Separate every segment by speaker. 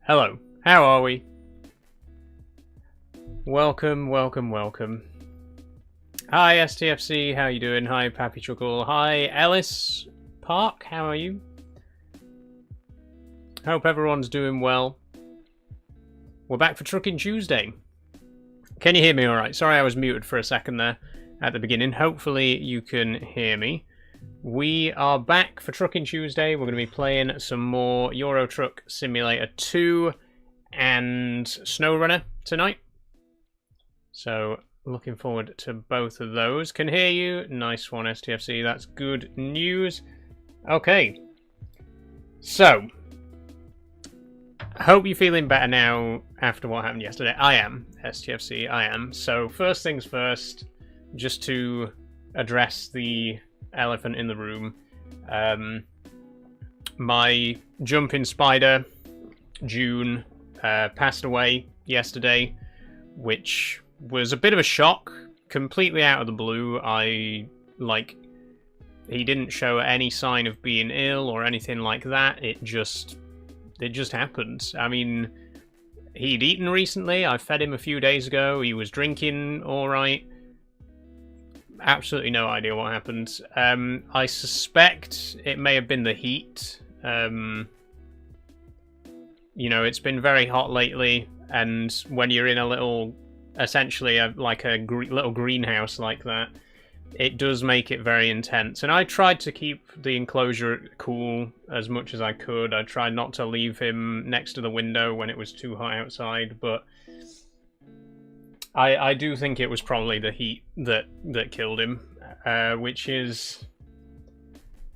Speaker 1: Hello, how are we? Welcome, welcome, welcome. Hi STFC, how you doing? Hi Pappy Chuckle. Hi Ellis Park, how are you? Hope everyone's doing well. We're back for Trucking Tuesday. Can you hear me alright? Sorry I was muted for a second there at the beginning. Hopefully you can hear me. We are back for Trucking Tuesday. We're going to be playing some more Euro Truck Simulator 2 and Snowrunner tonight. So, looking forward to both of those. Can hear you. Nice one, STFC. That's good news. Okay. So, hope you're feeling better now after what happened yesterday. I am, STFC, I am. So, first things first, just to address the elephant in the room. My jumping spider, June, passed away yesterday, which was a bit of a shock, completely out of the blue. He didn't show any sign of being ill or anything like that. It just happened. I mean, he'd eaten recently. I fed him a few days ago. He was drinking all right. Absolutely no idea what happened. I suspect it may have been the heat. You know, it's been very hot lately, and when you're in a little, essentially little greenhouse like that, it does make it very intense. And I tried to keep the enclosure cool as much as I could. I tried not to leave him next to the window when it was too hot outside, but I do think it was probably the heat that killed him, which is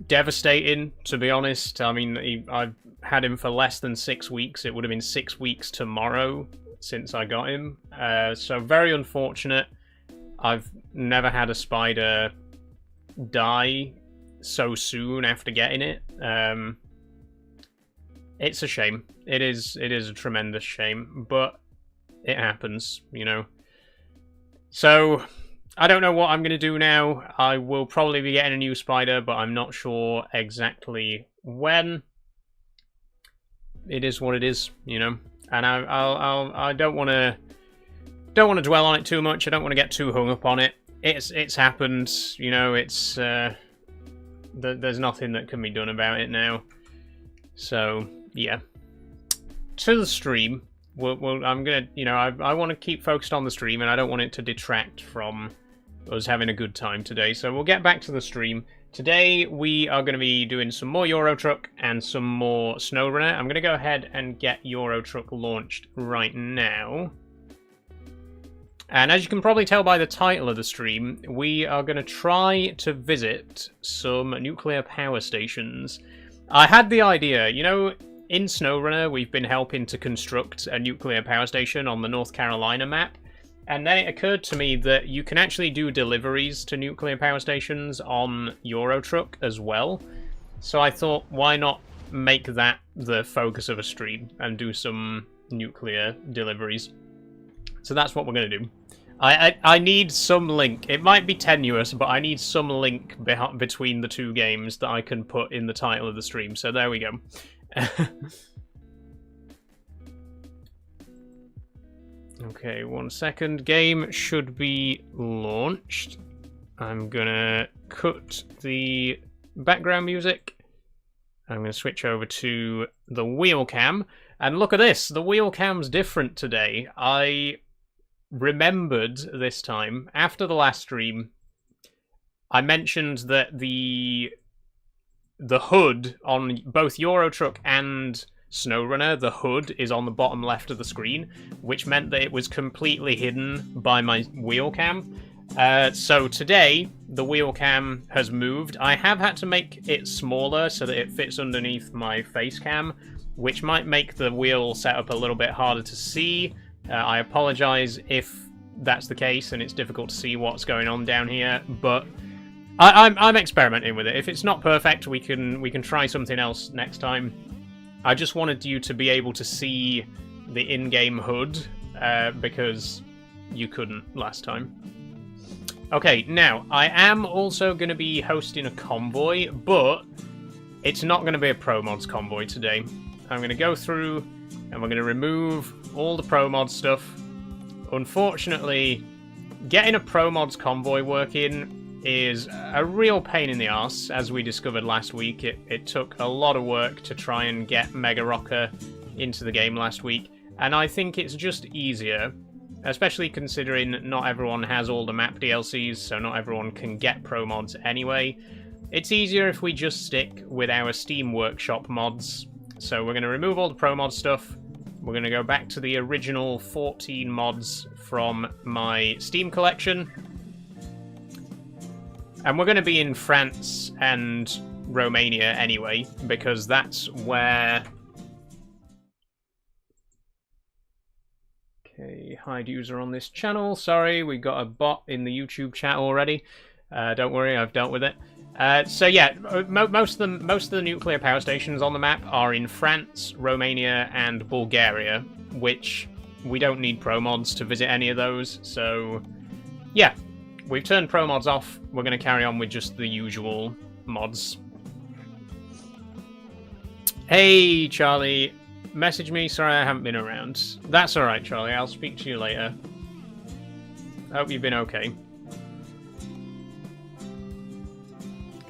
Speaker 1: devastating, to be honest. I mean, I've had him for less than 6 weeks. It would have been 6 weeks tomorrow since I got him. So very unfortunate. I've never had a spider die so soon after getting it. It's a shame. It is a tremendous shame, but it happens, you know. So, I don't know what I'm going to do now. I will probably be getting a new spider, but I'm not sure exactly when. It is what it is, you know. And I don't want to dwell on it too much. I don't want to get too hung up on it. It's happened, you know. It's there's nothing that can be done about it now. So yeah, to the stream. Well, I'm gonna, you know, I want to keep focused on the stream, and I don't want it to detract from us having a good time today. So we'll get back to the stream. Today we are going to be doing some more Euro Truck and some more Snowrunner. I'm going to go ahead and get Euro Truck launched right now. And as you can probably tell by the title of the stream, we are going to try to visit some nuclear power stations. I had the idea, you know, in Snowrunner, we've been helping to construct a nuclear power station on the North Carolina map, and then it occurred to me that you can actually do deliveries to nuclear power stations on Euro Truck as well. So I thought, why not make that the focus of a stream and do some nuclear deliveries? So that's what we're going to do. I need some link. It might be tenuous, but I need some link between the two games that I can put in the title of the stream. So there we go. Okay, 1 second. Game should be launched. I'm gonna cut the background music. I'm gonna switch over to the wheel cam. And look at this, the wheel cam's different today. I remembered this time, after the last stream, I mentioned that the hood on both Euro Truck and Snowrunner, the hood is on the bottom left of the screen, which meant that it was completely hidden by my wheel cam. So today, the wheel cam has moved. I have had to make it smaller so that it fits underneath my face cam, which might make the wheel setup a little bit harder to see. I apologize if that's the case and it's difficult to see what's going on down here, but I'm experimenting with it. If it's not perfect, we can try something else next time. I just wanted you to be able to see the in-game hood, because you couldn't last time. Okay, now, I am also going to be hosting a convoy, but it's not going to be a Pro Mods convoy today. I'm going to go through and we're going to remove all the pro mod stuff. Unfortunately, getting a pro mods convoy working is a real pain in the arse, as we discovered last week. It took a lot of work to try and get Mega Rocker into the game last week, and I think it's just easier, especially considering not everyone has all the map DLCs, so not everyone can get pro mods anyway. It's easier if we just stick with our Steam Workshop mods. So we're going to remove all the pro mod stuff. We're going to go back to the original 14 mods from my Steam collection. And we're going to be in France and Romania anyway, because that's where... Okay, hide user on this channel. Sorry, we got a bot in the YouTube chat already. Don't worry, I've dealt with it. So yeah, most of the nuclear power stations on the map are in France, Romania, and Bulgaria, which we don't need pro mods to visit any of those. So yeah, we've turned pro mods off. We're going to carry on with just the usual mods. Hey, Charlie. Message me. Sorry I haven't been around. That's alright, Charlie. I'll speak to you later. Hope you've been okay.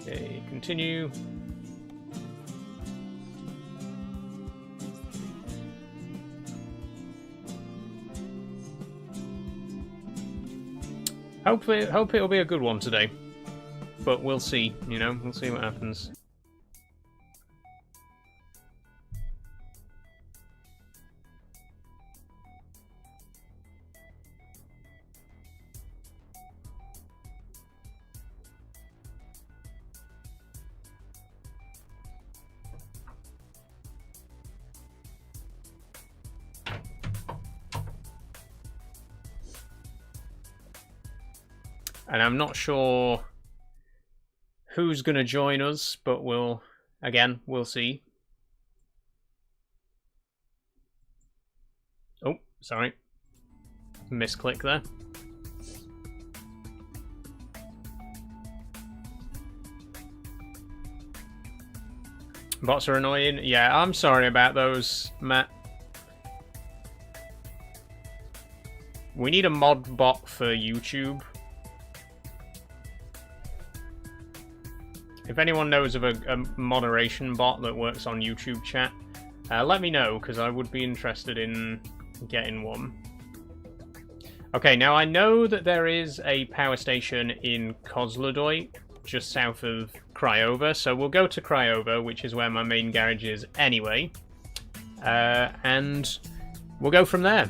Speaker 1: Okay, continue. Hope it'll be a good one today. But we'll see, you know, we'll see what happens. And I'm not sure who's going to join us, but we'll see. Oh, sorry. Misclick there. Bots are annoying. Yeah, I'm sorry about those, Matt. We need a mod bot for YouTube. If anyone knows of a moderation bot that works on YouTube chat, let me know, because I would be interested in getting one. Okay, now I know that there is a power station in Kozloduy, just south of Craiova, so we'll go to Craiova, which is where my main garage is anyway, and we'll go from there.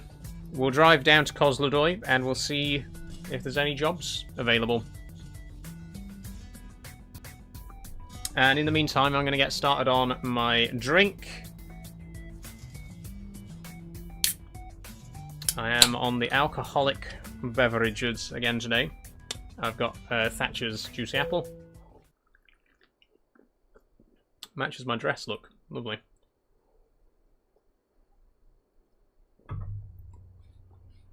Speaker 1: We'll drive down to Kozloduy, and we'll see if there's any jobs available. And in the meantime, I'm going to get started on my drink. I am on the alcoholic beverages again today. I've got Thatcher's Juicy Apple. Matches my dress look. Lovely.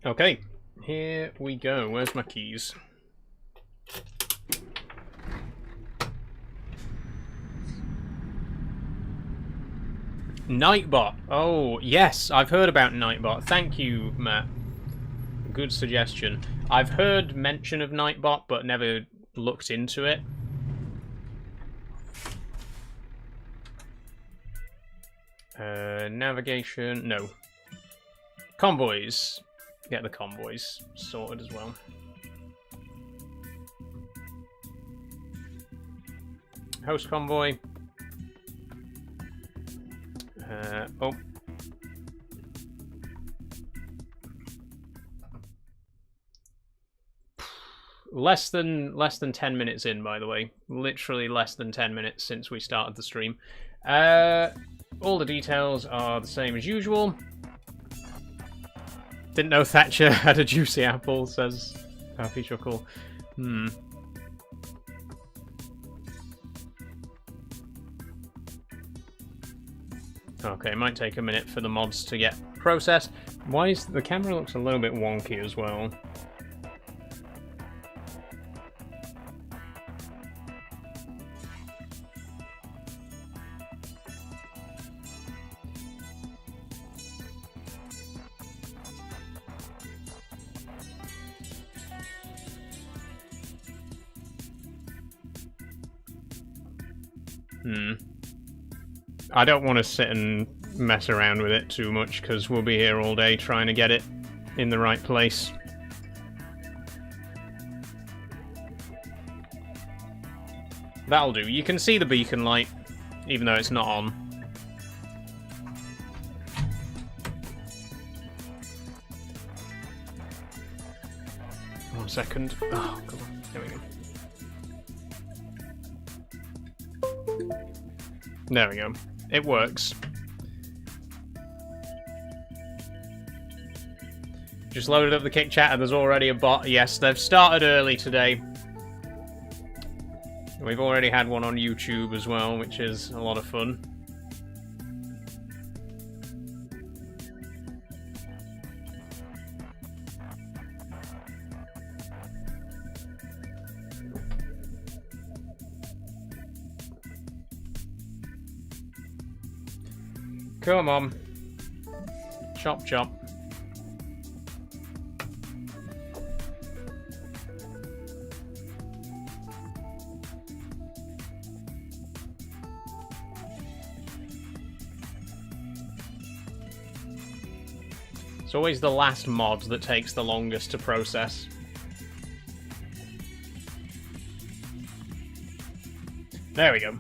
Speaker 1: Okay, here we go. Where's my keys? Nightbot. Oh, yes, I've heard about Nightbot. Thank you, Matt. Good suggestion. I've heard mention of Nightbot, but never looked into it. Navigation, no. Convoys. Get the convoys sorted as well. Host convoy. Oh. Less than 10 minutes in, by the way. Literally less than 10 minutes since we started the stream. All the details are the same as usual. Didn't know Thatcher had a juicy apple, says Happy Chuckle. Okay, it might take a minute for the mods to get processed. Why is the camera looks a little bit wonky as well? I don't want to sit and mess around with it too much, because we'll be here all day trying to get it in the right place. That'll do. You can see the beacon light, even though it's not on. One second. Oh, come on. There we go. There we go. It works. Just loaded up the kick chat and there's already a bot. Yes, they've started early today. We've already had one on YouTube as well, which is a lot of fun. Come on. Chop, chop. It's always the last mod that takes the longest to process. There we go.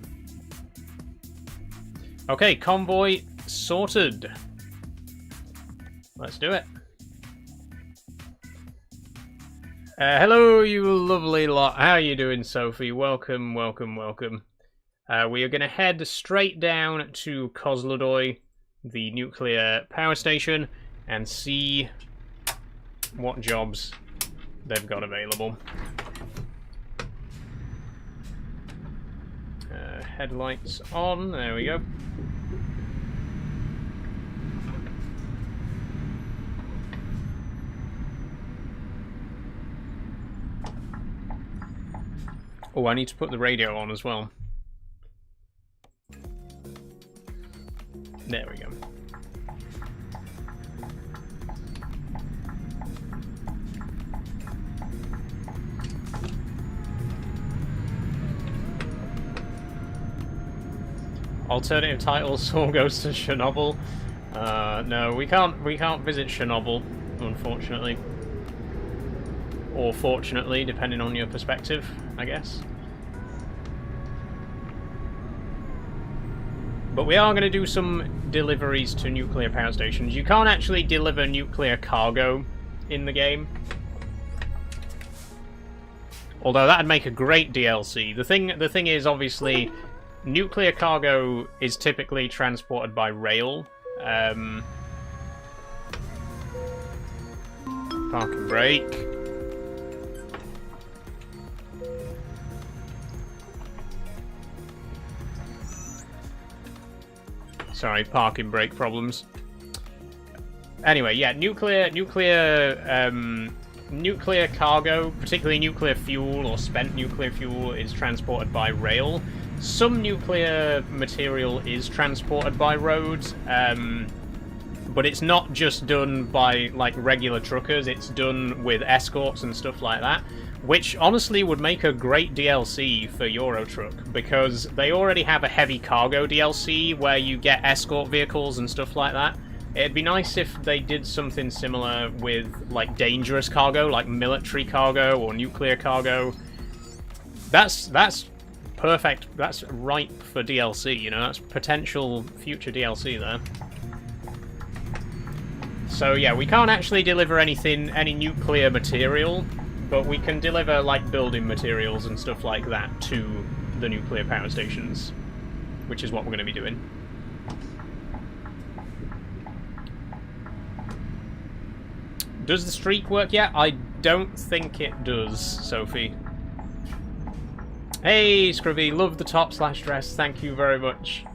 Speaker 1: Okay, convoy sorted. Let's do it. Hello, you lovely lot. How are you doing, Sophie? Welcome, welcome, welcome. We are going to head straight down to Kozloduy, the nuclear power station, and see what jobs they've got available. Headlights on, there we go. Oh, I need to put the radio on as well. There we go. Alternative title: Saul goes to Chernobyl. No, we can't visit Chernobyl, unfortunately. Or fortunately, depending on your perspective, I guess. But we are going to do some deliveries to nuclear power stations. You can't actually deliver nuclear cargo in the game. Although that'd make a great DLC. The thing is, obviously, nuclear cargo is typically transported by rail. Park and brake. Sorry, parking brake problems. Anyway, yeah, nuclear cargo, particularly nuclear fuel or spent nuclear fuel, is transported by rail. Some nuclear material is transported by road, but it's not just done by like regular truckers. It's done with escorts and stuff like that, which honestly would make a great DLC for Euro Truck, because they already have a heavy cargo DLC where you get escort vehicles and stuff like that. It'd be nice if they did something similar with like dangerous cargo, like military cargo or nuclear cargo. That's perfect. That's ripe for DLC, you know, that's potential future DLC there. So yeah, we can't actually deliver any nuclear material, but we can deliver like building materials and stuff like that to the nuclear power stations, which is what we're going to be doing. Does the streak work yet? I don't think it does, Sophie. Hey, Scrubby, love the top/dress. Thank you very much.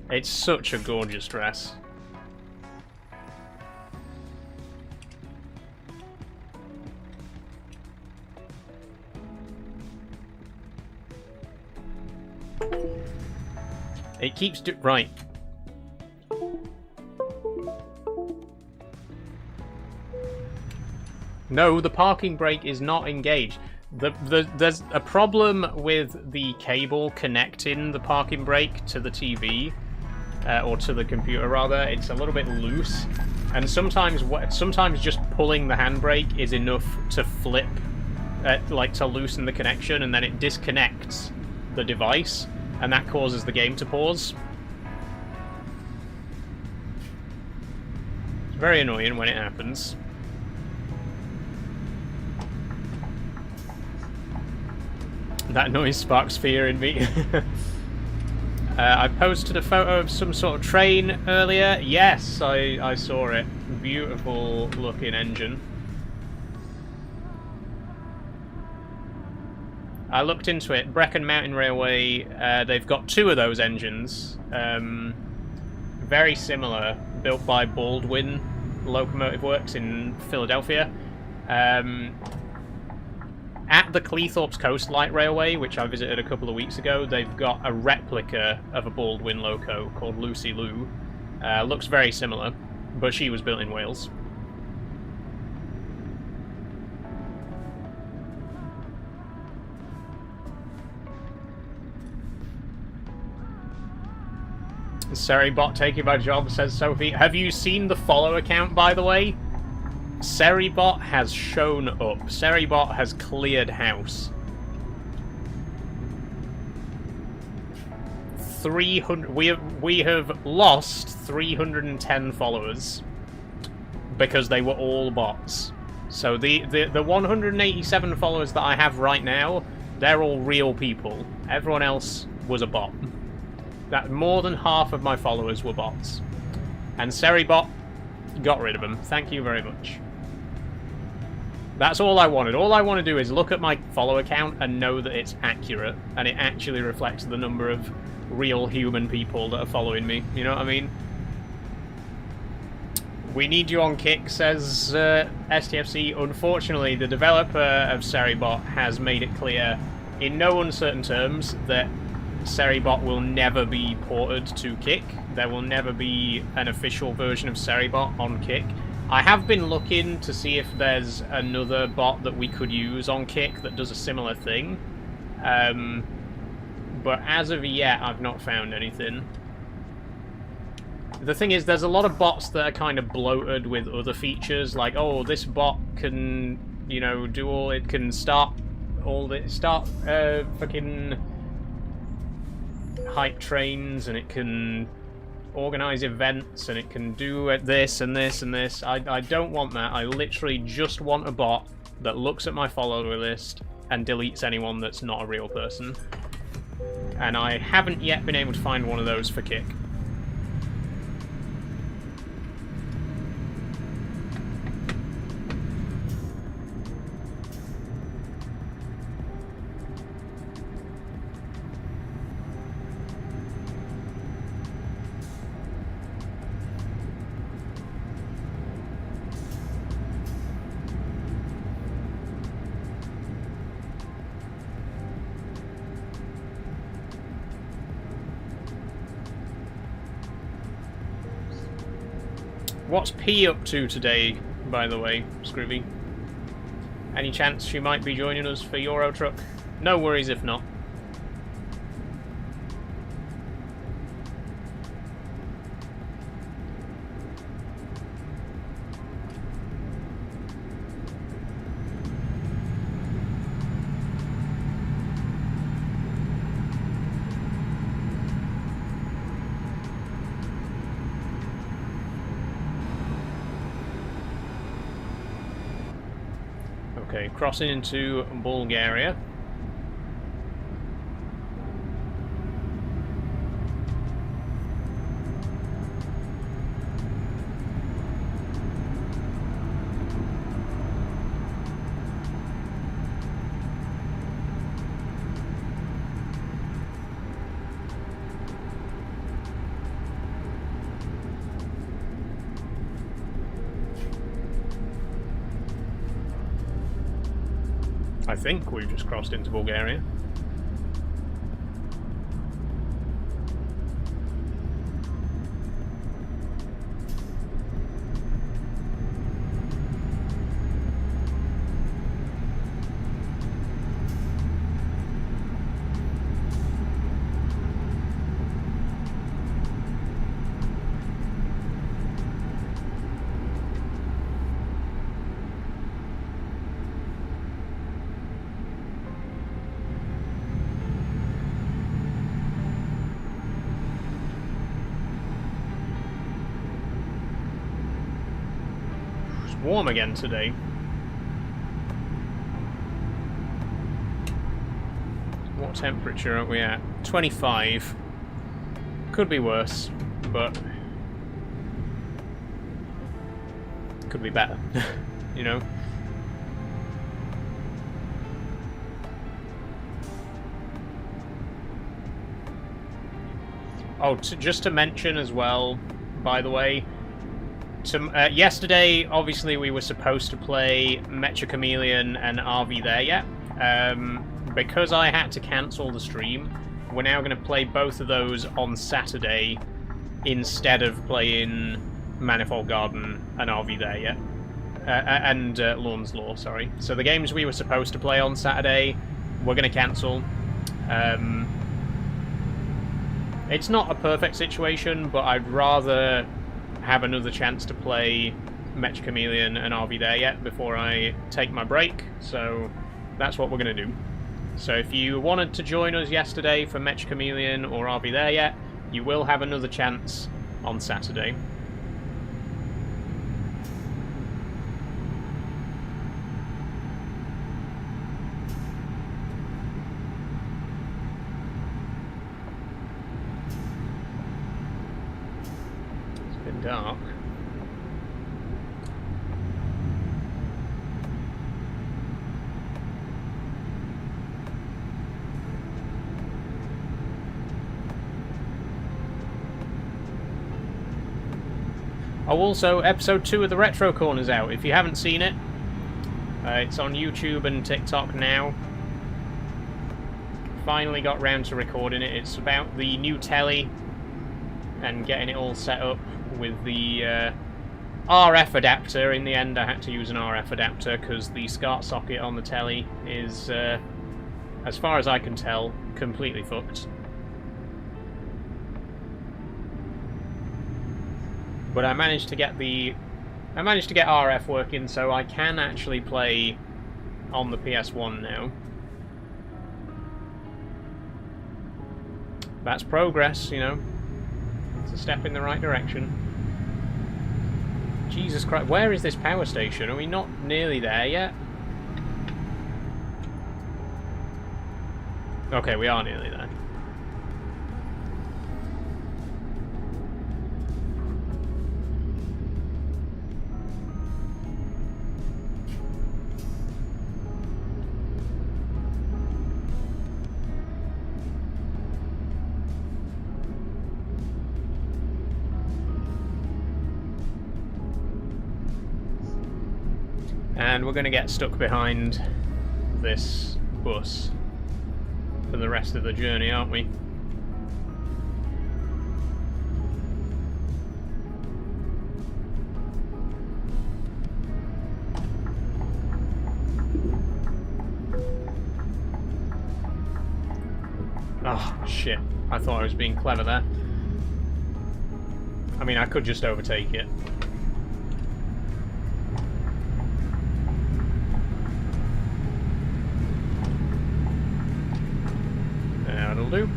Speaker 1: It's such a gorgeous dress. It keeps right. No, the parking brake is not engaged. There's a problem with the cable connecting the parking brake to the TV, or to the computer rather. It's a little bit loose, and sometimes just pulling the handbrake is enough to flip, like to loosen the connection, and then it disconnects the device, and that causes the game to pause. It's very annoying when it happens. That noise sparks fear in me. I posted a photo of some sort of train earlier. Yes, I saw it. Beautiful looking engine. I looked into it. Brecon Mountain Railway, they've got 2 of those engines. Very similar, built by Baldwin Locomotive Works in Philadelphia. At the Cleethorpes Coast Light Railway, which I visited a couple of weeks ago, they've got a replica of a Baldwin loco called Lucy Lou. Looks very similar, but she was built in Wales. Seribot taking my job, says Sophie. Have you seen the follow account, by the way? Seribot has shown up. Seribot has cleared house. 300. We have lost 310 followers because they were all bots. So the 187 followers that I have right now, they're all real people. Everyone else was a bot. That more than half of my followers were bots, and Seribot got rid of them. Thank you very much. That's all I wanted. All I want to do is look at my follow account and know that it's accurate and it actually reflects the number of real human people that are following me. You know what I mean? We need you on Kick, says STFC. Unfortunately, the developer of Seribot has made it clear in no uncertain terms that Seribot will never be ported to Kick. There will never be an official version of Seribot on Kick. I have been looking to see if there's another bot that we could use on Kick that does a similar thing. But as of yet, I've not found anything. The thing is, there's a lot of bots that are kind of bloated with other features, like, oh, this bot can, you know, do all, it can start fucking hype trains, and it can organize events, and it can do this and this and this. I don't want that. I literally just want a bot that looks at my follower list and deletes anyone that's not a real person. And I haven't yet been able to find one of those for Kick. What's P up to today, by the way, Scrooby? Any chance she might be joining us for Euro Truck? No worries if not. Okay, crossing into Bulgaria. I think we've just crossed into Bulgaria. warm again today. What temperature are we at? 25. Could be worse, but could be better, you know? Oh, just to mention as well, by the way, yesterday, obviously, we were supposed to play Mecha Chameleon and Are We There Yet? Because I had to cancel the stream, we're now going to play both of those on Saturday instead of playing Manifold Garden and Are We There Yet? And Lorne's Law, sorry. So the games we were supposed to play on Saturday, we're going to cancel. It's not a perfect situation, but I'd rather have another chance to play Mecha Chameleon and Are We There Yet before I take my break, so that's what we're going to do. So if you wanted to join us yesterday for Mecha Chameleon or Are We There Yet, you will have another chance on Saturday. Dark. Oh, also, episode 2 of the Retro Corner's out. If you haven't seen it, it's on YouTube and TikTok now. Finally got round to recording it. It's about the new telly and getting it all set up with the RF adapter. In the end, I had to use an RF adapter because the SCART socket on the telly is, as far as I can tell, completely fucked. But I managed to get RF working, so I can actually play on the PS1 now. That's progress, you know. It's a step in the right direction. Jesus Christ, where is this power station? Are we not nearly there yet? Okay, we are nearly there. And we're going to get stuck behind this bus for the rest of the journey, aren't we? Oh, shit. I thought I was being clever there. I mean, I could just overtake it. That'll do.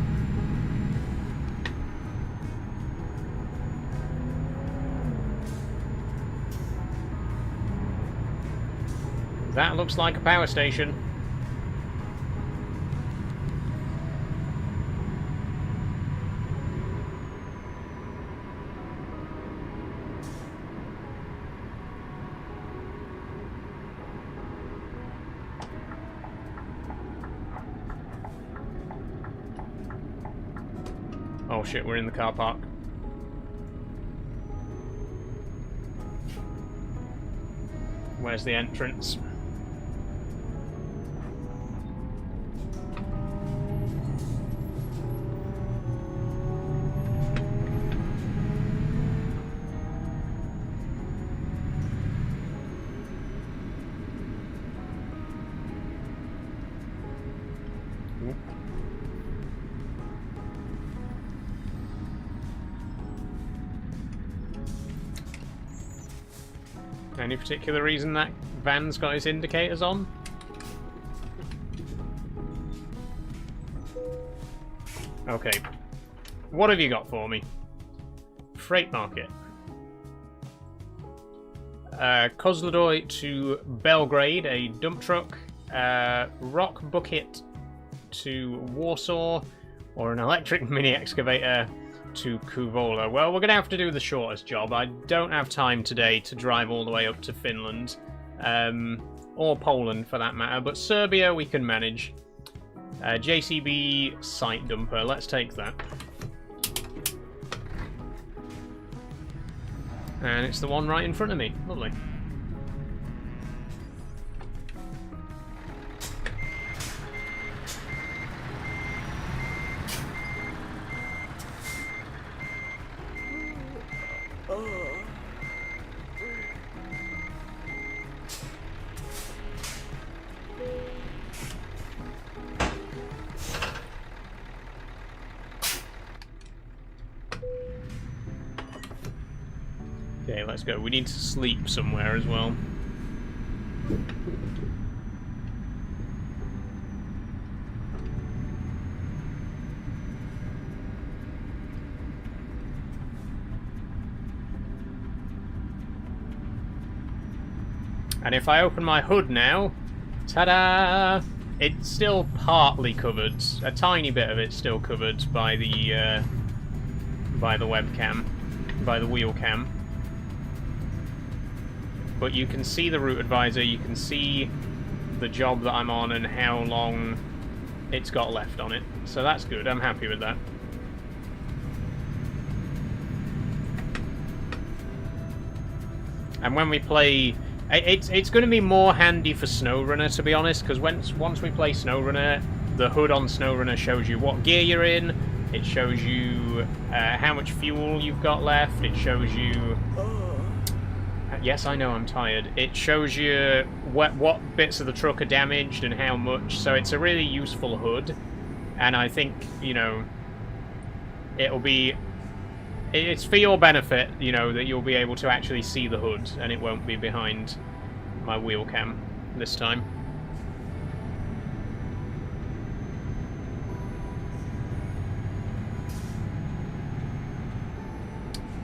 Speaker 1: That looks like a power station. Oh shit, we're in the car park. Where's the entrance? Any particular reason that van's got its indicators on? Okay. What have you got for me? Freight market. Kozloduy to Belgrade, a dump truck. Rock Bucket to Warsaw, or an electric mini excavator to Kuvola. Well, we're going to have to do the shortest job. I don't have time today to drive all the way up to Finland, or Poland for that matter, but Serbia we can manage. JCB site dumper, let's take that. And it's the one right in front of me. Lovely. Okay, let's go. We need to sleep somewhere as well. And if I open my hood now, ta-da! It's still partly covered. A tiny bit of it's still covered by the webcam, by the wheel cam. But you can see the route advisor, you can see the job that I'm on and how long it's got left on it. So that's good, I'm happy with that. And when we play... It's going to be more handy for Snowrunner, to be honest, because once we play Snowrunner, the HUD on Snowrunner shows you what gear you're in, it shows you how much fuel you've got left, it shows you... Yes, I know I'm tired. It shows you what bits of the truck are damaged and how much, so it's a really useful HUD, and I think, you know, it's for your benefit, you know, that you'll be able to actually see the HUD, and it won't be behind my wheel cam this time.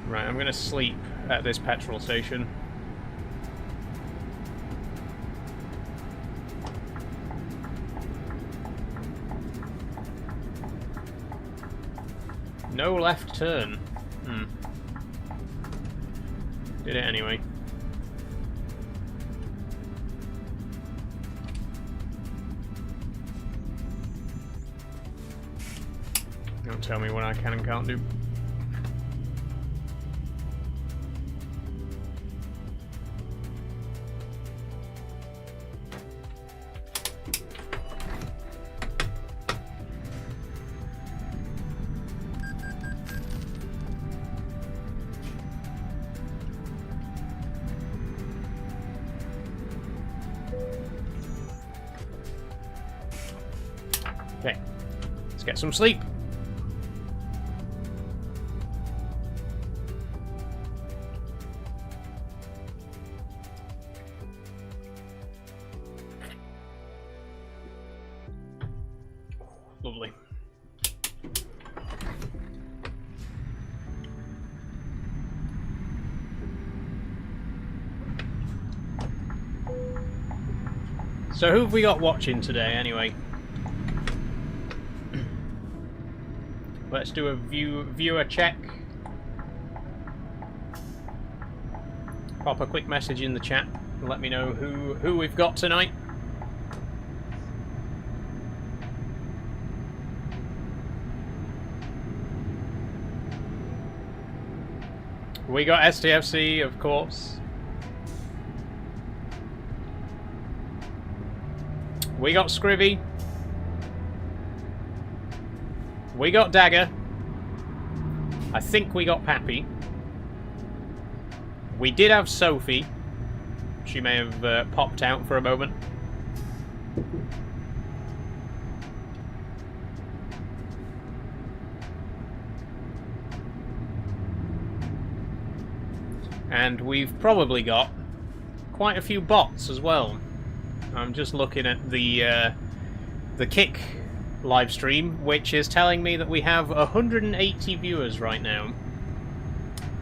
Speaker 1: Right, I'm going to sleep at this petrol station. No left turn. Did it anyway. Don't tell me what I can and can't do. Okay, let's get some sleep. Lovely. So who have we got watching today, anyway? Let's do a viewer check. Pop a quick message in the chat and let me know who we've got tonight. We got STFC, of course. We got Scrivy. We got Dagger. I think we got Pappy. We did have Sophie. She may have popped out for a moment. And we've probably got quite a few bots as well. I'm just looking at the Kick live stream, which is telling me that we have 180 viewers right now.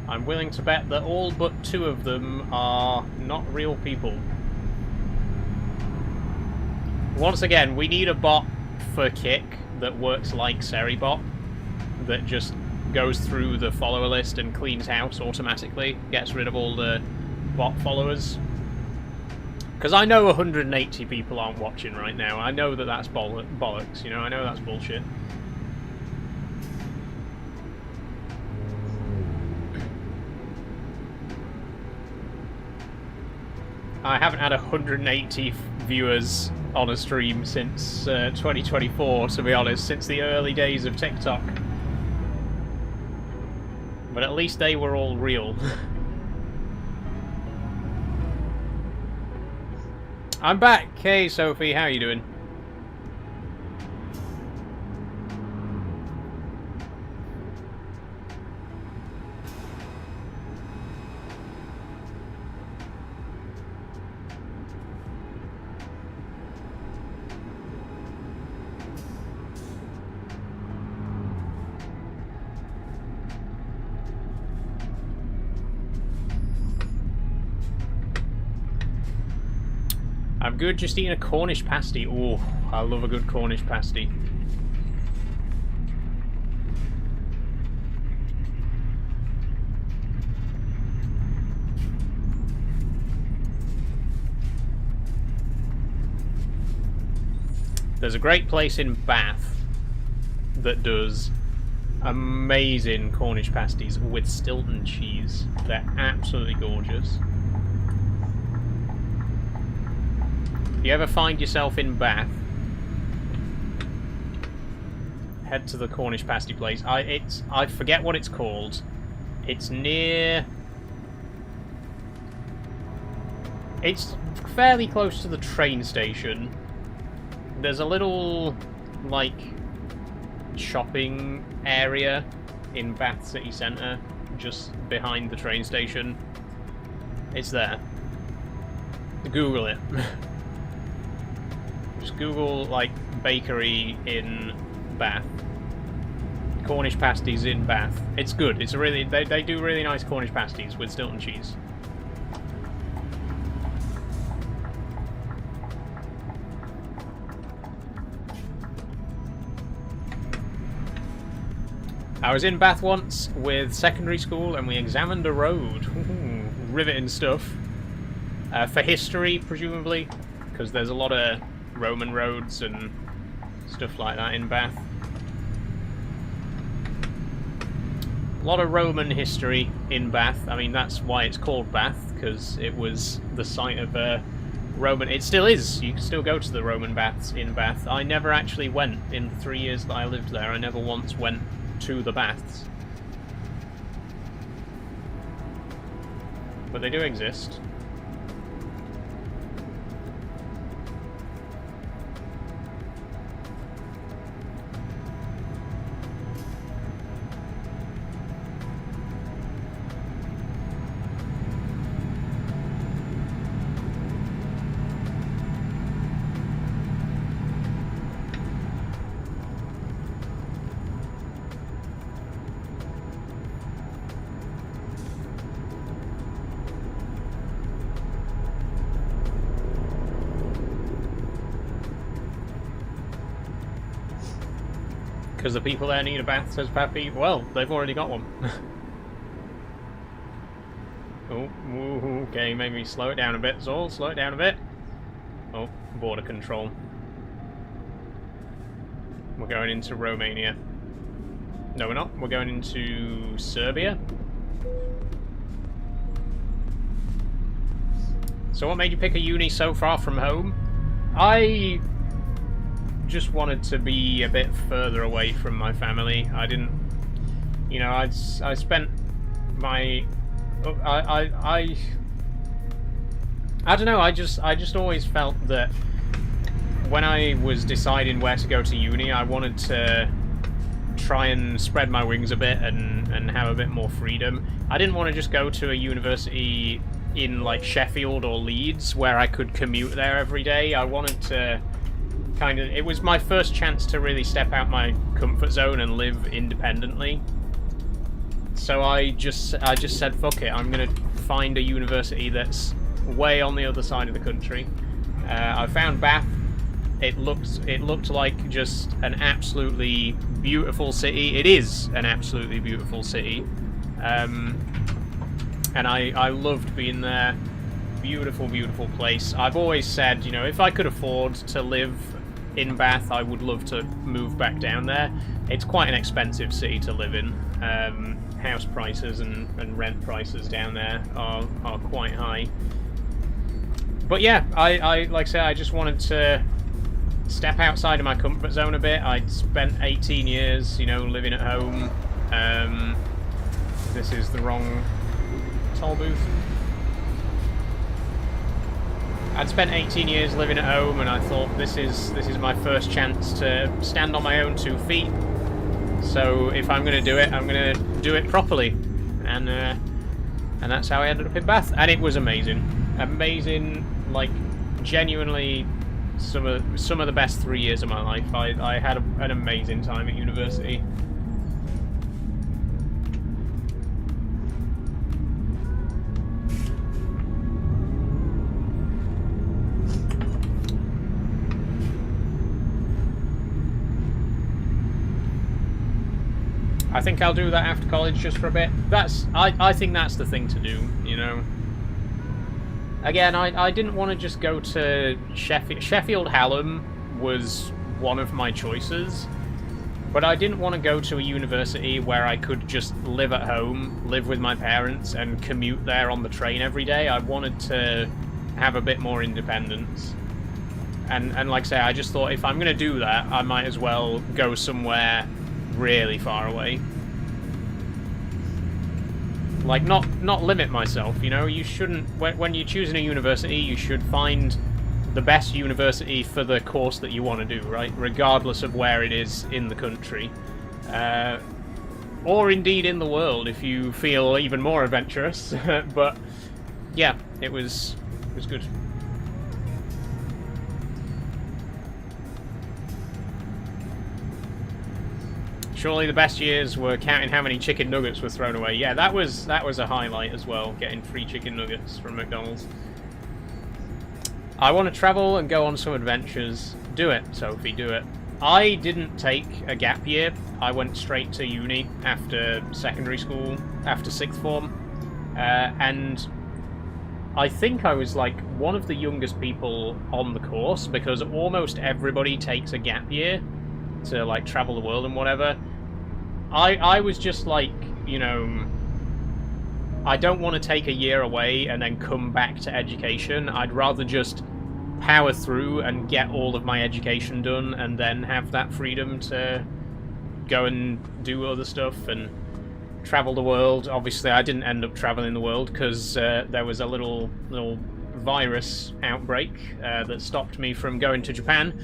Speaker 1: I'm willing to bet that all but 2 of them are not real people. Once again, we need a bot for Kick that works like Seribot, that just goes through the follower list and cleans house automatically, gets rid of all the bot followers. Because I know 180 people aren't watching right now. I know that that's bollocks, you know, I know that's bullshit. I haven't had 180 viewers on a stream since 2024, to be honest, since the early days of TikTok. But at least they were all real. I'm back! Hey Sophie, how you doing? I'm good, just eating a Cornish pasty. Oh, I love a good Cornish pasty. There's a great place in Bath that does amazing Cornish pasties with Stilton cheese. They're absolutely gorgeous. If you ever find yourself in Bath, head to the Cornish pasty place. I forget what it's called. It's near... It's fairly close to the train station. There's a little, like, shopping area in Bath City Centre, just behind the train station. It's there. Google it. Just Google, like, bakery in Bath. Cornish pasties in Bath. It's good. It's really... They do really nice Cornish pasties with Stilton cheese. I was in Bath once with secondary school and we examined a road. Ooh, riveting stuff. For history, presumably, because there's a lot of Roman roads and stuff like that in Bath. A lot of Roman history in Bath. I mean, that's why it's called Bath, because it was the site of a Roman... It still is. You can still go to the Roman baths in Bath. I never actually went in the 3 years that I lived there. I never once went to the baths. But they do exist. Because the people there need a bath, says Pappy. Well, they've already got one. Oh, okay, maybe slow it down a bit, Zol. Slow it down a bit. Oh, border control. We're going into Romania. No, we're not. We're going into Serbia. So what made you pick a uni so far from home? I just wanted to be a bit further away from my family. I didn't, you know, I spent my, I don't know, I just always felt that when I was deciding where to go to uni, I wanted to try and spread my wings a bit and have a bit more freedom. I didn't want to just go to a university in like Sheffield or Leeds where I could commute there every day. I wanted to kind of, it was my first chance to really step out my comfort zone and live independently. So I just said, fuck it, I'm gonna find a university that's way on the other side of the country. I found Bath. It looked like just an absolutely beautiful city. It is an absolutely beautiful city, and I loved being there. Beautiful, beautiful place. I've always said, you know, if I could afford to live in Bath, I would love to move back down there. It's quite an expensive city to live in. House prices and rent prices down there are quite high. But yeah, I like I say, I just wanted to step outside of my comfort zone a bit. I'd spent 18 years, you know, living at home. This is the wrong toll booth. I'd spent 18 years living at home, and I thought this is my first chance to stand on my own 2 feet. So if I'm going to do it, I'm going to do it properly, and that's how I ended up in Bath, and it was amazing, like genuinely some of the best 3 years of my life. I had an amazing time at university. I think I'll do that after college just for a bit. I think that's the thing to do, you know. Again, I didn't want to just go to Sheffield. Sheffield Hallam was one of my choices, but I didn't want to go to a university where I could just live at home, live with my parents, and commute there on the train every day. I wanted to have a bit more independence. And like I say, I just thought if I'm going to do that, I might as well go somewhere really far away. Like, not limit myself, you know. You shouldn't, when you're choosing a university, you should find the best university for the course that you want to do, right? Regardless of where it is in the country. Or indeed in the world, if you feel even more adventurous. But, yeah, it was good. Surely the best years were counting how many chicken nuggets were thrown away. Yeah, that was a highlight as well, getting free chicken nuggets from McDonald's. I want to travel and go on some adventures. Do it, Sophie, do it. I didn't take a gap year. I went straight to uni after secondary school, after 6th form. And I think I was like one of the youngest people on the course, because almost everybody takes a gap year to like travel the world and whatever. I was just like, you know, I don't want to take a year away and then come back to education. I'd rather just power through and get all of my education done, and then have that freedom to go and do other stuff and travel the world. Obviously, I didn't end up traveling the world because there was a little virus outbreak that stopped me from going to Japan.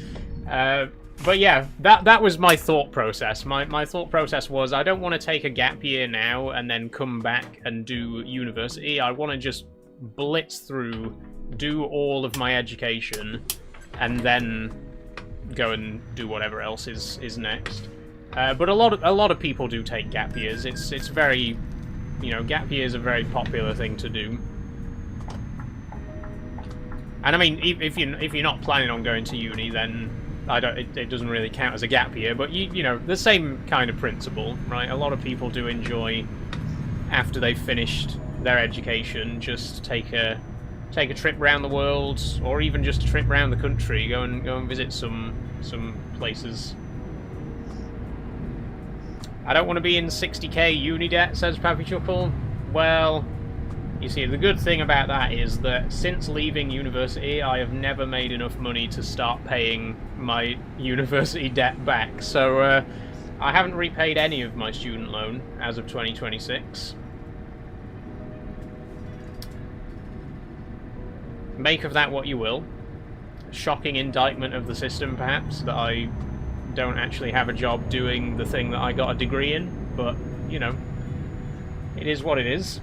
Speaker 1: But yeah, that was my thought process. My thought process was, I don't want to take a gap year now and then come back and do university. I want to just blitz through, do all of my education, and then go and do whatever else is next. But a lot of people do take gap years. It's very, you know, gap years are a very popular thing to do. And I mean, if you're not planning on going to uni, then it doesn't really count as a gap year, but you know, the same kind of principle, right? A lot of people do enjoy, after they've finished their education, just take a trip around the world, or even just a trip around the country, go and visit some places. I don't want to be in 60k uni debt, says Pappy Chuckle. Well, you see, the good thing about that is that since leaving university, I have never made enough money to start paying my university debt back. So I haven't repaid any of my student loan as of 2026. Make of that what you will. Shocking indictment of the system, perhaps, that I don't actually have a job doing the thing that I got a degree in, but, you know, it is what it is.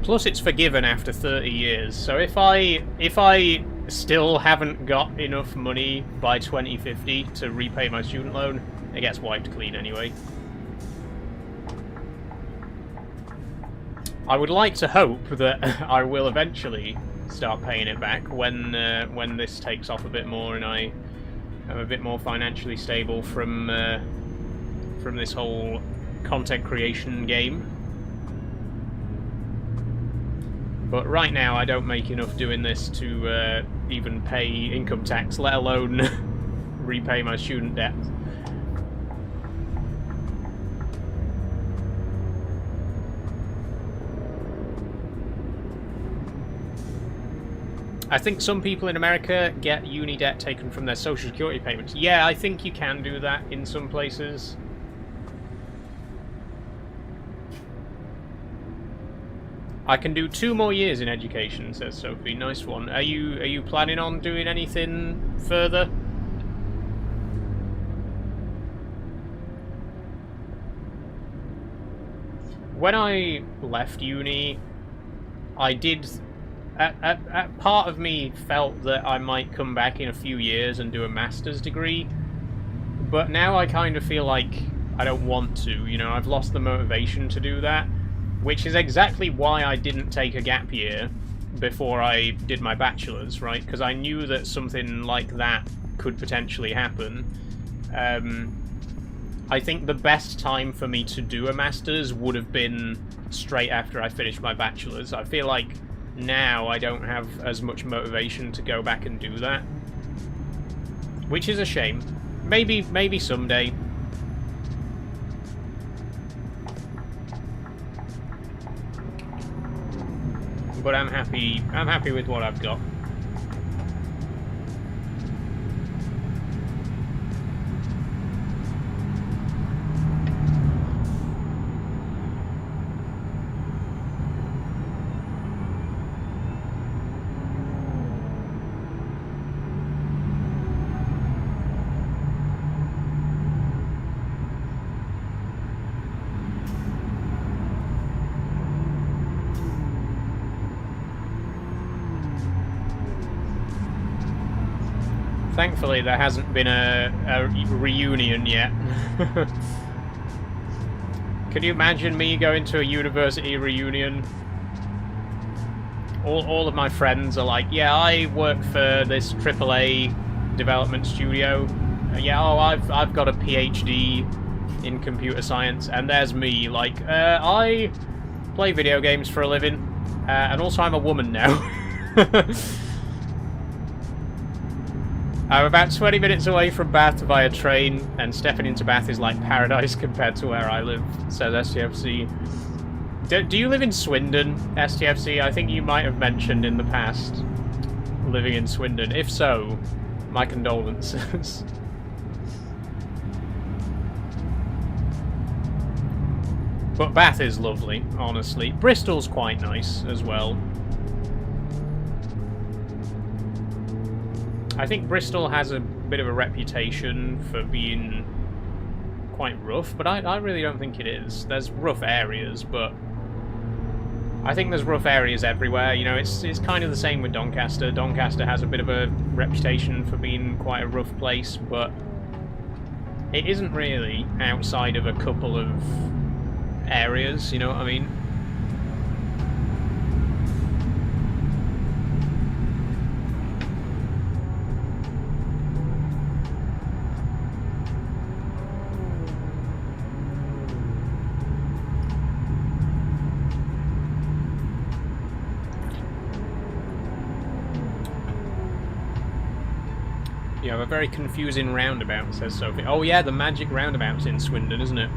Speaker 1: Plus, it's forgiven after 30 years. So if I still haven't got enough money by 2050 to repay my student loan, it gets wiped clean anyway. I would like to hope that I will eventually start paying it back when this takes off a bit more and I am a bit more financially stable from this whole content creation game. But right now, I don't make enough doing this to even pay income tax, let alone repay my student debt. I think some people in America get uni debt taken from their social security payments. Yeah, I think you can do that in some places. I can do 2 more years in education, says Sophie. Nice one. Are you planning on doing anything further? When I left uni, I did... part of me felt that I might come back in a few years and do a master's degree, but now I kind of feel like I don't want to. You know, I've lost the motivation to do that. Which is exactly why I didn't take a gap year before I did my bachelor's, right? Because I knew that something like that could potentially happen. I think the best time for me to do a master's would have been straight after I finished my bachelor's. I feel like now I don't have as much motivation to go back and do that. Which is a shame. Maybe someday. But I'm happy with what I've got. Thankfully, there hasn't been a reunion yet. Can you imagine me going to a university reunion? All of my friends are like, yeah, I work for this AAA development studio. Yeah, oh, I've got a PhD in computer science, and there's me, like, I play video games for a living, and also I'm a woman now. I'm about 20 minutes away from Bath via train, and stepping into Bath is like paradise compared to where I live, says STFC. Do you live in Swindon, STFC? I think you might have mentioned in the past living in Swindon. If so, my condolences. But Bath is lovely, honestly. Bristol's quite nice as well. I think Bristol has a bit of a reputation for being quite rough, but I really don't think it is. There's rough areas, but I think there's rough areas everywhere. You know, it's kind of the same with Doncaster. Doncaster has a bit of a reputation for being quite a rough place, but it isn't really outside of a couple of areas, you know what I mean? You have a very confusing roundabout, says Sophie. Oh yeah, the magic roundabout's in Swindon, isn't it?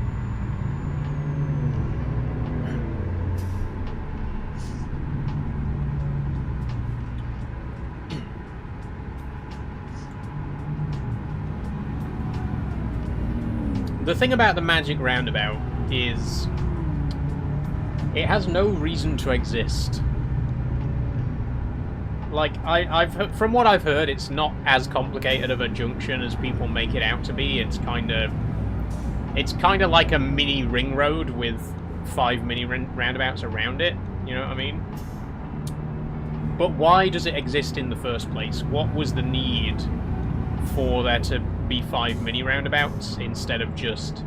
Speaker 1: The thing about the magic roundabout is it has no reason to exist. Like, from what I've heard, it's not as complicated of a junction as people make it out to be. It's kind of like a mini ring road with 5 mini roundabouts around it. You know what I mean? But why does it exist in the first place? What was the need for there to be 5 mini roundabouts instead of just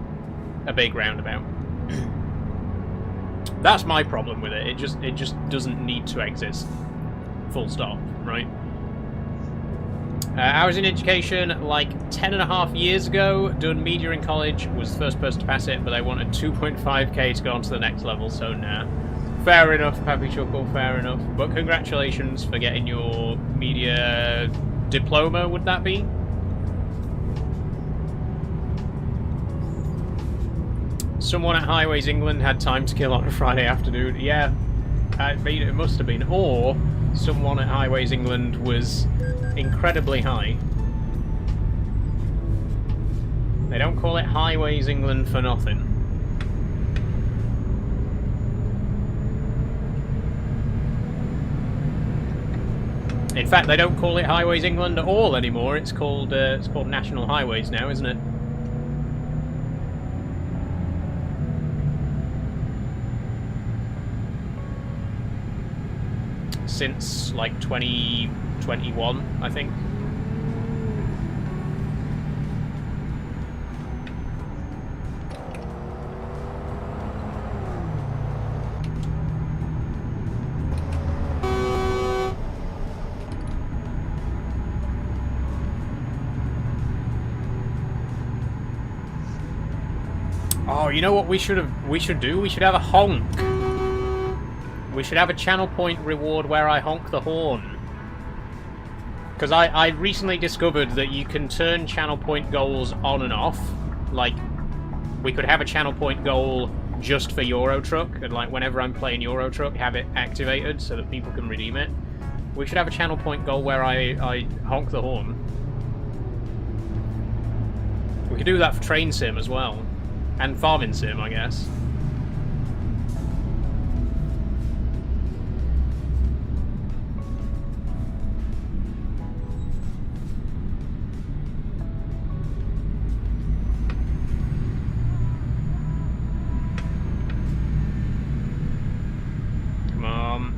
Speaker 1: a big roundabout? That's my problem with it. It just doesn't need to exist. Full stop, right? I was in education like 10.5 years ago, done media in college, was the first person to pass it, but I wanted 2.5k to go on to the next level, so nah. Fair enough, Pappy Chuckle, fair enough. But congratulations for getting your media diploma, would that be? Someone at Highways England had time to kill on a Friday afternoon. Yeah, I mean, it must have been. Or someone at Highways England was incredibly high. They don't call it Highways England for nothing. In fact, they don't call it Highways England at all anymore. It's called National Highways now, isn't it? Since like 2021, I think. Oh, you know what we should do? We should have a honk. We should have a channel point reward where I honk the horn. Because I recently discovered that you can turn channel point goals on and off. Like, we could have a channel point goal just for Euro Truck, and like whenever I'm playing Euro Truck, have it activated so that people can redeem it. We should have a channel point goal where I honk the horn. We could do that for Train Sim as well. And Farming Sim, I guess. Come on.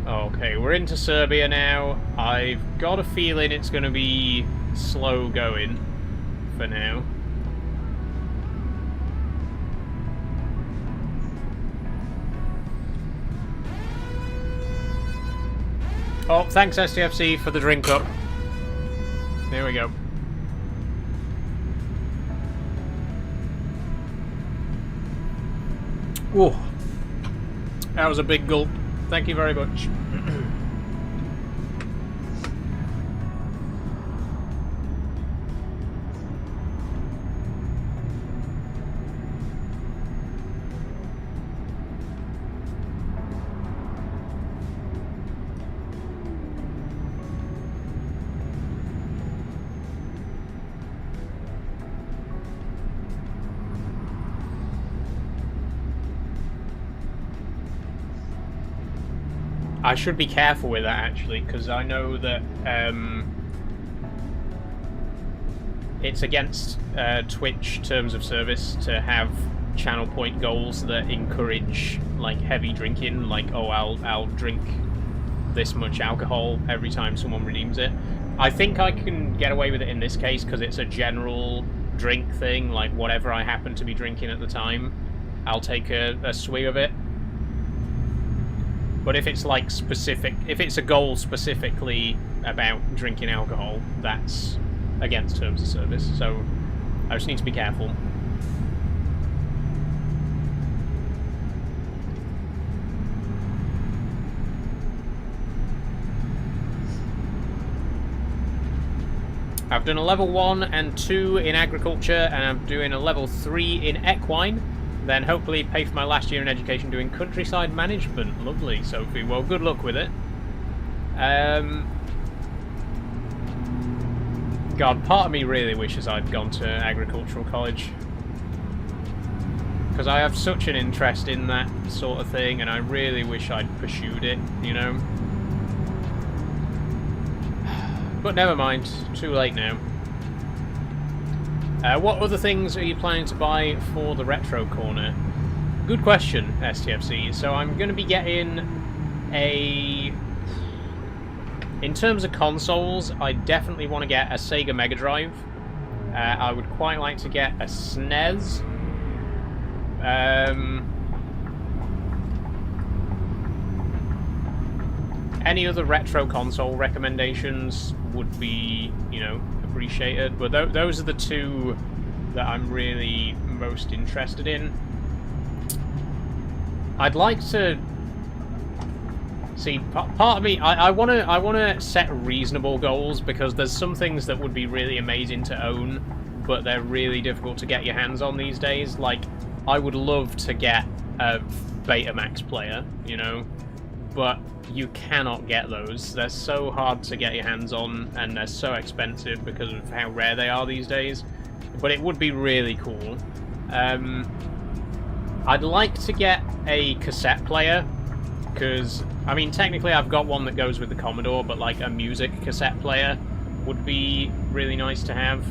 Speaker 1: Okay, we're into Serbia now. I've got a feeling it's going to be slow going for now. Oh, thanks STFC for the drink up. There we go. Whoa. That was a big gulp. Thank you very much. I should be careful with that, actually, because I know that it's against Twitch terms of service to have channel point goals that encourage like heavy drinking, like, oh, I'll drink this much alcohol every time someone redeems it. I think I can get away with it in this case because it's a general drink thing, like whatever I happen to be drinking at the time, I'll take a swig of it. But if it's like specific, if it's a goal specifically about drinking alcohol, that's against terms of service. So I just need to be careful. I've done a level 1 and 2 in agriculture, and I'm doing a level 3 in equine. Then hopefully pay for my last year in education doing countryside management. Lovely, Sophie. Well, good luck with it. God, part of me really wishes I'd gone to agricultural college. Because I have such an interest in that sort of thing, and I really wish I'd pursued it, you know? But never mind, too late now. What other things are you planning to buy for the Retro Corner? Good question, STFC. So I'm going to be getting a... In terms of consoles, I definitely want to get a Sega Mega Drive. I would quite like to get a SNES. Any other retro console recommendations would be, you know, appreciated. But those are the two that I'm really most interested in. I'd like to see part of me. I want to set reasonable goals, because there's some things that would be really amazing to own, but they're really difficult to get your hands on these days. Like, I would love to get a Betamax player, you know, but you cannot get those. They're so hard to get your hands on, and they're so expensive because of how rare they are these days. But it would be really cool. I'd like to get a cassette player, because, I mean, technically I've got one that goes with the Commodore, but like a music cassette player would be really nice to have.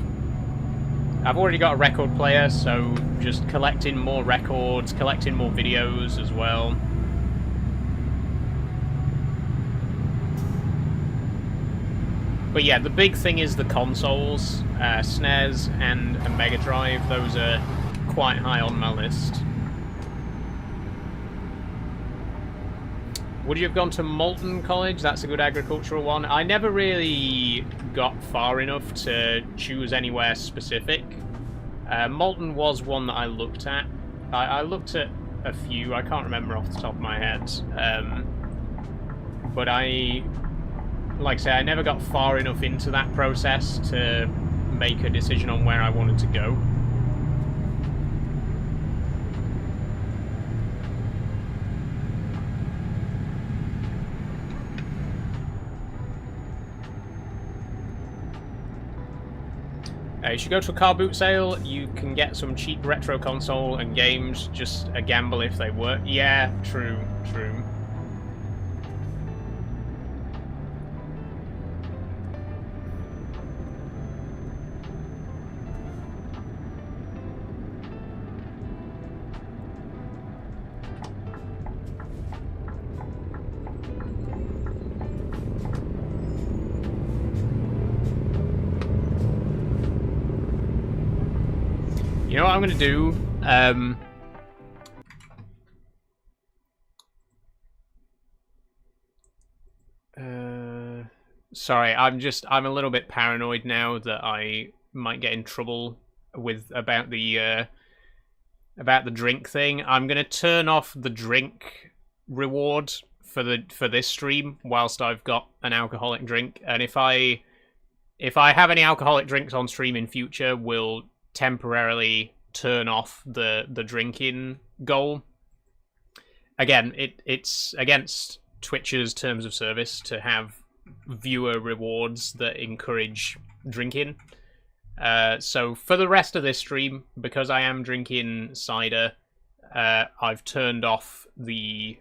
Speaker 1: I've already got a record player, so just collecting more records, collecting more videos as well. But yeah, the big thing is the consoles, SNES and a Mega Drive. Those are quite high on my list. Would you have gone to Moulton College? That's a good agricultural one. I never really got far enough to choose anywhere specific. Moulton was one that I looked at. I looked at a few. I can't remember off the top of my head. But like I say, I never got far enough into that process to make a decision on where I wanted to go. You should go to a car boot sale. You can get some cheap retro console and games. Just a gamble if they work. Yeah, true, true. You know what I'm going to do? Sorry, I'm a little bit paranoid now that I might get in trouble with about the drink thing. I'm going to turn off the drink reward for this stream whilst I've got an alcoholic drink, and if I have any alcoholic drinks on stream in future, we'll temporarily turn off the drinking goal. Again, it's against Twitch's terms of service to have viewer rewards that encourage drinking. So for the rest of this stream, because I am drinking cider, I've turned off the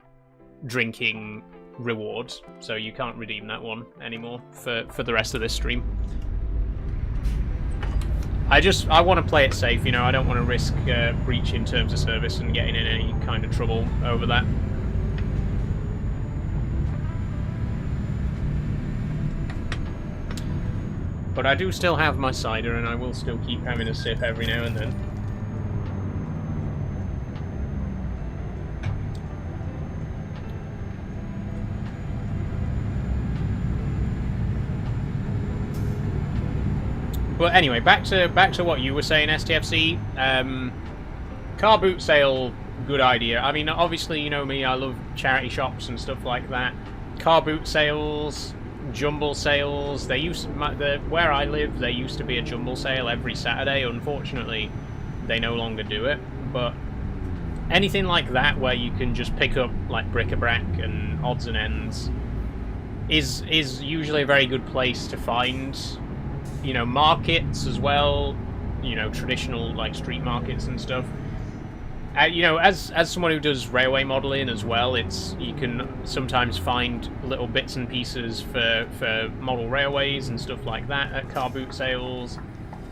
Speaker 1: drinking reward, so you can't redeem that one anymore for the rest of this stream. I want to play it safe, you know. I don't want to risk breaching terms of service and getting in any kind of trouble over that. But I do still have my cider, and I will still keep having a sip every now and then. But anyway, back to what you were saying, STFC. Car boot sale, good idea. I mean, obviously, you know me, I love charity shops and stuff like that. Car boot sales, jumble sales. They used where I live, there used to be a jumble sale every Saturday. Unfortunately, they no longer do it. But anything like that, where you can just pick up like bric-a-brac and odds and ends, is usually a very good place to find you know, markets as well, you know, traditional like street markets and stuff. You know, as someone who does railway modelling as well, you can sometimes find little bits and pieces for model railways and stuff like that at car boot sales.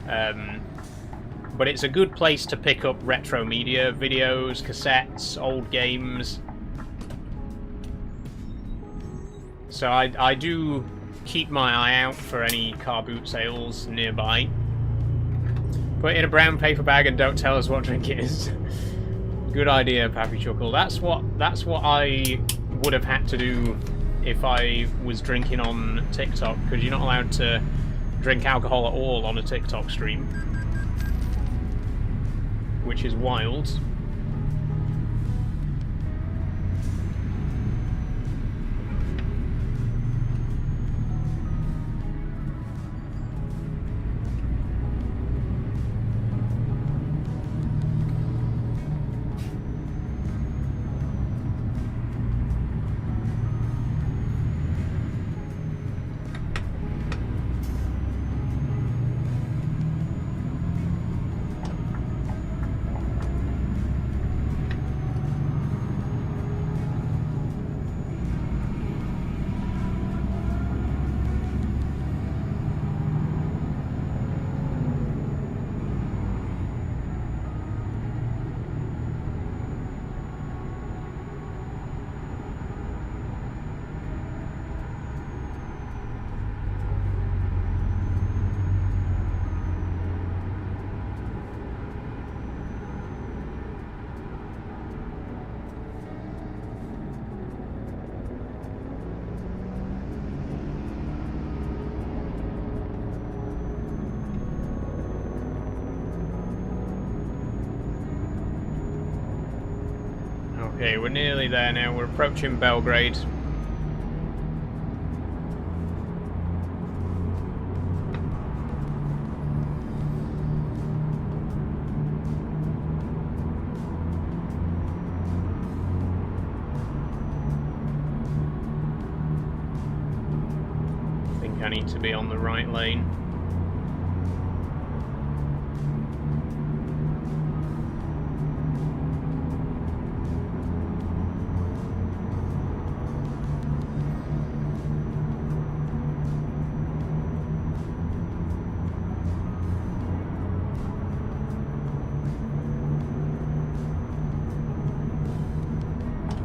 Speaker 1: But it's a good place to pick up retro media, videos, cassettes, old games. So I do keep my eye out for any car boot sales nearby. Put it in a brown paper bag and don't tell us what drink it is. Good idea, Pappy Chuckle. That's what I would have had to do if I was drinking on TikTok, because you're not allowed to drink alcohol at all on a TikTok stream, which is wild. Okay, we're nearly there now. We're approaching Belgrade. I think I need to be on the right lane.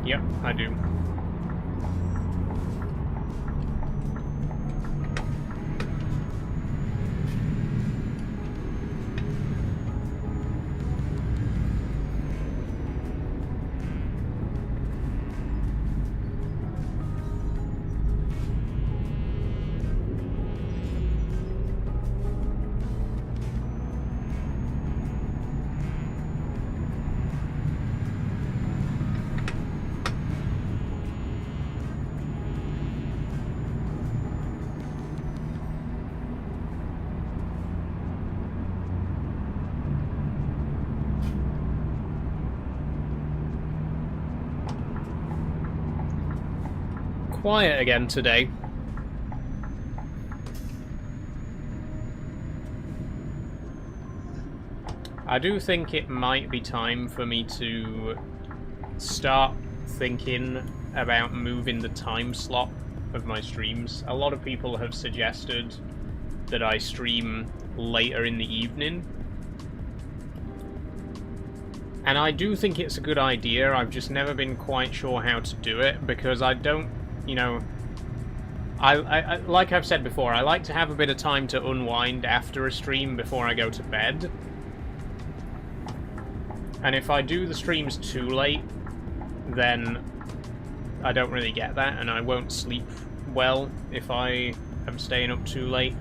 Speaker 1: Yep, I do. Quiet again today. I do think it might be time for me to start thinking about moving the time slot of my streams. A lot of people have suggested that I stream later in the evening. And I do think it's a good idea. I've just never been quite sure how to do it, because I don't, you know, I like I've said before, I like to have a bit of time to unwind after a stream before I go to bed. And if I do the streams too late, then I don't really get that, and I won't sleep well if I am staying up too late.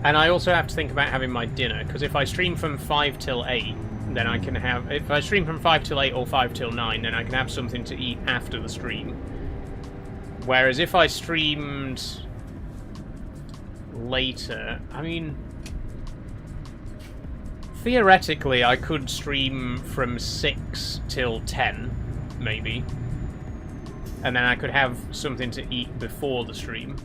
Speaker 1: And I also have to think about having my dinner, because if I stream from 5 till 8, then I can have... If I stream from 5 till 8 or 5 till 9, then I can have something to eat after the stream. Whereas if I streamed later, I mean... Theoretically, I could stream from 6 till 10, maybe. And then I could have something to eat before the stream.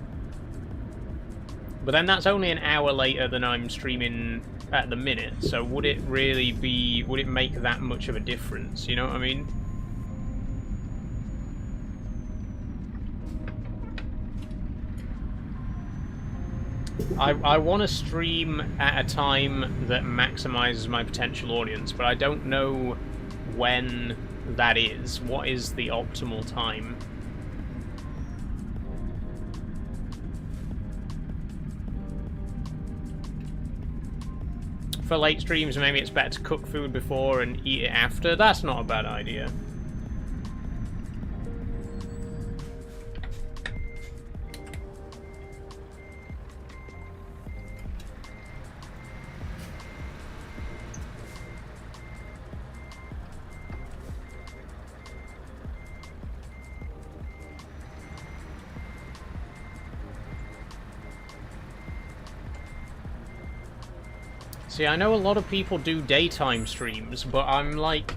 Speaker 1: But then that's only an hour later than I'm streaming at the minute, so would it really be... would it make that much of a difference, you know what I mean? I want to stream at a time that maximizes my potential audience, but I don't know when that is. What is the optimal time? For late streams, maybe it's better to cook food before and eat it after. That's not a bad idea. See, I know a lot of people do daytime streams, but I'm like,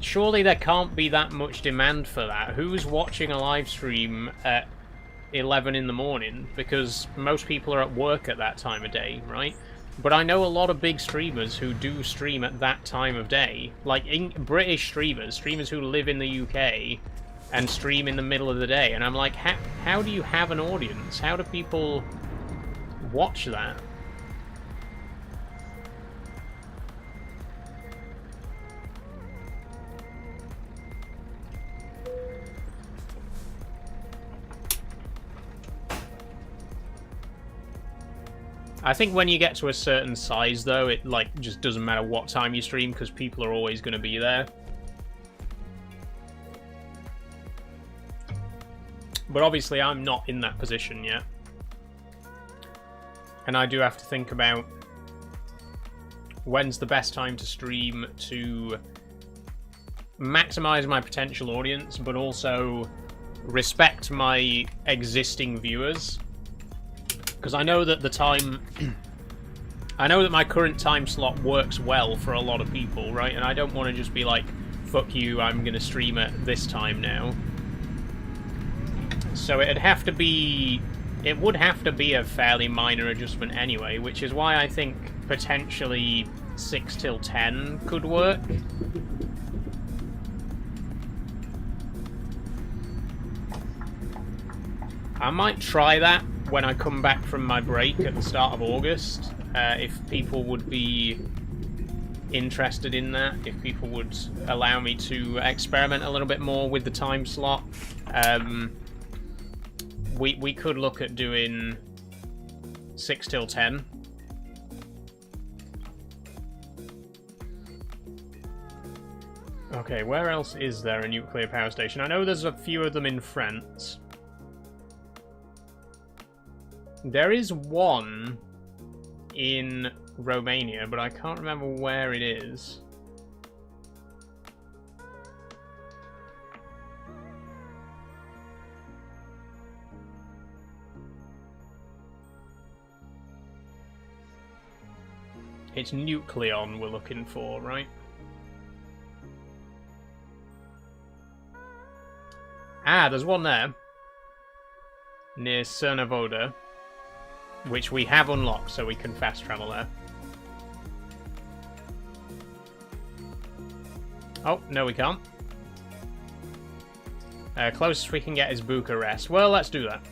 Speaker 1: surely there can't be that much demand for that. Who's watching a live stream at 11 in the morning? Because most people are at work at that time of day, right? But I know a lot of big streamers who do stream at that time of day. Like, British streamers who live in the UK and stream in the middle of the day. And I'm like, how do you have an audience? How do people watch that? I think when you get to a certain size, though, it like just doesn't matter what time you stream because people are always going to be there. But obviously, I'm not in that position yet. And I do have to think about when's the best time to stream to maximize my potential audience, but also respect my existing viewers. Because I know that the time... I know that my current time slot works well for a lot of people, right? And I don't want to just be like, fuck you, I'm going to stream at this time now. So it'd have to be... It would have to be a fairly minor adjustment anyway, which is why I think potentially 6 till 10 could work. I might try that when I come back from my break at the start of August, if people would be interested in that, if people would allow me to experiment a little bit more with the time slot. We could look at doing 6 till 10. Okay, where else is there a nuclear power station? I know there's a few of them in France. There is one in Romania, but I can't remember where it is. It's Nucleon we're looking for, right? Ah, there's one there. Near Cernavoda. Which we have unlocked, so we can fast travel there. Oh, no we can't. Closest we can get is Bucharest. Well, let's do that.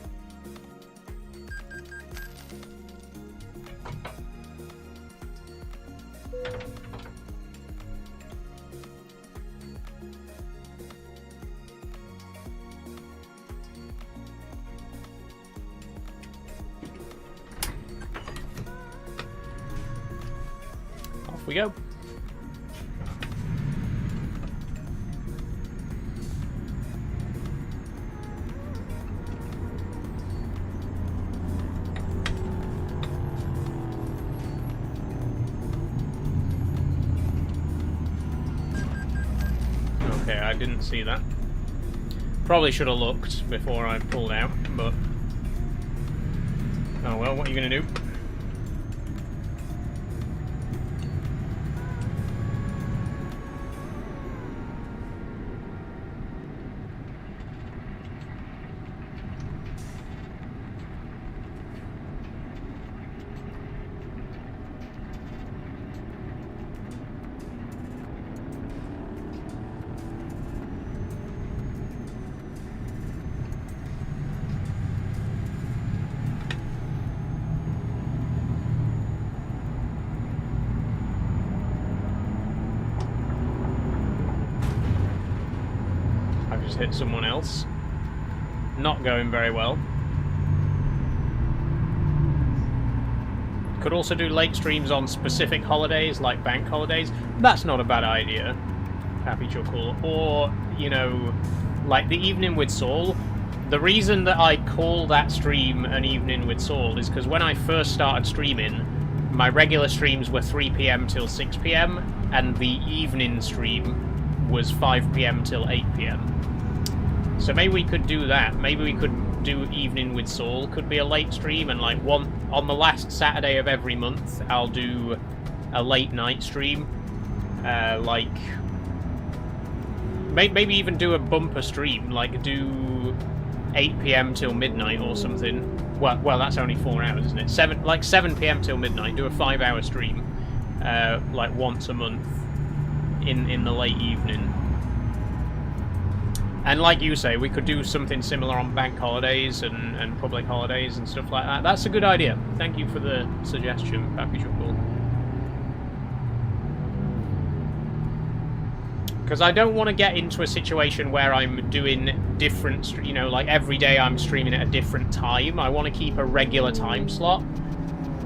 Speaker 1: We go. Okay, I didn't see that. Probably should have looked before I pulled out, but... Oh well, what are you going to do? just hit someone else. Not going very well. Could also do late streams on specific holidays, like bank holidays. That's not a bad idea. Happy Chuckle. Or, you know, like the Evening with Saul. The reason that I call that stream an Evening with Saul is because when I first started streaming, my regular streams were 3 PM till 6 PM, and the evening stream was 5 PM till 8 PM. So maybe we could do that. Maybe we could do Evening with Saul. Could be a late stream, and like on the last Saturday of every month, I'll do a late night stream. Like maybe even do a bumper stream, like do 8 PM till midnight or something. Well, that's only 4 hours, isn't it? 7 PM till midnight. Do a 5-hour stream, like once a month in the late evening. And like you say, we could do something similar on bank holidays and public holidays and stuff like that. That's a good idea. Thank you for the suggestion, Pappy Chuckle. Because I don't want to get into a situation where I'm doing different, you know, like every day I'm streaming at a different time. I want to keep a regular time slot.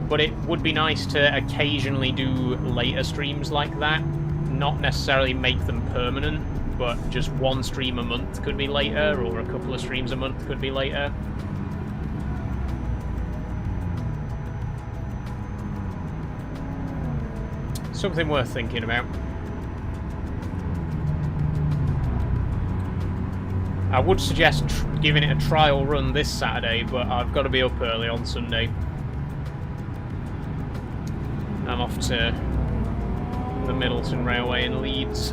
Speaker 1: But it would be nice to occasionally do later streams like that. Not necessarily make them permanent, but just one stream a month could be later, or a couple of streams a month could be later. Something worth thinking about. I would suggest giving it a trial run this Saturday, but I've got to be up early on Sunday. I'm off to the Middleton Railway in Leeds.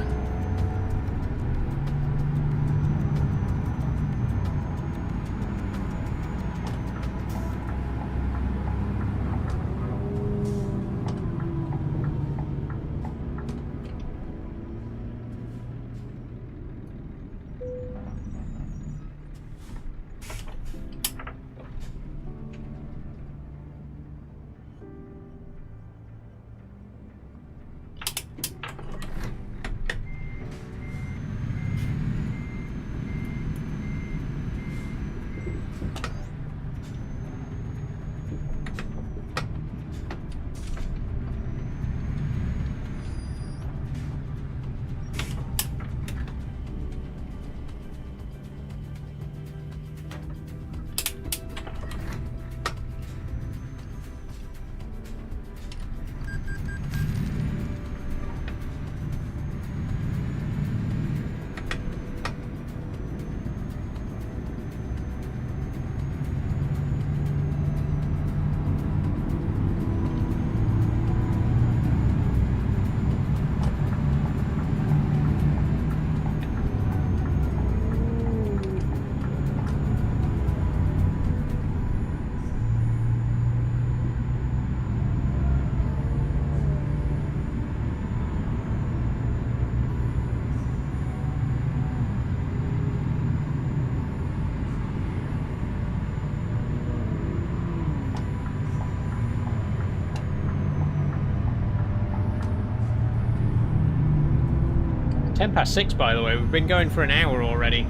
Speaker 1: Ten past 6, by the way. We've been going for an hour already.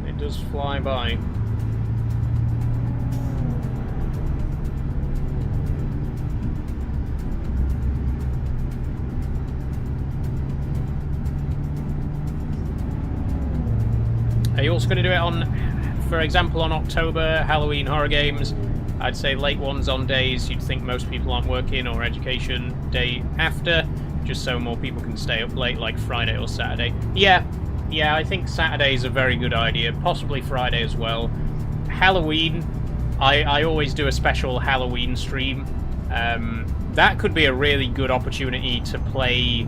Speaker 1: It does fly by. Are you also going to do it on, for example, on October, Halloween horror games? I'd say late ones on days you'd think most people aren't working, or education day after, just so more people can stay up late, like Friday or Saturday. Yeah, I think Saturday's a very good idea, possibly Friday as well. Halloween, I always do a special Halloween stream. That could be a really good opportunity to play.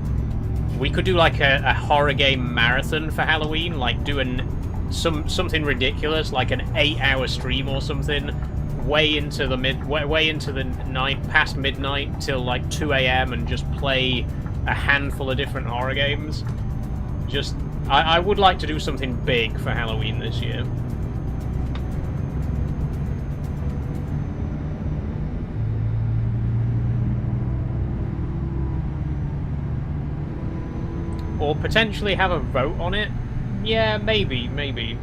Speaker 1: We could do like a horror game marathon for Halloween, like doing something ridiculous, like an 8-hour stream or something. Way into the night, past midnight till like 2 AM, and just play a handful of different horror games. I would like to do something big for Halloween this year. Or potentially have a vote on it. Yeah, maybe, maybe.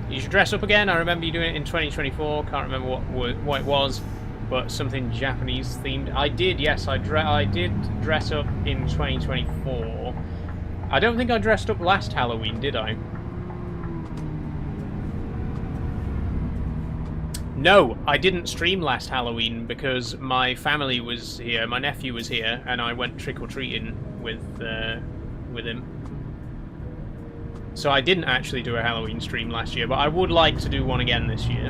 Speaker 1: You should dress up again. I remember you doing it in 2024. Can't remember what it was, but something Japanese themed. I did, yes. I did dress up in 2024. I don't think I dressed up last Halloween, did I? No, I didn't stream last Halloween because my family was here. My nephew was here, and I went trick-or-treating with him. So I didn't actually do a Halloween stream last year, but I would like to do one again this year.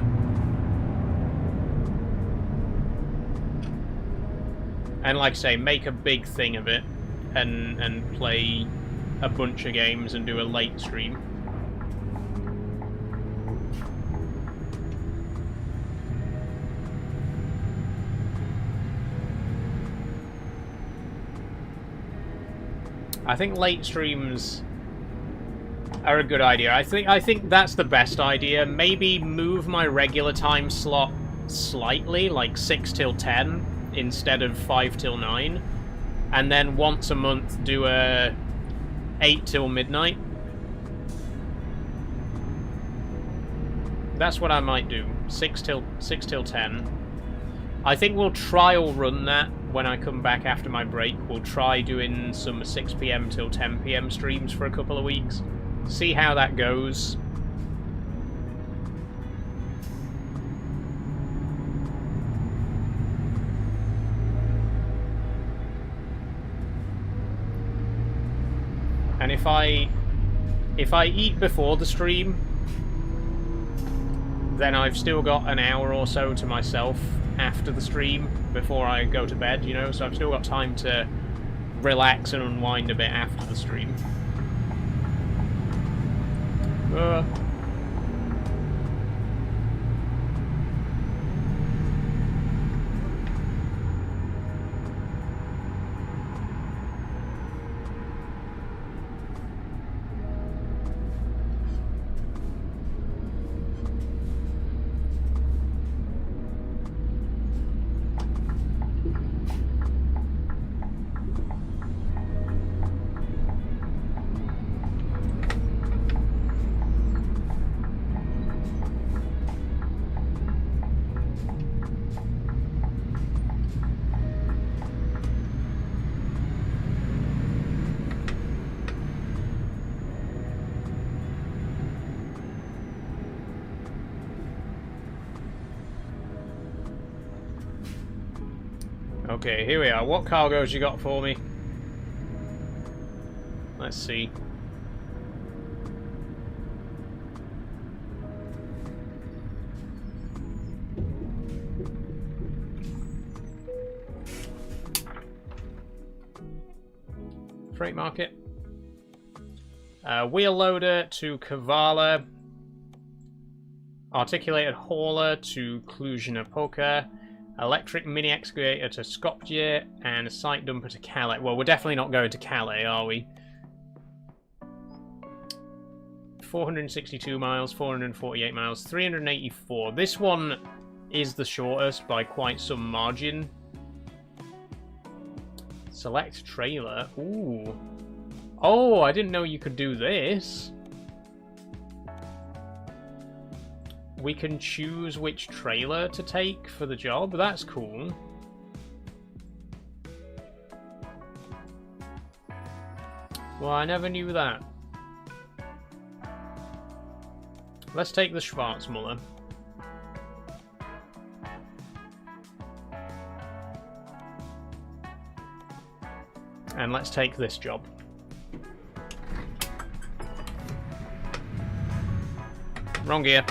Speaker 1: And like I say, make a big thing of it, and play a bunch of games and do a late stream. I think late streams are a good idea. I think that's the best idea. Maybe move my regular time slot slightly, like 6 till 10 instead of 5 till 9, and then once a month do a 8 till midnight. That's what I might do. 6 till 10. I think we'll trial run that when I come back after my break. We'll try doing some 6 PM till 10 PM streams for a couple of weeks. See how that goes. And if I eat before the stream, then I've still got an hour or so to myself after the stream before I go to bed, you know, so I've still got time to relax and unwind a bit after the stream. Okay, here we are. What cargoes you got for me? Let's see. Freight market. Wheel loader to Kavala. Articulated hauler to Cluj-Napoca. Electric mini excavator to Skopje, and a site dumper to Calais. Well, we're definitely not going to Calais, are we? 462 miles, 448 miles, 384. This one is the shortest by quite some margin. Select trailer. Ooh. Oh, I didn't know you could do this. We can choose which trailer to take for the job. That's cool. Well, I never knew that. Let's take the Schwarzmuller. And let's take this job. Wrong gear.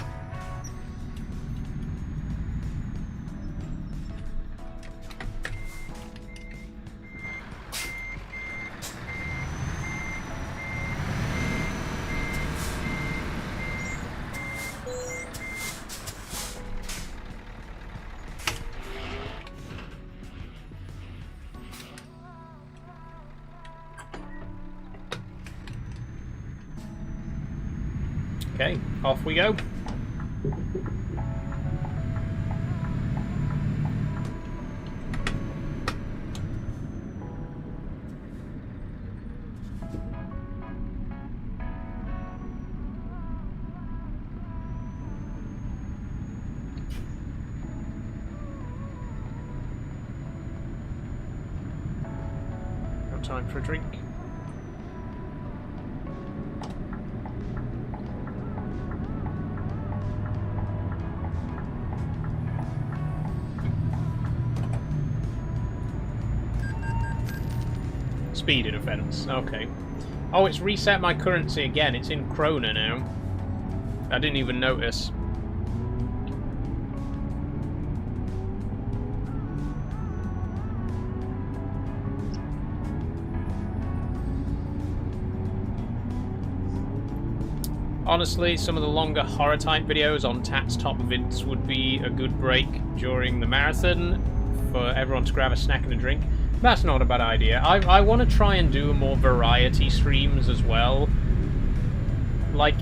Speaker 1: Okay, off we go. time for a drink. Speeding offence, okay. Oh, it's reset my currency again. It's in krona now. I didn't even notice. Honestly, some of the longer horror type videos on Tat's Top Vids would be a good break during the marathon for everyone to grab a snack and a drink. That's not a bad idea. I want to try and do more variety streams as well. Like,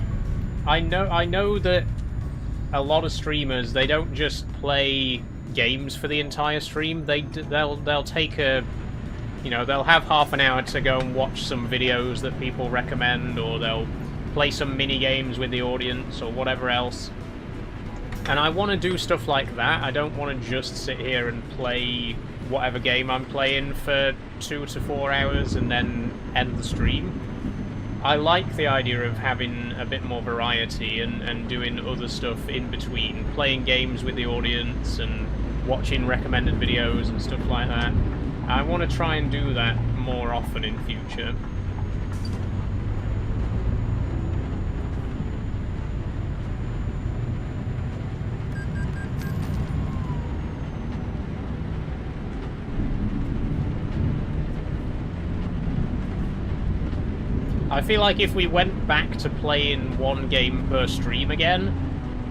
Speaker 1: I know that a lot of streamers, they don't just play games for the entire stream. They'll take a, you know, they'll have half an hour to go and watch some videos that people recommend, or they'll play some mini games with the audience or whatever else. And I want to do stuff like that. I don't want to just sit here and play whatever game I'm playing for 2 to 4 hours and then end the stream. I like the idea of having a bit more variety and doing other stuff in between, playing games with the audience and watching recommended videos and stuff like that. I want to try and do that more often in future. I feel like if we went back to playing one game per stream again,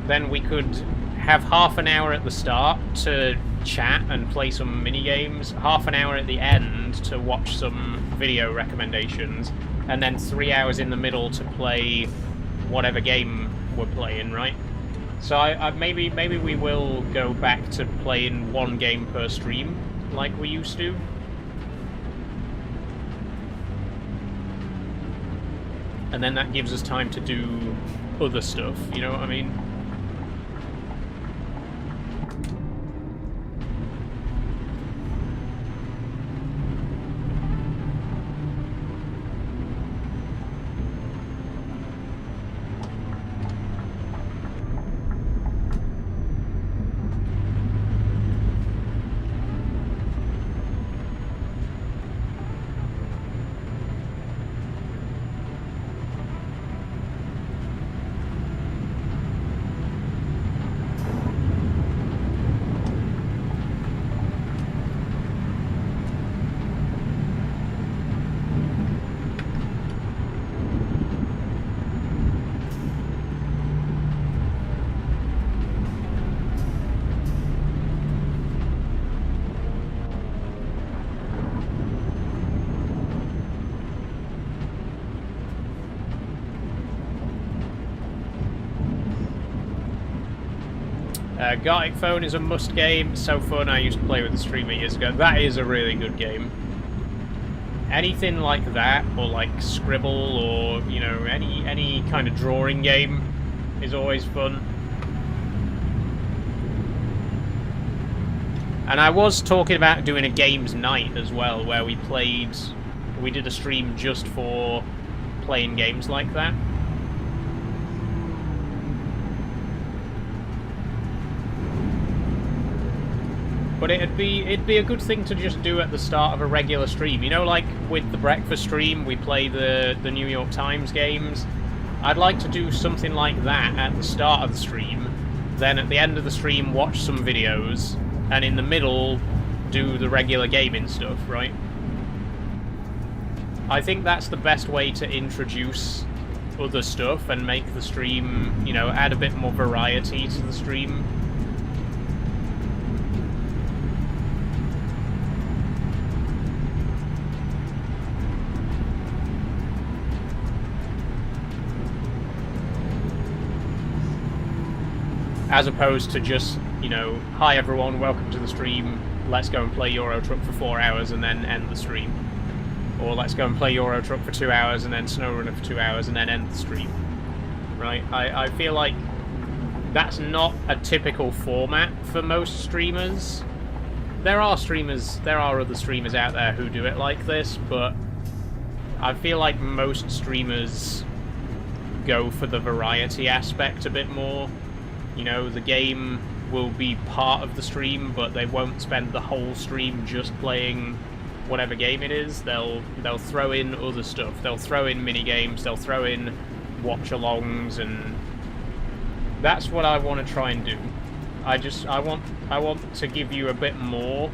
Speaker 1: then we could have half an hour at the start to chat and play some mini games, half an hour at the end to watch some video recommendations, and then 3 hours in the middle to play whatever game we're playing, right? So maybe we will go back to playing one game per stream like we used to. And then that gives us time to do other stuff, you know what I mean? Gartic Phone is a must game. It's so fun. I used to play with a streamer years ago. That is a really good game. Anything like that, or like Scribble, or, you know, any kind of drawing game is always fun. And I was talking about doing a games night as well, where we did a stream just for playing games like that. But it'd be a good thing to just do at the start of a regular stream. You know, like with the breakfast stream, we play the New York Times games. I'd like to do something like that at the start of the stream. Then at the end of the stream, watch some videos. And in the middle, do the regular gaming stuff, right? I think that's the best way to introduce other stuff and make the stream, you know, add a bit more variety to the stream. As opposed to just, you know, hi everyone, welcome to the stream, let's go and play Euro Truck for 4 hours and then end the stream. Or let's go and play Euro Truck for 2 hours and then SnowRunner for 2 hours and then end the stream. Right? I feel like that's not a typical format for most streamers. there are other streamers out there who do it like this, but I feel like most streamers go for the variety aspect a bit more. You know, the game will be part of the stream, but they won't spend the whole stream just playing whatever game it is. They'll throw in other stuff. They'll throw in mini games. They'll throw in watch-alongs, and that's what I want to try and do. I want to give you a bit more.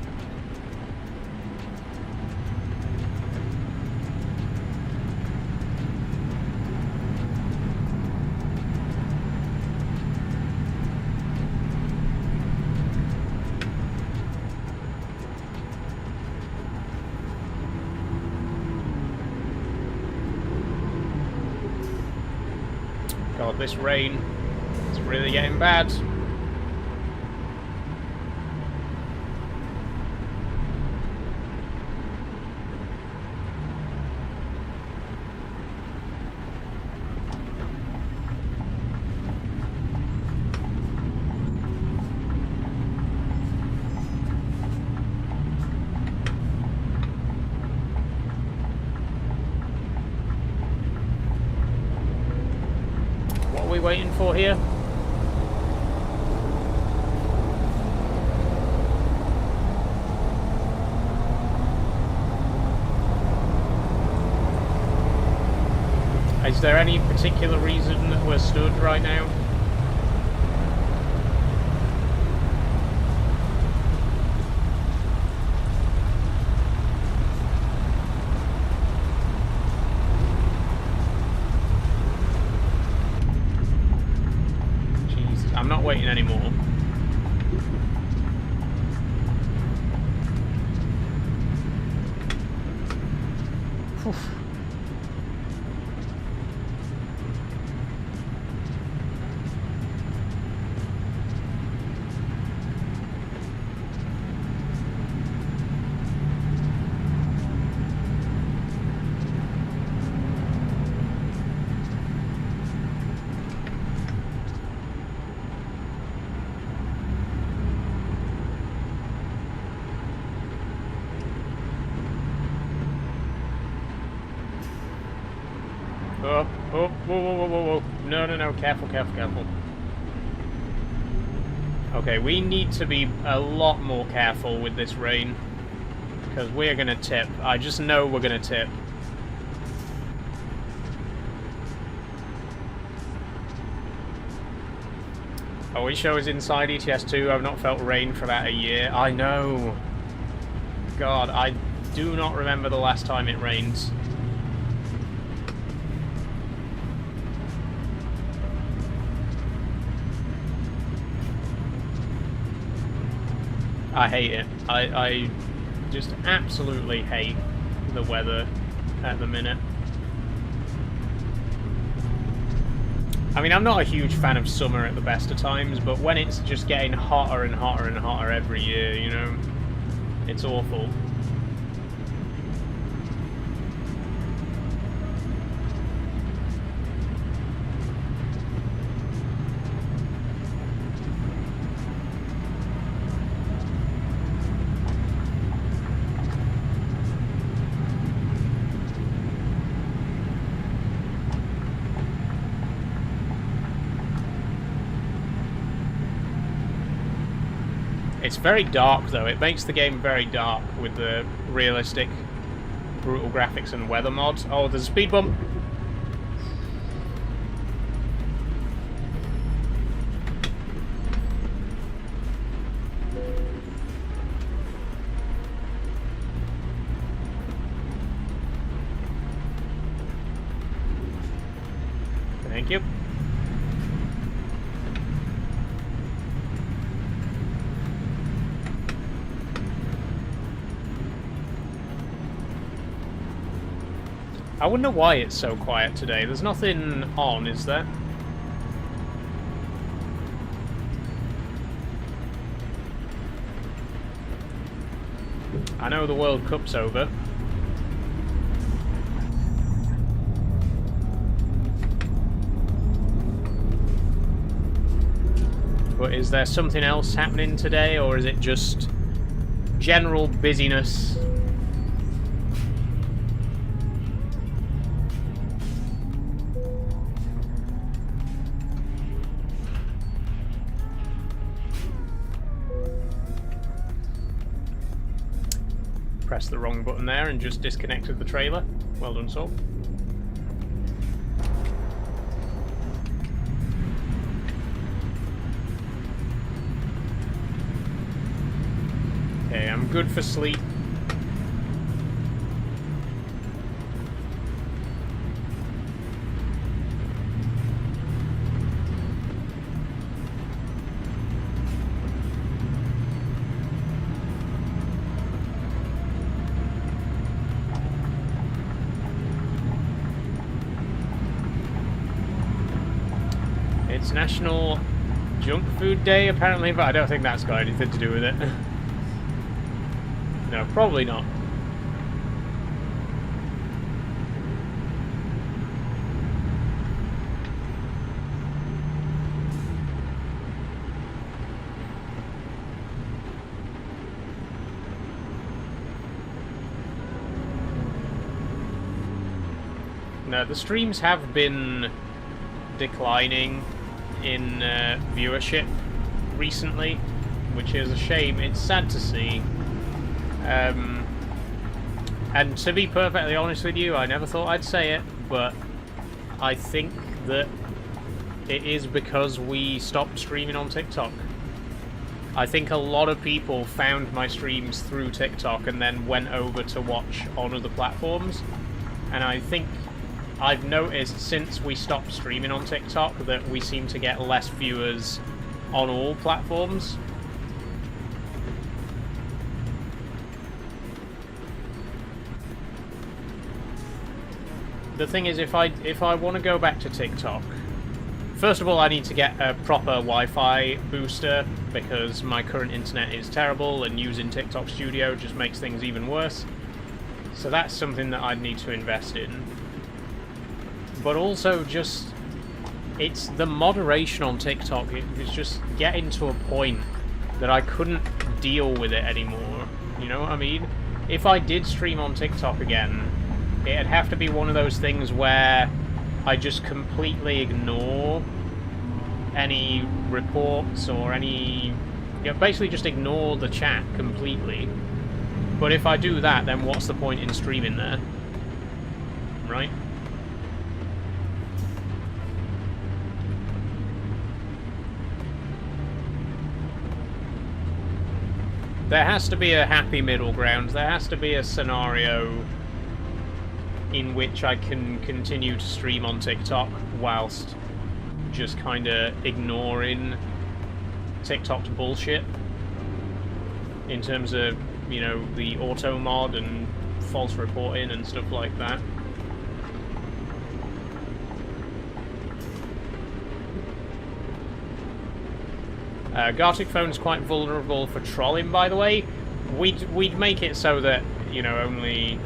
Speaker 1: God, this rain is really getting bad. What are we waiting for here? Is there any particular reason that we're stood right now? Jesus, I'm not waiting anymore. Whew. Oh, whoa, whoa, whoa, whoa. No, careful. Okay, we need to be a lot more careful with this rain, because we're gonna tip. I just know we're gonna tip. Oh, it shows inside ETS2. I've not felt rain for about a year. I know. God, I do not remember the last time it rained. I hate it. I just absolutely hate the weather at the minute. I mean, I'm not a huge fan of summer at the best of times, but when it's just getting hotter and hotter and hotter every year, you know, it's awful. It's very dark, though. It makes the game very dark with the realistic, brutal graphics and weather mod. Oh, there's a speed bump. Thank you. I wonder why it's so quiet today. There's nothing on, is there? I know the World Cup's over. But is there something else happening today, or is it just general busyness. Pressed the wrong button there and just disconnected the trailer. Well done, Saul. Okay, I'm good for sleep. It's National Junk Food Day, apparently, but I don't think that's got anything to do with it. No, probably not. No, the streams have been declining in viewership recently, which is a shame. It's sad to see. And to be perfectly honest with you, I never thought I'd say it, but I think that it is because we stopped streaming on TikTok. I think a lot of people found my streams through TikTok and then went over to watch on other platforms. And I think I've noticed since we stopped streaming on TikTok that we seem to get less viewers on all platforms. The thing is, if I want to go back to TikTok, first of all, I need to get a proper Wi-Fi booster because my current internet is terrible, and using TikTok Studio just makes things even worse. So that's something that I'd need to invest in. But also, just it's the moderation on TikTok. It's just getting to a point that I couldn't deal with it anymore. You know what I mean? If I did stream on TikTok again, it'd have to be one of those things where I just completely ignore any reports or any... You know, basically just ignore the chat completely. But if I do that, then what's the point in streaming there? Right? There has to be a happy middle ground. There has to be a scenario in which I can continue to stream on TikTok whilst just kind of ignoring TikTok's bullshit in terms of, you know, the auto mod and false reporting and stuff like that. Gartic Phone's quite vulnerable for trolling, by the way. We'd make it so that, you know, only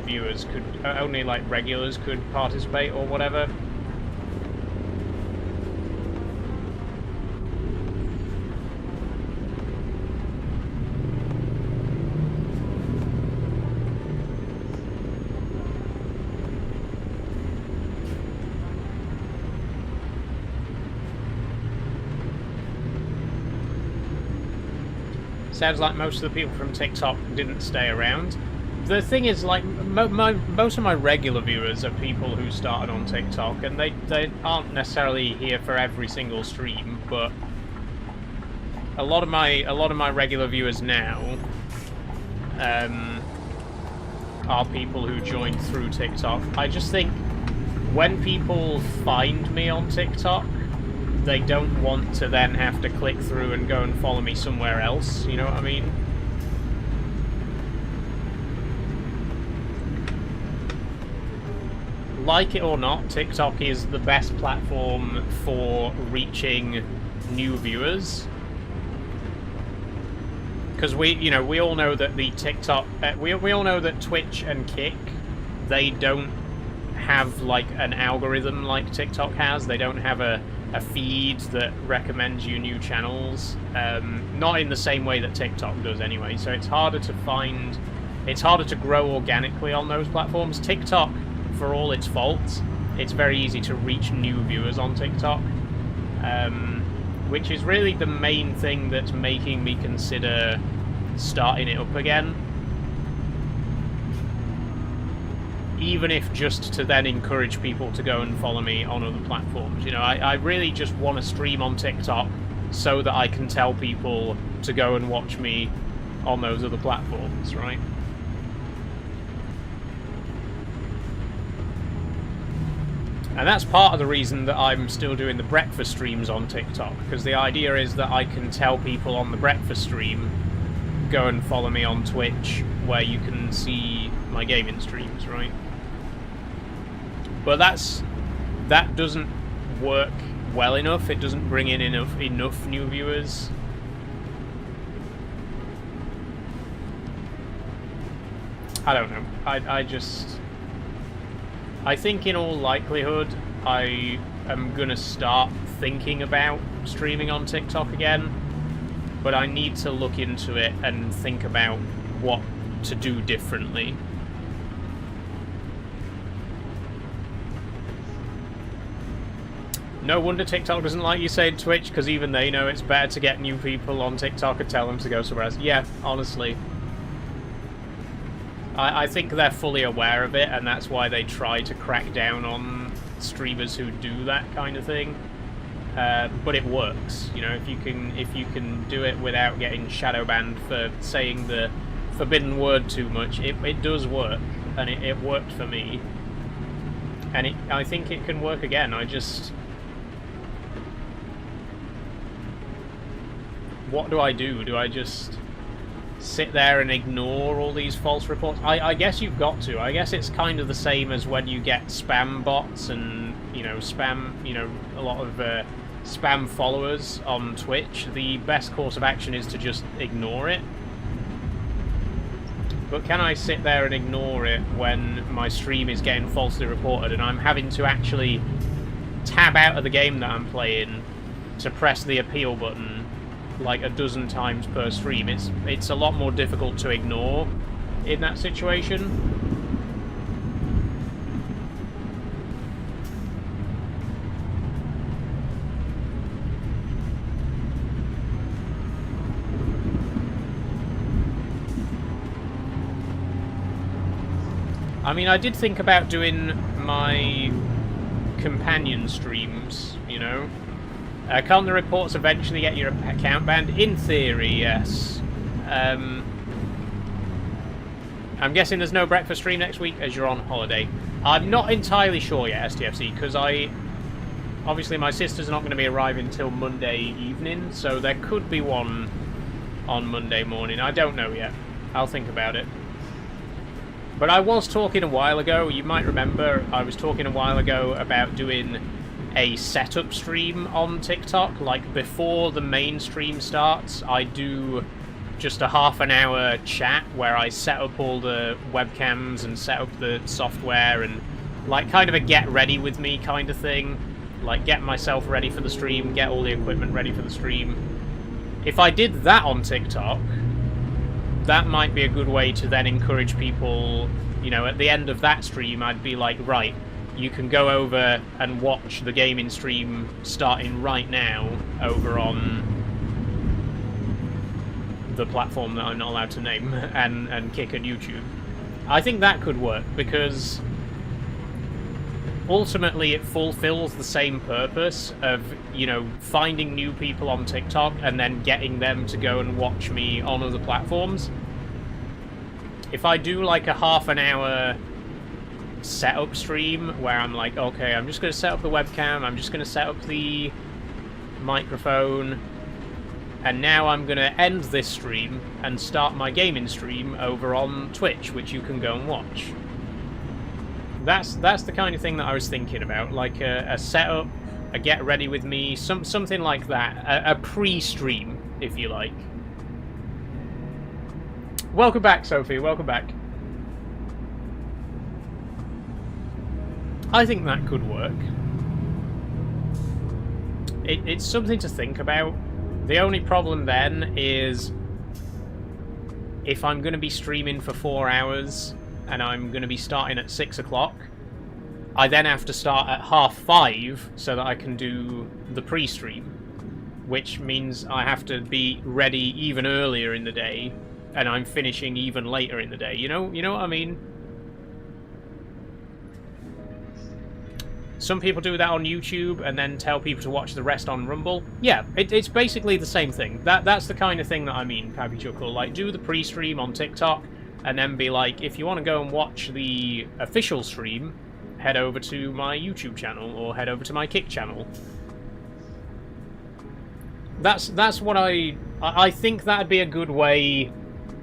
Speaker 1: viewers could, only like regulars could participate or whatever. Sounds like most of the people from TikTok didn't stay around. The thing is, like, most of my regular viewers are people who started on TikTok, and they aren't necessarily here for every single stream, but a lot of my regular viewers now are people who joined through TikTok. I just think when people find me on TikTok, they don't want to then have to click through and go and follow me somewhere else, you know what I mean? Like it or not, TikTok is the best platform for reaching new viewers. Because we all know that the TikTok, we all know that Twitch and Kick, they don't have like an algorithm like TikTok has. They don't have a a feed that recommends you new channels. Not in the same way that TikTok does anyway, so it's harder to find, it's harder to grow organically on those platforms. TikTok, for all its faults, it's very easy to reach new viewers on TikTok, which is really the main thing that's making me consider starting it up again. Even if just to then encourage people to go and follow me on other platforms. You know, I really just want to stream on TikTok so that I can tell people to go and watch me on those other platforms, right? And that's part of the reason that I'm still doing the breakfast streams on TikTok, because the idea is that I can tell people on the breakfast stream, go and follow me on Twitch, where you can see my gaming streams, right? But that doesn't work well enough. It doesn't bring in enough new viewers. I don't know. I think in all likelihood I am gonna start thinking about streaming on TikTok again, but I need to look into it and think about what to do differently. No wonder TikTok doesn't like you saying Twitch, because even they know it's better to get new people on TikTok and tell them to go somewhere else. Yeah, honestly. I think they're fully aware of it, and that's why they try to crack down on streamers who do that kind of thing. But it works, you know. If you can do it without getting shadow banned for saying the forbidden word too much, it does work, and it worked for me, and I think it can work again. What do I do? Do I just sit there and ignore all these false reports? I guess you've got to. I guess it's kind of the same as when you get spam bots and, you know, a lot of spam followers on Twitch. The best course of action is to just ignore it. But can I sit there and ignore it when my stream is getting falsely reported and I'm having to actually tab out of the game that I'm playing to press the appeal button like a dozen times per stream? It's a lot more difficult to ignore in that situation. I mean, I did think about doing my companion streams, you know. Can't the reports eventually get your account banned? In theory, yes. I'm guessing there's no breakfast stream next week as you're on holiday. I'm not entirely sure yet, STFC, because obviously my sister's not going to be arriving until Monday evening, so there could be one on Monday morning. I don't know yet. I'll think about it. But I was talking a while ago, you might remember, I was talking a while ago about doing a setup stream on TikTok. Like, before the main stream starts, I do just a half-an-hour chat where I set up all the webcams and set up the software and, like, kind of a get ready with me kind of thing. Like, get myself ready for the stream, get all the equipment ready for the stream. If I did that on TikTok, that might be a good way to then encourage people, you know, at the end of that stream, I'd be like, right, you can go over and watch the gaming stream starting right now over on the platform that I'm not allowed to name, and kick on YouTube. I think that could work, because ultimately it fulfills the same purpose of, you know, finding new people on TikTok and then getting them to go and watch me on other platforms. If I do like a half-an-hour setup stream where I'm like, okay, I'm just going to set up the webcam, I'm just going to set up the microphone, and now I'm going to end this stream and start my gaming stream over on Twitch, which you can go and watch. That's the kind of thing that I was thinking about, like a setup, a get ready with me, something like that, a pre-stream, if you like. Welcome back, Sophie, welcome back. I think that could work. it's something to think about. The only problem then is if I'm going to be streaming for 4 hours and I'm going to be starting at 6 o'clock, I then have to start at 5:30 so that I can do the pre-stream, which means I have to be ready even earlier in the day, and I'm finishing even later in the day. You know what I mean? Some people do that on YouTube and then tell people to watch the rest on Rumble. Yeah, it's basically the same thing. That's the kind of thing that I mean, Pappy Chuckle. Like, do the pre-stream on TikTok, and then be like, if you want to go and watch the official stream, head over to my YouTube channel, or head over to my Kick channel. That's what I think that'd be a good way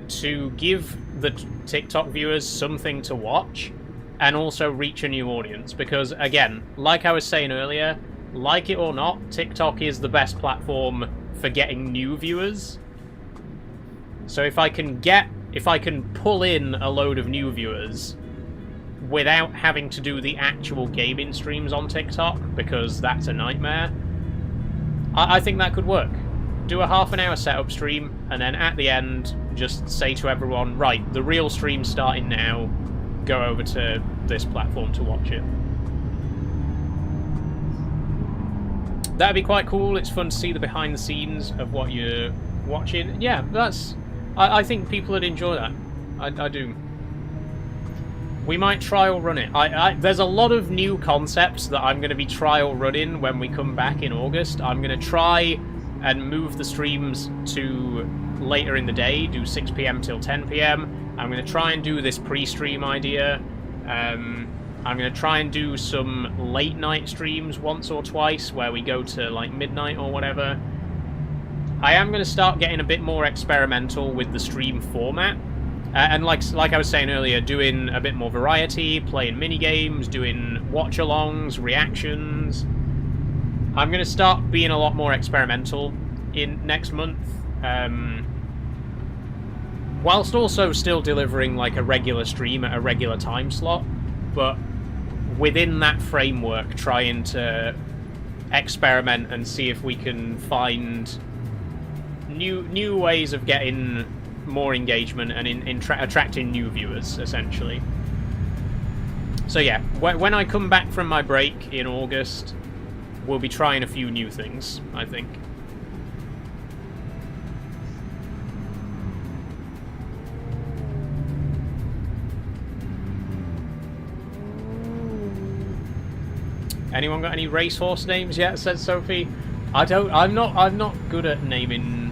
Speaker 1: to give the TikTok viewers something to watch, and also reach a new audience, because again, like I was saying earlier, like it or not, TikTok is the best platform for getting new viewers. So if I can pull in a load of new viewers without having to do the actual gaming streams on TikTok, because that's a nightmare, I think that could work. Do a half-an-hour setup stream, and then at the end, just say to everyone, right, the real stream's starting now, go over to this platform to watch it. That'd be quite cool. It's fun to see the behind the scenes of what you're watching. Yeah, I think people would enjoy that. I do. We might trial run it. There's a lot of new concepts that I'm going to be trial running when we come back in August. I'm going to try and move the streams to later in the day, do 6 PM till 10 PM. I'm going to try and do this pre-stream idea. I'm going to try and do some late night streams once or twice where we go to like midnight or whatever. I am going to start getting a bit more experimental with the stream format. And like I was saying earlier, doing a bit more variety, playing mini-games, doing watch-alongs, reactions. I'm going to start being a lot more experimental in next month. Whilst also still delivering like a regular stream at a regular time slot, but within that framework trying to experiment and see if we can find new ways of getting more engagement and attracting new viewers, essentially. So yeah, when I come back from my break in August, we'll be trying a few new things, I think. Anyone got any racehorse names yet? Said Sophie. I'm not good at naming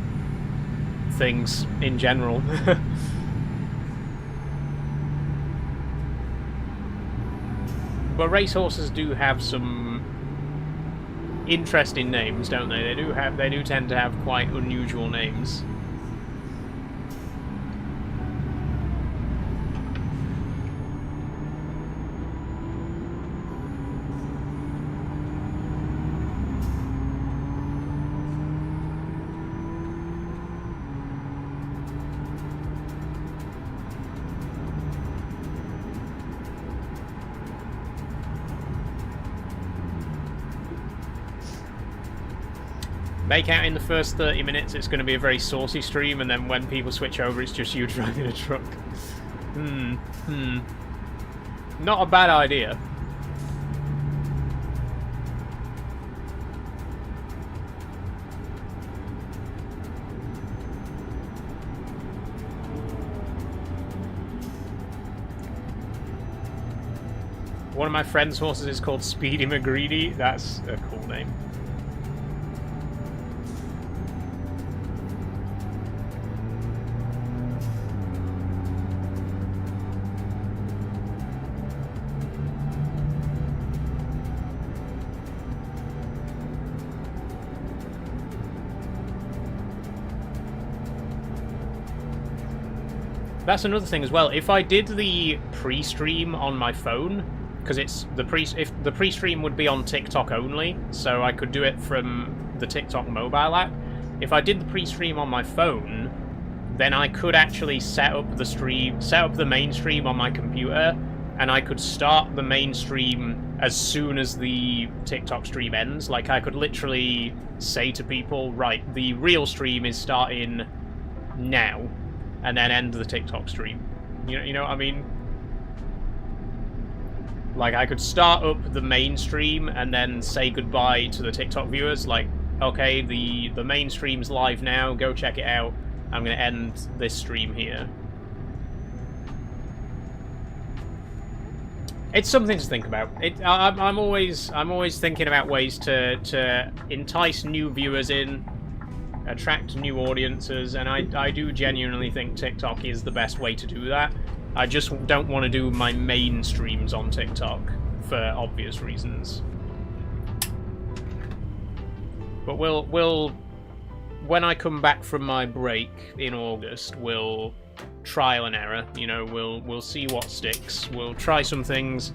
Speaker 1: things in general. But racehorses do have some interesting names, don't they? They do tend to have quite unusual names. Make out in the first 30 minutes it's going to be a very saucy stream, and then when people switch over it's just you driving a truck. Not a bad idea. One of my friend's horses is called Speedy McGreedy. That's a cool name. That's another thing as well. If I did the pre-stream on my phone, because it's the pre-stream would be on TikTok only, so I could do it from the TikTok mobile app. If I did the pre-stream on my phone, then I could actually set up the main stream on my computer, and I could start the main stream as soon as the TikTok stream ends. Like, I could literally say to people, right, the real stream is starting now, and then end the TikTok stream. You know what I mean? Like, I could start up the main stream and then say goodbye to the TikTok viewers, like, okay, the main stream's live now, go check it out. I'm going to end this stream here. It's something to think about. I'm always thinking about ways to entice new viewers in, attract new audiences, and I do genuinely think TikTok is the best way to do that. I just don't want to do my main streams on TikTok for obvious reasons. But we'll when I come back from my break in August, we'll trial and error. You know, we'll see what sticks. We'll try some things,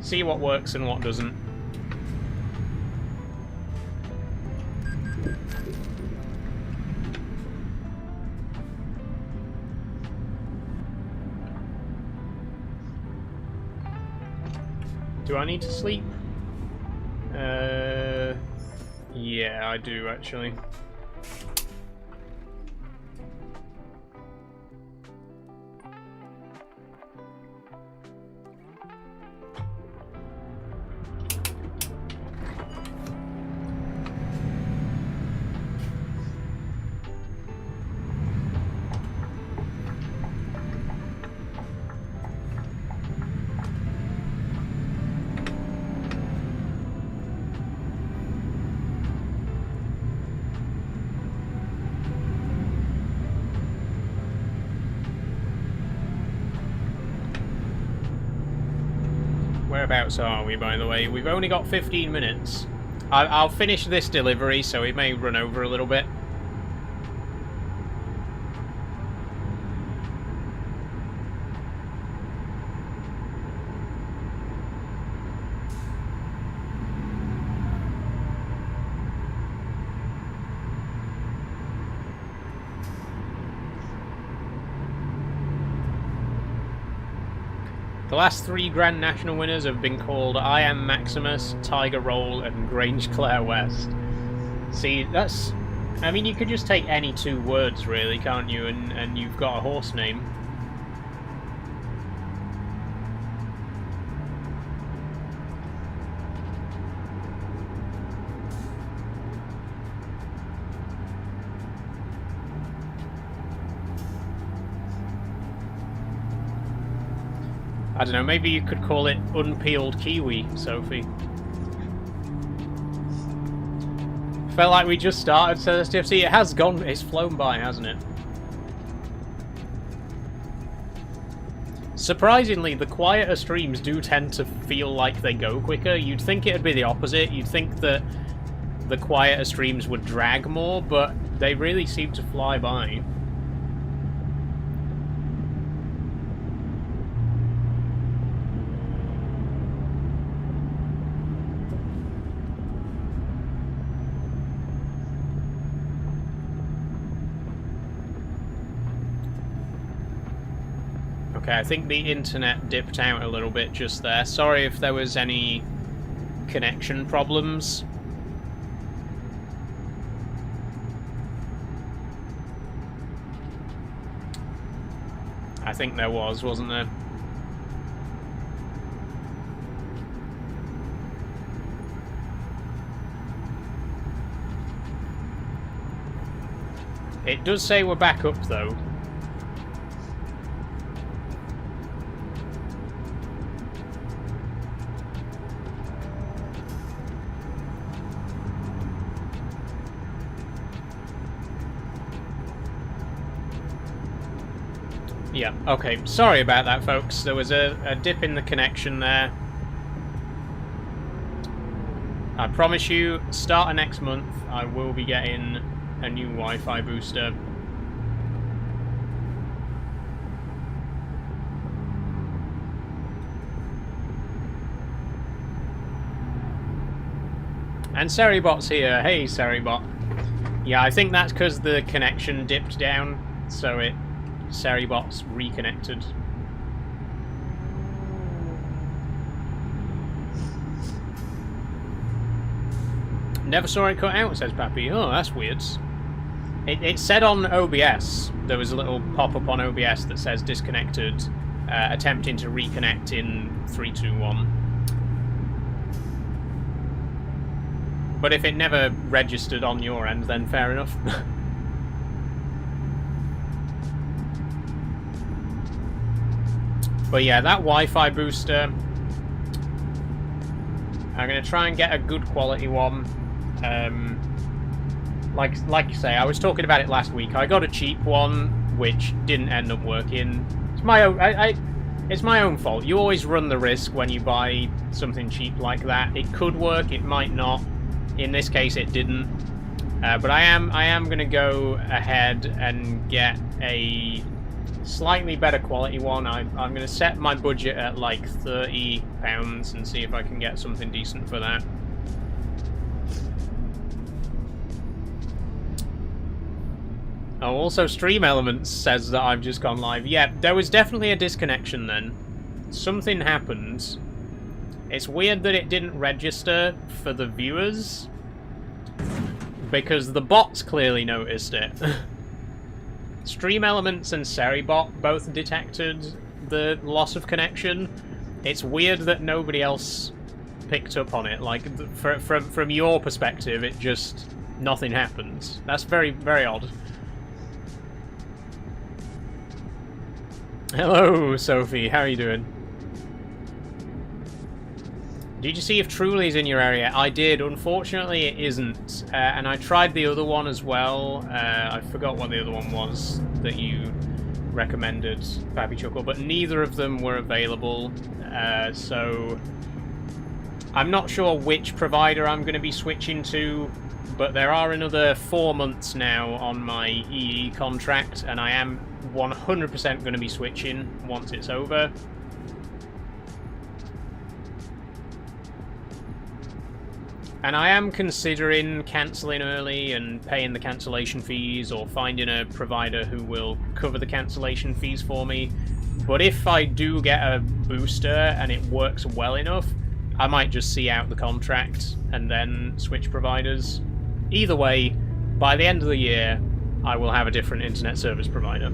Speaker 1: see what works and what doesn't. Do I need to sleep? Yeah, I do actually. Whereabouts are we, by the way? We've only got 15 minutes. I'll finish this delivery, so it may run over a little bit. The last 3 Grand National winners have been called I Am Maximus, Tiger Roll, and Grange Clare West. See, that's... I mean, you could just take any 2 words, really, can't you? And you've got a horse name. I don't know, maybe you could call it Unpeeled Kiwi, Sophie. Felt like we just started TFC. It has gone, it's flown by, hasn't it? Surprisingly, the quieter streams do tend to feel like they go quicker. You'd think it'd be the opposite. You'd think that the quieter streams would drag more, but they really seem to fly by. Okay, I think the internet dipped out a little bit just there. Sorry if there was any connection problems. I think there was, wasn't there? It does say we're back up, though. Yeah, okay. Sorry about that, folks. There was a dip in the connection there. I promise you, start of next month, I will be getting a new Wi-Fi booster. And Seribot's here. Hey, Seribot. Yeah, I think that's because the connection dipped down, so it... Seribot's reconnected. Never saw it cut out, says Pappy. Oh, that's weird. It said on OBS, there was a little pop-up on OBS that says disconnected, attempting to reconnect in 3, 2, 1. But if it never registered on your end, then fair enough. But yeah, that Wi-Fi booster, I'm going to try and get a good quality one. Like you say, I was talking about it last week. I got a cheap one, which didn't end up working. It's my own. It's my own fault. You always run the risk when you buy something cheap like that. It could work, it might not. In this case, it didn't. But I am going to go ahead and get a slightly better quality one. I'm going to set my budget at like £30 and see if I can get something decent for that. Oh, also Stream Elements says that I've just gone live. Yeah, there was definitely a disconnection then. Something happened. It's weird that it didn't register for the viewers, because the bots clearly noticed it. Stream Elements and Seribot both detected the loss of connection. It's weird that nobody else picked up on it. Like, from your perspective, it just... nothing happens. That's very, very odd. Hello, Sophie. How are you doing? Did you see if Truly's in your area? I did. Unfortunately, it isn't. And I tried the other one as well. I forgot what the other one was that you recommended, Pappy Chuckle, but neither of them were available. So I'm not sure which provider I'm going to be switching to, but there are another 4 months now on my EE contract, and I am 100% going to be switching once it's over. And I am considering cancelling early and paying the cancellation fees, or finding a provider who will cover the cancellation fees for me. But if I do get a booster and it works well enough, I might just see out the contract and then switch providers. Either way, by the end of the year, I will have a different internet service provider.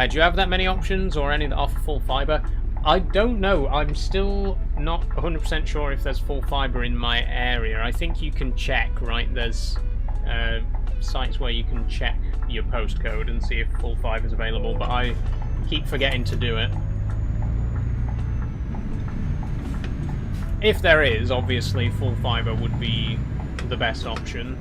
Speaker 1: Do you have that many options, or any that offer full fibre? I don't know. I'm still not 100% sure if there's full fibre in my area. I think you can check, right? There's sites where you can check your postcode and see if full fibre is available, but I keep forgetting to do it. If there is, obviously full fibre would be the best option.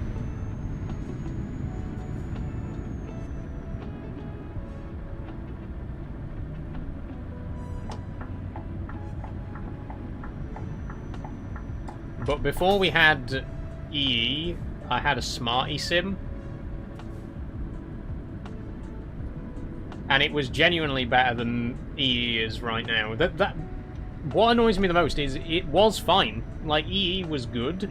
Speaker 1: But before we had EE, I had a smart eSIM. And it was genuinely better than EE is right now. What annoys me the most is it was fine. Like, EE was good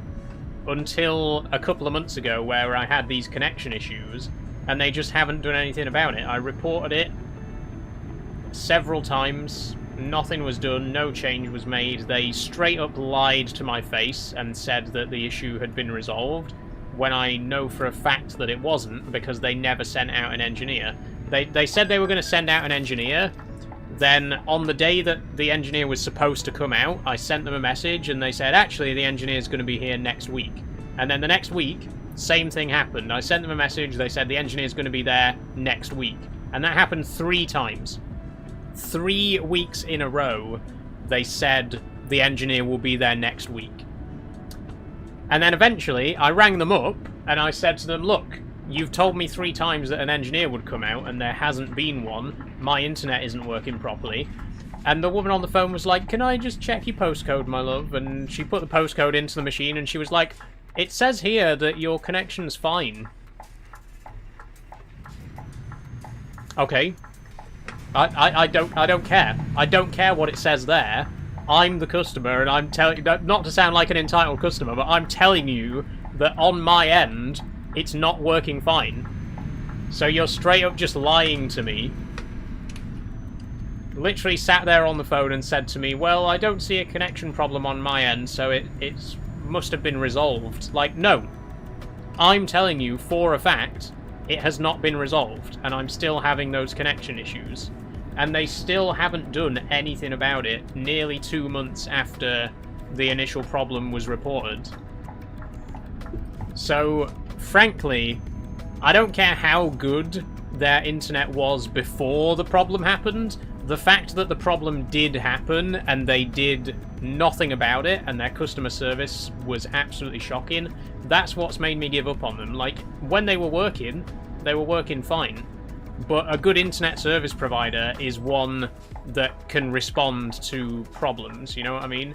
Speaker 1: until a couple of months ago, where I had these connection issues, and they just haven't done anything about it. I reported it several times. Nothing was done, no change was made. They straight up lied to my face and said that the issue had been resolved, when I know for a fact that it wasn't, because they never sent out an engineer. They said they were going to send out an engineer, then on the day that the engineer was supposed to come out, I sent them a message and they said, actually, the engineer's going to be here next week. And then the next week, same thing happened. I sent them a message, they said the engineer's going to be there next week. And that happened 3 times. 3 weeks in a row, they said the engineer will be there next week. And then eventually, I rang them up, and I said to them, look, you've told me 3 times that an engineer would come out, and there hasn't been one. My internet isn't working properly. And the woman on the phone was like, can I just check your postcode, my love? And she put the postcode into the machine, and she was like, it says here that your connection's fine. Okay. I don't care. I don't care what it says there. I'm the customer, and I'm telling... Not to sound like an entitled customer, but I'm telling you that on my end, it's not working fine. So you're straight up just lying to me. Literally sat there on the phone and said to me, well, I don't see a connection problem on my end, so it must have been resolved. Like, no. I'm telling you for a fact it has not been resolved, and I'm still having those connection issues. And they still haven't done anything about it nearly 2 months after the initial problem was reported. So, frankly, I don't care how good their internet was before the problem happened. The fact that the problem did happen and they did nothing about it and their customer service was absolutely shocking, that's what's made me give up on them. Like, when they were working fine. But a good internet service provider is one that can respond to problems, you know what I mean?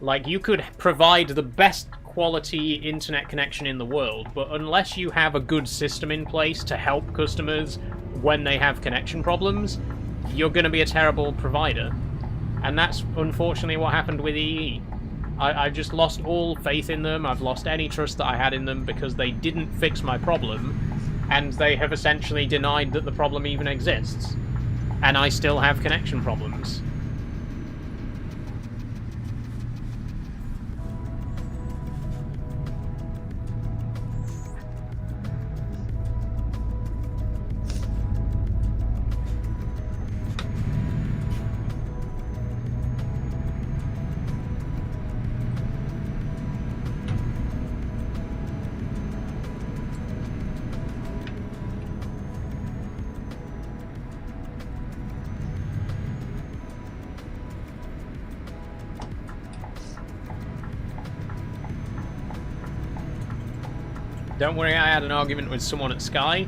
Speaker 1: Like, you could provide the best quality internet connection in the world, but unless you have a good system in place to help customers when they have connection problems, you're going to be a terrible provider. And that's unfortunately what happened with EE. I've just lost all faith in them. I've lost any trust that I had in them because they didn't fix my problem, and they have essentially denied that the problem even exists. And I still have connection problems. Don't worry, I had an argument with someone at Sky.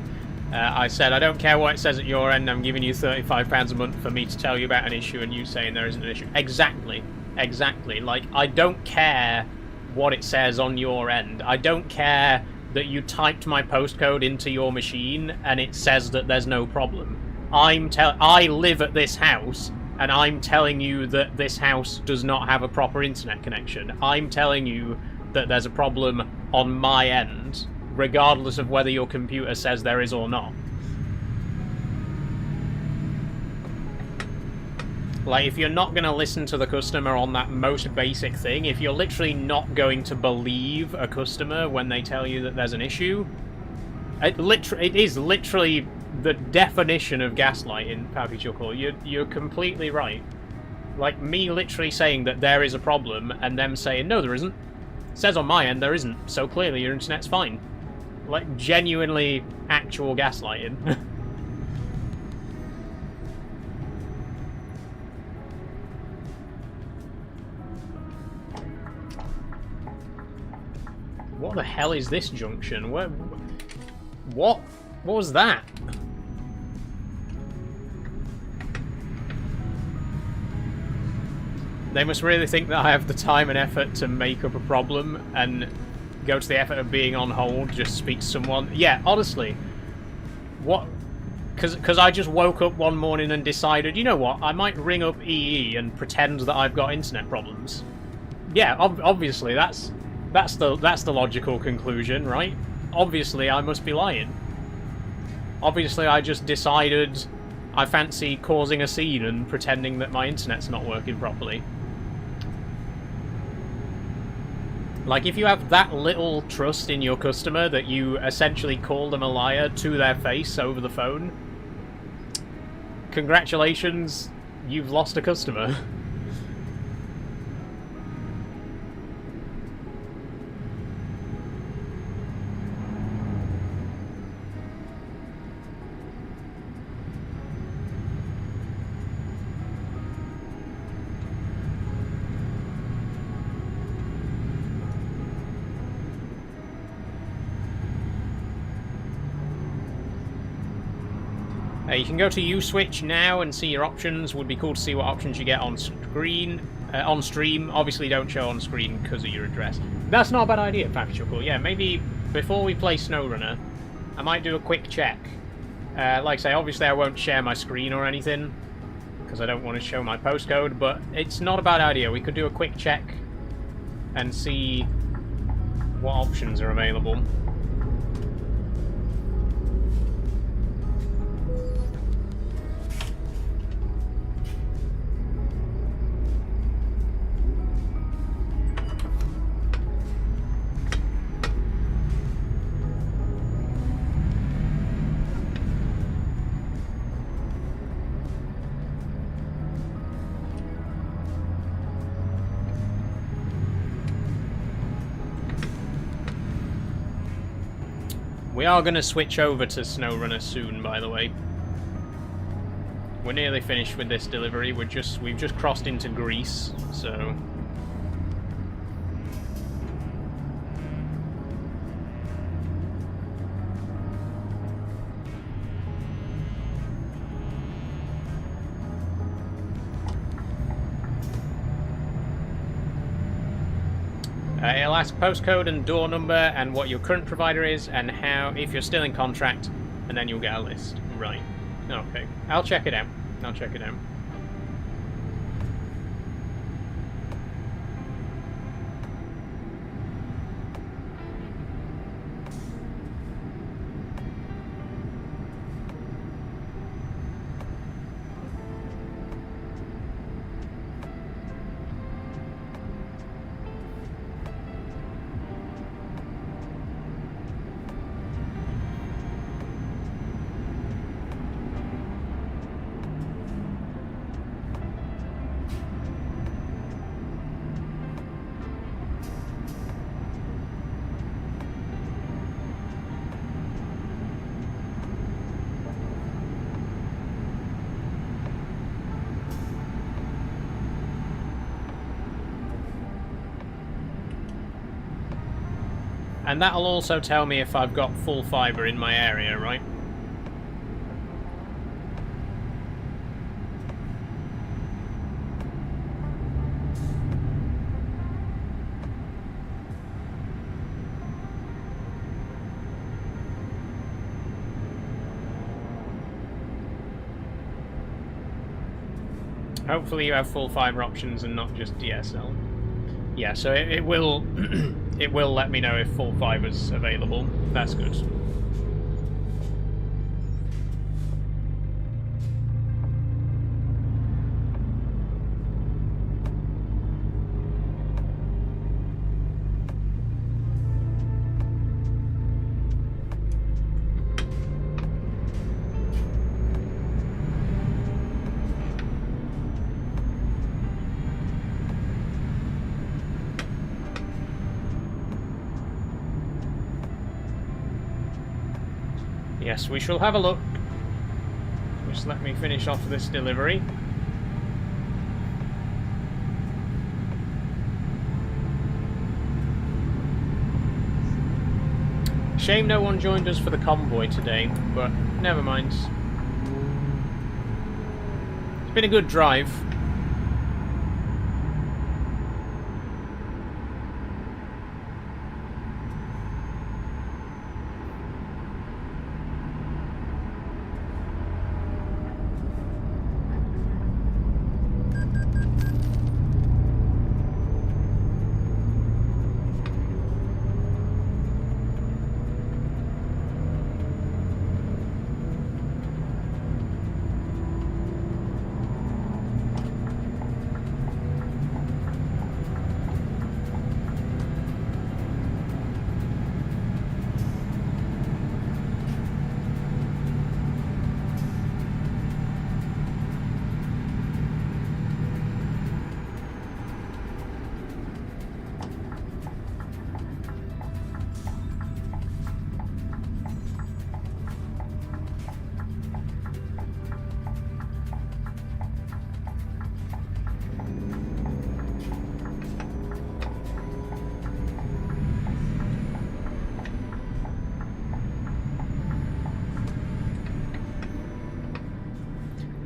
Speaker 1: I said, I don't care what it says at your end, I'm giving you £35 a month for me to tell you about an issue and you saying there isn't an issue. Exactly. Exactly. Like, I don't care what it says on your end. I don't care that you typed my postcode into your machine and it says that there's no problem. I live at this house and I'm telling you that this house does not have a proper internet connection. I'm telling you that there's a problem on my end, regardless of whether your computer says there is or not. Like, if you're not going to listen to the customer on that most basic thing, if you're literally not going to believe a customer when they tell you that there's an issue, it is literally the definition of gaslighting, Pappy Chuckle. You're completely right. Like, me literally saying that there is a problem, and them saying, no, there isn't. It says on my end there isn't, so clearly your internet's fine. Like, genuinely actual gaslighting. What the hell is this junction? What was that? They must really think that I have the time and effort to make up a problem and go to the effort of being on hold, just speak to someone. Yeah, honestly. What? Because I just woke up one morning and decided, you know what, I might ring up EE and pretend that I've got internet problems. Yeah, obviously, that's the logical conclusion, right? Obviously, I must be lying. Obviously, I just decided I fancy causing a scene and pretending that my internet's not working properly. Like, if you have that little trust in your customer that you essentially call them a liar to their face over the phone, congratulations, you've lost a customer. You can go to USwitch now and see your options. Would be cool to see what options you get on screen, on stream. Obviously don't show on screen because of your address. That's not a bad idea, Pappy Chuckle. Yeah, maybe before we play Snowrunner, I might do a quick check Like I say, obviously I won't share my screen or anything, because I don't want to show my postcode, but it's not a bad idea. We could do a quick check and see what options are available. We are going to switch over to Snowrunner soon, by the way. We're nearly finished with this delivery. We've just crossed into Greece, so... It'll ask postcode and door number and what your current provider is and how, if you're still in contract, and then you'll get a list. Right. Okay. I'll check it out. I'll check it out. And that'll also tell me if I've got full fibre in my area, right? Hopefully you have full fibre options and not just DSL. Yeah, so it will it will let me know if full fiber's available. That's good. Yes, we shall have a look. Just let me finish off this delivery. Shame no one joined us for the convoy today, but never mind. It's been a good drive.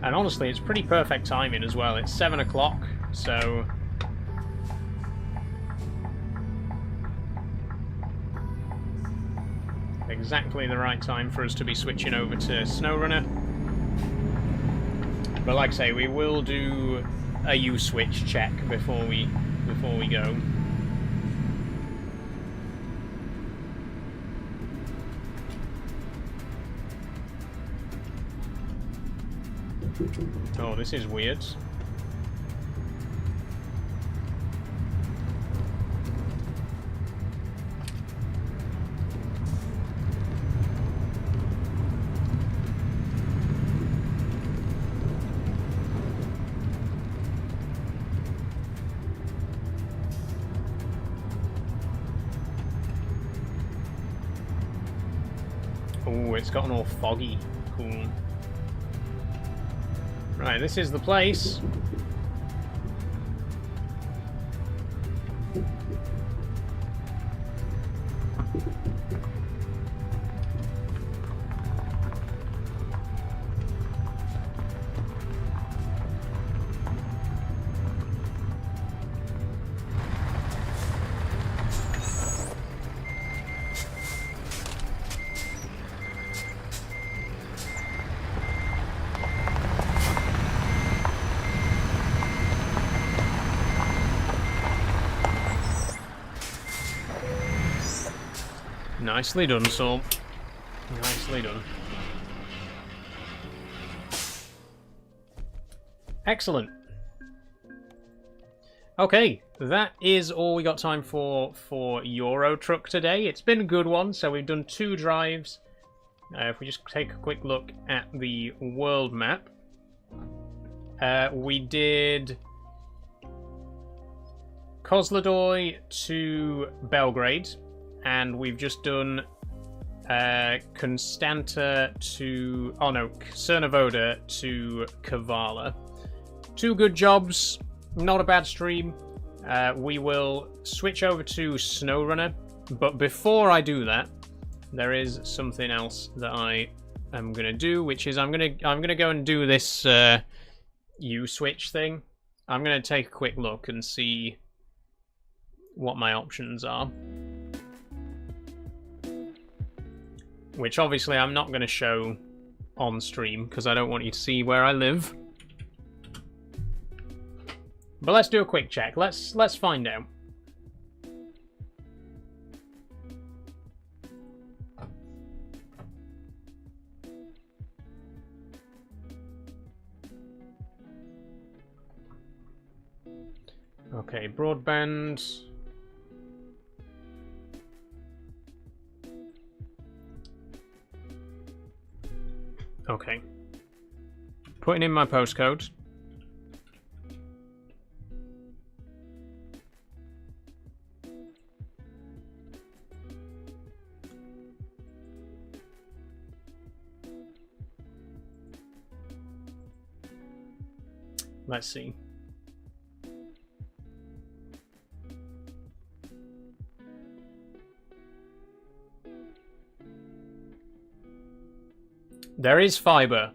Speaker 1: And honestly, it's pretty perfect timing as well. It's 7 o'clock, so... exactly the right time for us to be switching over to SnowRunner. But like I say, we will do a U-switch check before we go. Oh, this is weird. Oh, it's gotten all foggy. Cool. Right, this is the place. Nicely done, Saul. Nicely done. Excellent. Okay, that is all we got time for Euro Truck today. It's been a good one, so we've done 2 drives. If we just take a quick look at the world map. We did Kozloduy to Belgrade. And we've just done Constanta to... Oh no, Cernovoda to Kavala. 2 good jobs, not a bad stream. We will switch over to SnowRunner. But before I do that, there is something else that I am going to do, which is I'm gonna go and do this U-switch thing. I'm going to take a quick look and see what my options are. Which obviously I'm not going to show on stream because I don't want you to see where I live. But let's do a quick check. Let's find out. Okay, broadband. Okay. Putting in my postcode. Let's see. There is fiber.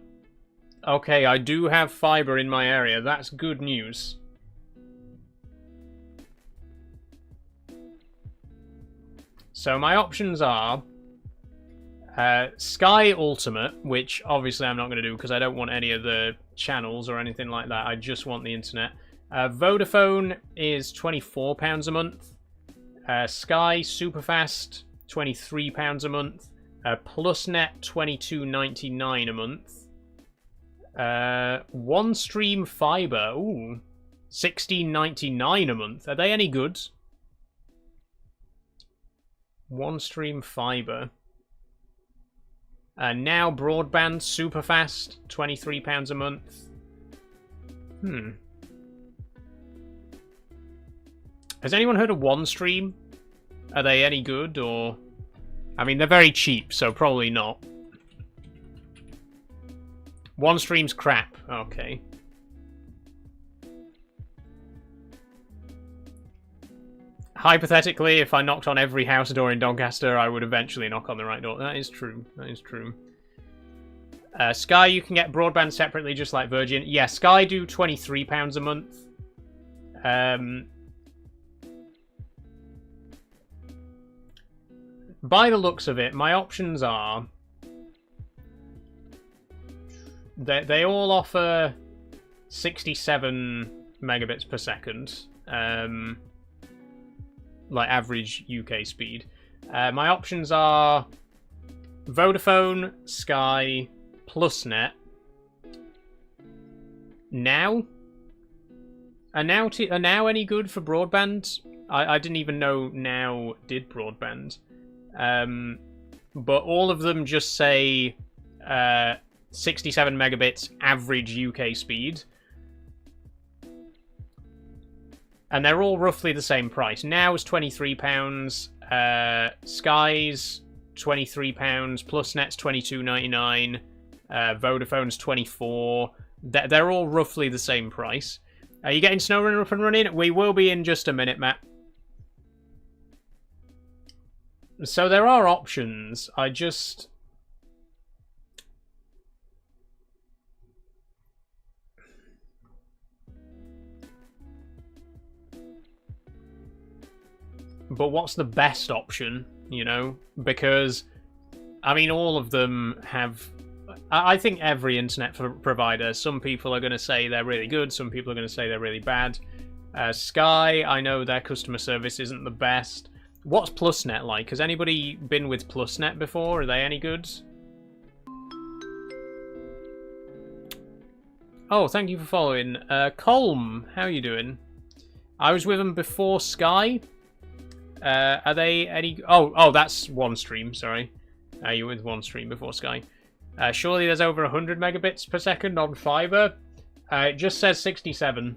Speaker 1: Okay, I do have fiber in my area. That's good news. So my options are Sky Ultimate, which obviously I'm not going to do because I don't want any of the channels or anything like that. I just want the internet. Vodafone is £24 a month. Sky Superfast, £23 a month. PlusNet, $22.99 a month. OneStream Fiber, ooh, $16.99 a month. Are they any good? OneStream Fiber. Now Broadband Superfast, £23 a month. Has anyone heard of OneStream? Are they any good, or... I mean, they're very cheap, so probably not. OneStream's crap. Okay. Hypothetically, if I knocked on every house door in Doncaster, I would eventually knock on the right door. That is true. That is true. Sky, you can get broadband separately, just like Virgin. Yeah, Sky do £23 a month. by the looks of it, my options are... They all offer 67 megabits per second, like average UK speed. My options are Vodafone, Sky, PlusNet. Now? Are Now any good for broadband? I didn't even know Now did broadband. But all of them just say 67 megabits average UK speed. And they're all roughly the same price. Now's £23, Sky's £23, PlusNet's £22.99, Vodafone's £24. They're all roughly the same price. Are you getting SnowRunner up and running? We will be in just a minute, Matt. So there are options. I just... But what's the best option, you know? Because, I mean, all of them have... I think every internet provider, some people are going to say they're really good, some people are going to say they're really bad. Sky, I know their customer service isn't the best. What's PlusNet like? Has anybody been with PlusNet before? Are they any good? Oh, thank you for following. Colm, how are you doing? I was with them before Sky. Are they any... Oh, that's OneStream, sorry. You were with OneStream before Sky. Surely there's over 100 megabits per second on fiber. It just says 67.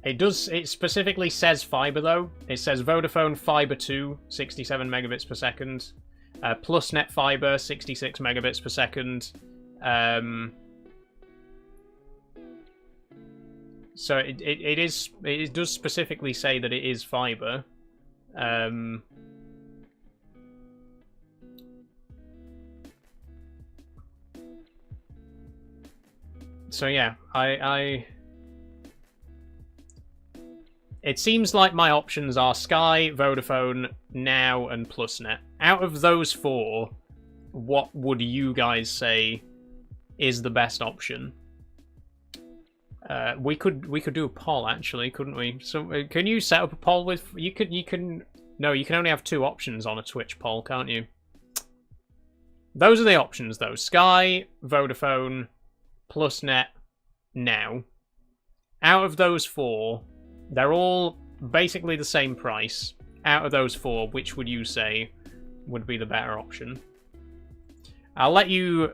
Speaker 1: It specifically says fiber, though. It says Vodafone Fiber 2, 67 megabits per second. PlusNet Fiber, 66 megabits per second. So it does specifically say that it is fiber. So yeah, it seems like my options are Sky, Vodafone, Now, and PlusNet. Out of those four, what would you guys say is the best option? We could do a poll, actually, couldn't we? So can you set up a poll with... No, you can only have two options on a Twitch poll, can't you? Those are the options, though. Sky, Vodafone, PlusNet, Now. Out of those four, they're all basically the same price. Out of those four, which would you say would be the better option? I'll let you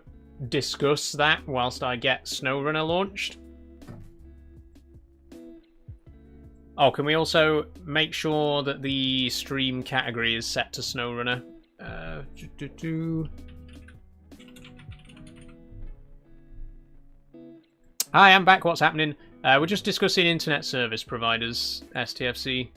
Speaker 1: discuss that whilst I get SnowRunner launched. Oh, can we also make sure that the stream category is set to SnowRunner? Hi, I'm back. What's happening? We're just discussing internet service providers, STFC.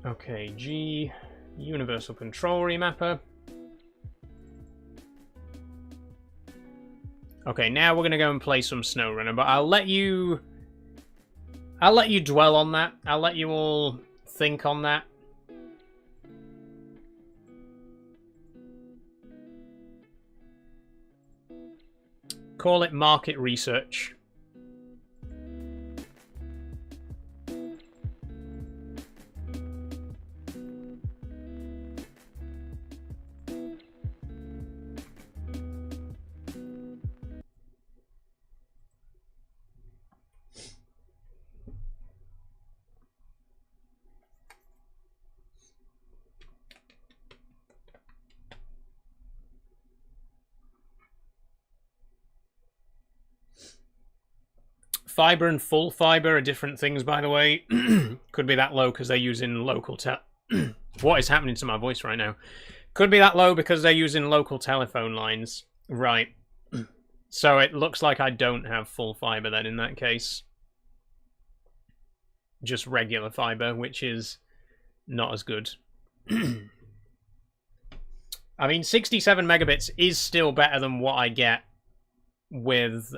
Speaker 1: Okay, G, Universal Control Remapper. Okay, now we're gonna go and play some SnowRunner, but I'll let you dwell on that. I'll let you all think on that. Call it market research. Fiber and full fiber are different things, by the way. Could be that low because they're using local What is happening to my voice right now? Could be that low because they're using local telephone lines. Right. So it looks like I don't have full fiber then in that case. Just regular fiber, which is not as good. I mean, 67 megabits is still better than what I get with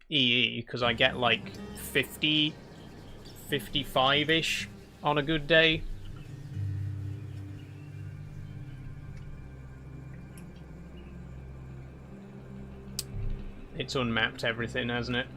Speaker 1: EE, because I get like 50, 55-ish on a good day. It's unmapped everything, hasn't it?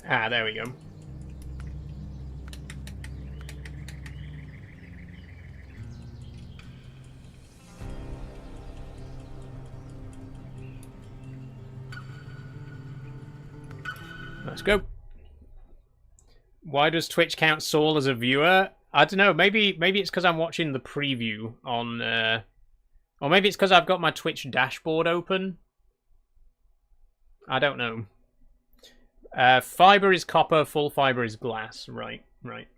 Speaker 1: Ah, there we go. Let's go. Why does Twitch count Saul as a viewer? I don't know. Maybe it's because I'm watching the preview on, or maybe it's because I've got my Twitch dashboard open. I don't know. Fiber is copper, full fiber is glass. Right, right.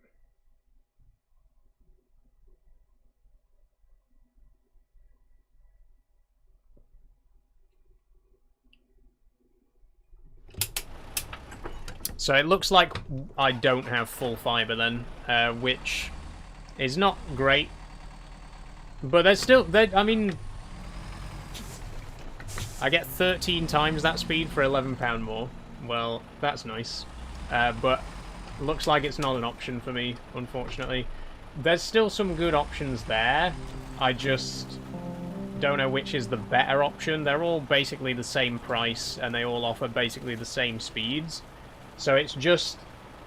Speaker 1: So it looks like I don't have full fiber then, which is not great. But there's still, I mean, I get 13 times that speed for £11 more. Well, that's nice. But looks like it's not an option for me, unfortunately. There's still some good options there. I just don't know which is the better option. They're all basically the same price, and they all offer basically the same speeds. So it's just,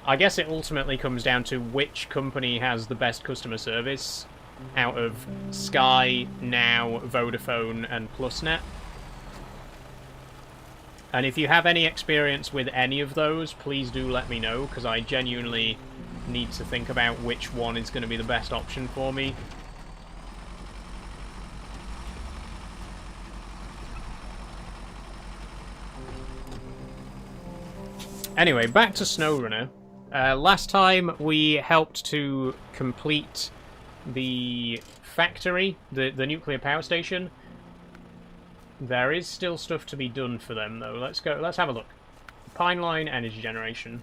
Speaker 1: I guess it ultimately comes down to which company has the best customer service out of Sky, Now, Vodafone, and PlusNet. And if you have any experience with any of those, please do let me know, because I genuinely need to think about which one is going to be the best option for me. Anyway, back to SnowRunner. Last time we helped to complete the factory, the nuclear power station. There is still stuff to be done for them, though. Let's go. Let's have a look. Pineline energy generation.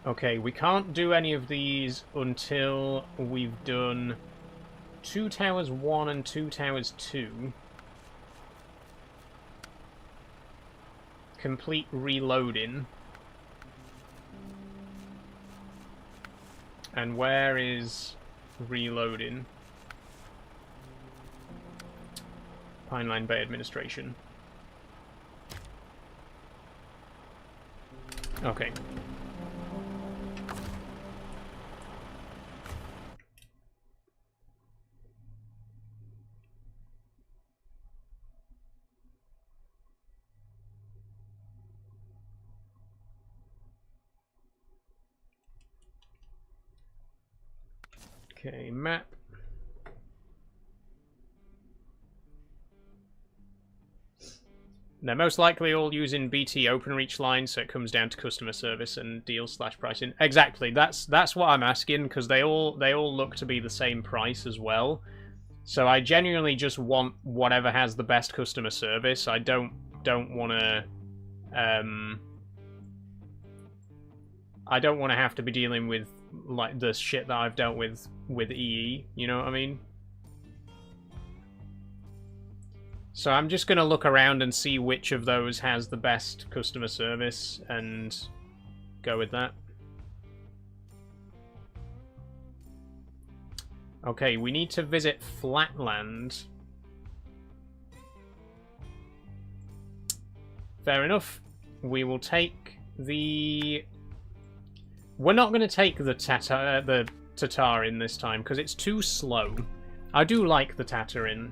Speaker 1: Okay, we can't do any of these until we've done 2 Towers 1 and 2 Towers 2. Complete reloading. And where is reloading? Pineline Bay Administration. Okay. Okay, map. They're most likely all using BT OpenReach lines, so it comes down to customer service and deal/pricing. Exactly, that's what I'm asking, because they all look to be the same price as well. So I genuinely just want whatever has the best customer service. I don't want to I don't want to have to be dealing with like the shit that I've dealt with EE, you know what I mean? So I'm just going to look around and see which of those has the best customer service and go with that. Okay, we need to visit Flatland. Fair enough. We will take the... We're not going to take the Tatarin this time, because it's too slow. I do like the Tatarin,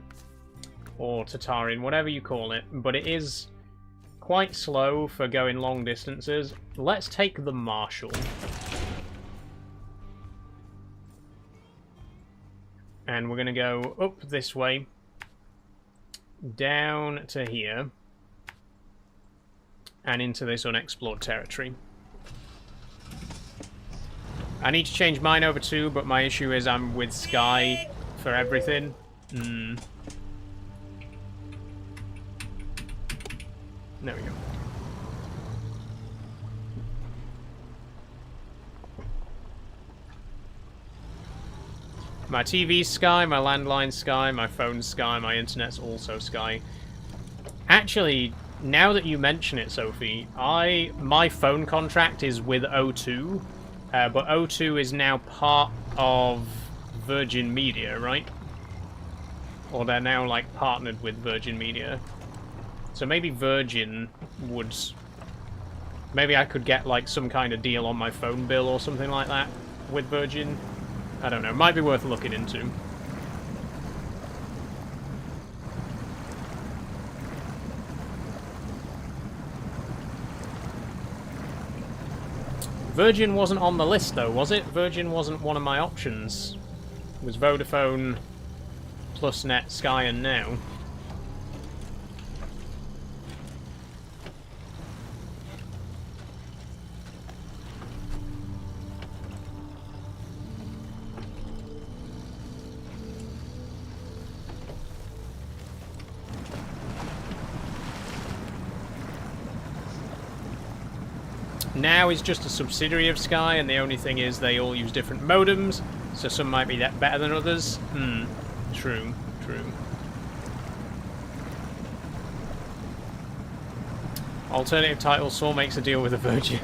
Speaker 1: or Tatarin, whatever you call it, but it is quite slow for going long distances. Let's take the Marshall. And we're going to go up this way, down to here, and into this unexplored territory. I need to change mine over too, but my issue is I'm with Sky for everything. There we go. My TV's Sky, my landline's Sky, my phone's Sky, my internet's also Sky. Actually, now that you mention it, Sophie, my phone contract is with O2, but O2 is now part of Virgin Media, right? Or they're now, like, partnered with Virgin Media. So maybe Virgin would... Maybe I could get, like, some kind of deal on my phone bill or something like that with Virgin. I don't know. Might be worth looking into. Virgin wasn't on the list, though, was it? Virgin wasn't one of my options. It was Vodafone, PlusNet, Sky, and Now. Now is just a subsidiary of Sky, and the only thing is they all use different modems, so some might be that better than others. True, true. Alternative title, Saul makes a deal with a Virgin.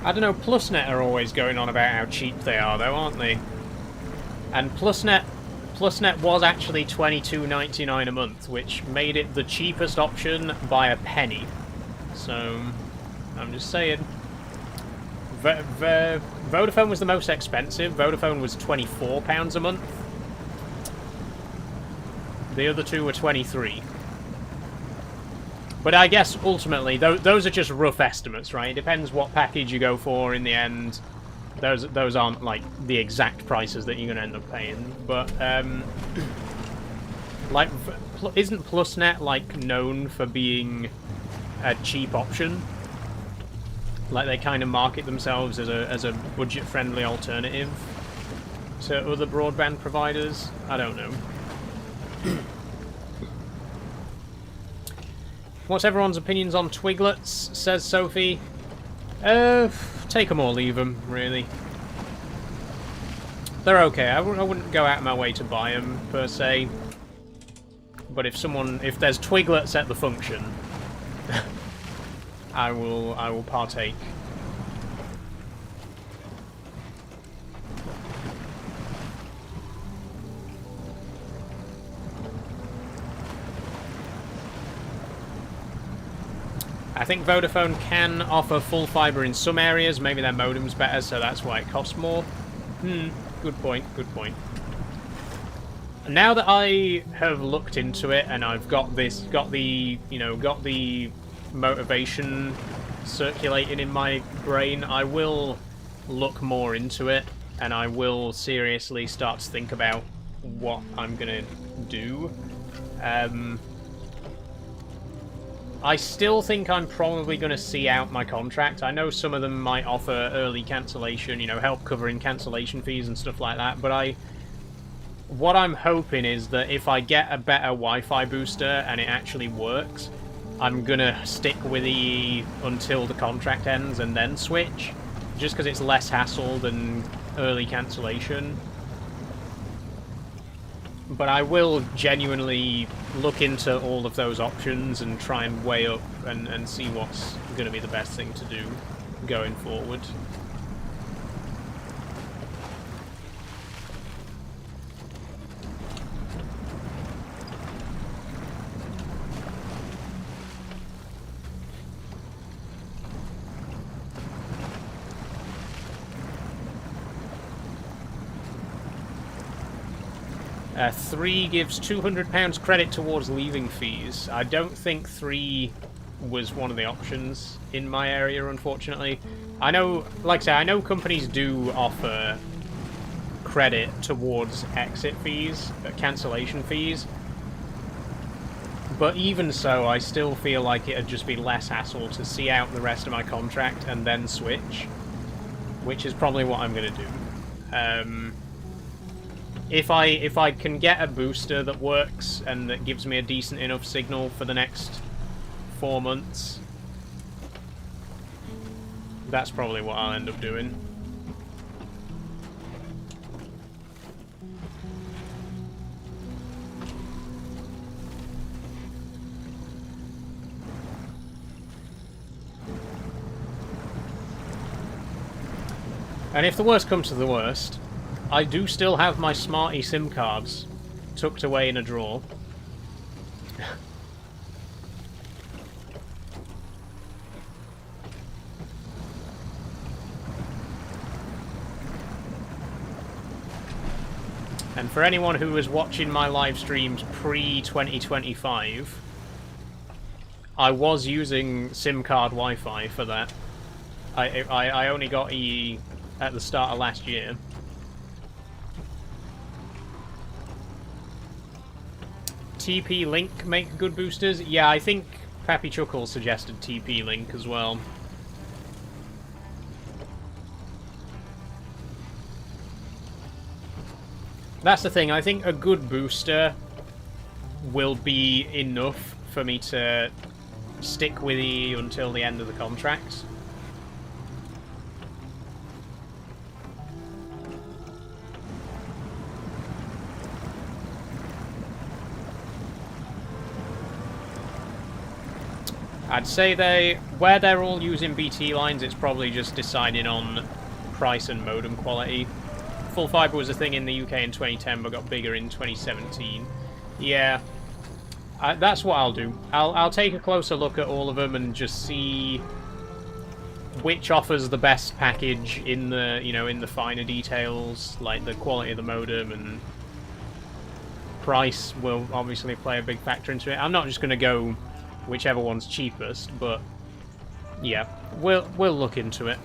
Speaker 1: I don't know, PlusNet are always going on about how cheap they are, though, aren't they? And PlusNet was actually $22.99 a month, which made it the cheapest option by a penny. So, I'm just saying. Vodafone was the most expensive. Vodafone was £24 a month. The other two were 23. But I guess, ultimately, those are just rough estimates, right? It depends what package you go for in the end. Those aren't, like, the exact prices that you're going to end up paying. But, like, isn't PlusNet, like, known for being a cheap option? Like, they kind of market themselves as a budget-friendly alternative to other broadband providers? I don't know. What's everyone's opinions on Twiglets, says Sophie. Take them or leave them, really. They're okay. I wouldn't go out of my way to buy them, per se. But if there's Twiglets at the function, I will partake. I think Vodafone can offer full fibre in some areas. Maybe their modem's better, so that's why it costs more. Good point, good point. Now that I have looked into it and I've got the motivation circulating in my brain, I will look more into it and I will seriously start to think about what I'm gonna do. I still think I'm probably going to see out my contract. I know some of them might offer early cancellation, help covering cancellation fees and stuff like that, but what I'm hoping is that if I get a better Wi-Fi booster and it actually works, I'm going to stick with EE until the contract ends and then switch, just because it's less hassle than early cancellation. But I will genuinely look into all of those options and try and weigh up and see what's going to be the best thing to do going forward. 3 gives £200 credit towards leaving fees. I don't think 3 was one of the options in my area, unfortunately. I know, like I say, I know companies do offer credit towards exit fees, cancellation fees. But even so, I still feel like it'd just be less hassle to see out the rest of my contract and then switch, which is probably what I'm going to do. If I can get a booster that works and that gives me a decent enough signal for the next 4 months, that's probably what I'll end up doing. And if the worst comes to the worst, I do still have my smart eSIM cards tucked away in a drawer. And for anyone who was watching my live streams pre-2025, I was using SIM card Wi-Fi for that. I only got EE at the start of last year. TP-Link make good boosters? Yeah, I think Pappy Chuckle suggested TP-Link as well. That's the thing, I think a good booster will be enough for me to stick with EE until the end of the contract. I'd say where they're all using BT lines, it's probably just deciding on price and modem quality. Full fibre was a thing in the UK in 2010, but got bigger in 2017. Yeah, that's what I'll do. I'll take a closer look at all of them and just see which offers the best package in the, you know, in the finer details, like the quality of the modem, and price will obviously play a big factor into it. I'm not just going to go whichever one's cheapest, but yeah, we'll look into it.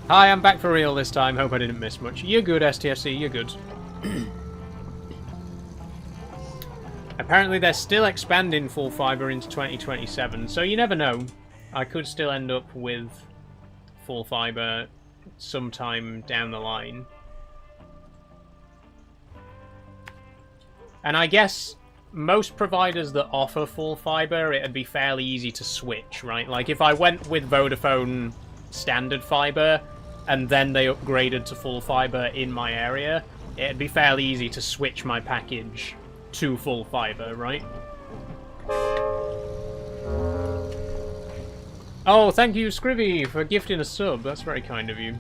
Speaker 1: Hi, I'm back for real this time. Hope I didn't miss much. You're good, STFC, you're good. Apparently they're still expanding full fibre into 2027, so you never know. I could still end up with full fibre sometime down the line. And I guess most providers that offer full fibre, it'd be fairly easy to switch, right? Like if I went with Vodafone standard fibre and then they upgraded to full fibre in my area, it'd be fairly easy to switch my package to full fibre, right? Oh, thank you, Scrivy, for gifting a sub. That's very kind of you.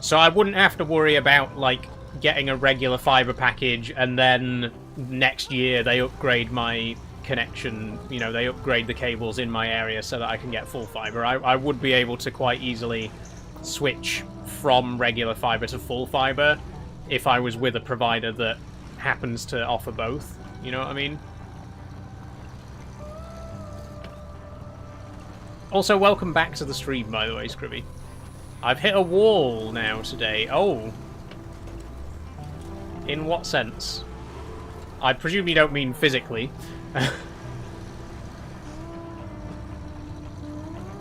Speaker 1: So I wouldn't have to worry about, like, getting a regular fibre package and then next year they upgrade my connection, you know, they upgrade the cables in my area so that I can get full fibre. I would be able to quite easily switch from regular fibre to full fibre if I was with a provider that happens to offer both. You know what I mean? Also, welcome back to the stream, by the way, Scribby. I've hit a wall now today. Oh. In what sense? I presume you don't mean physically.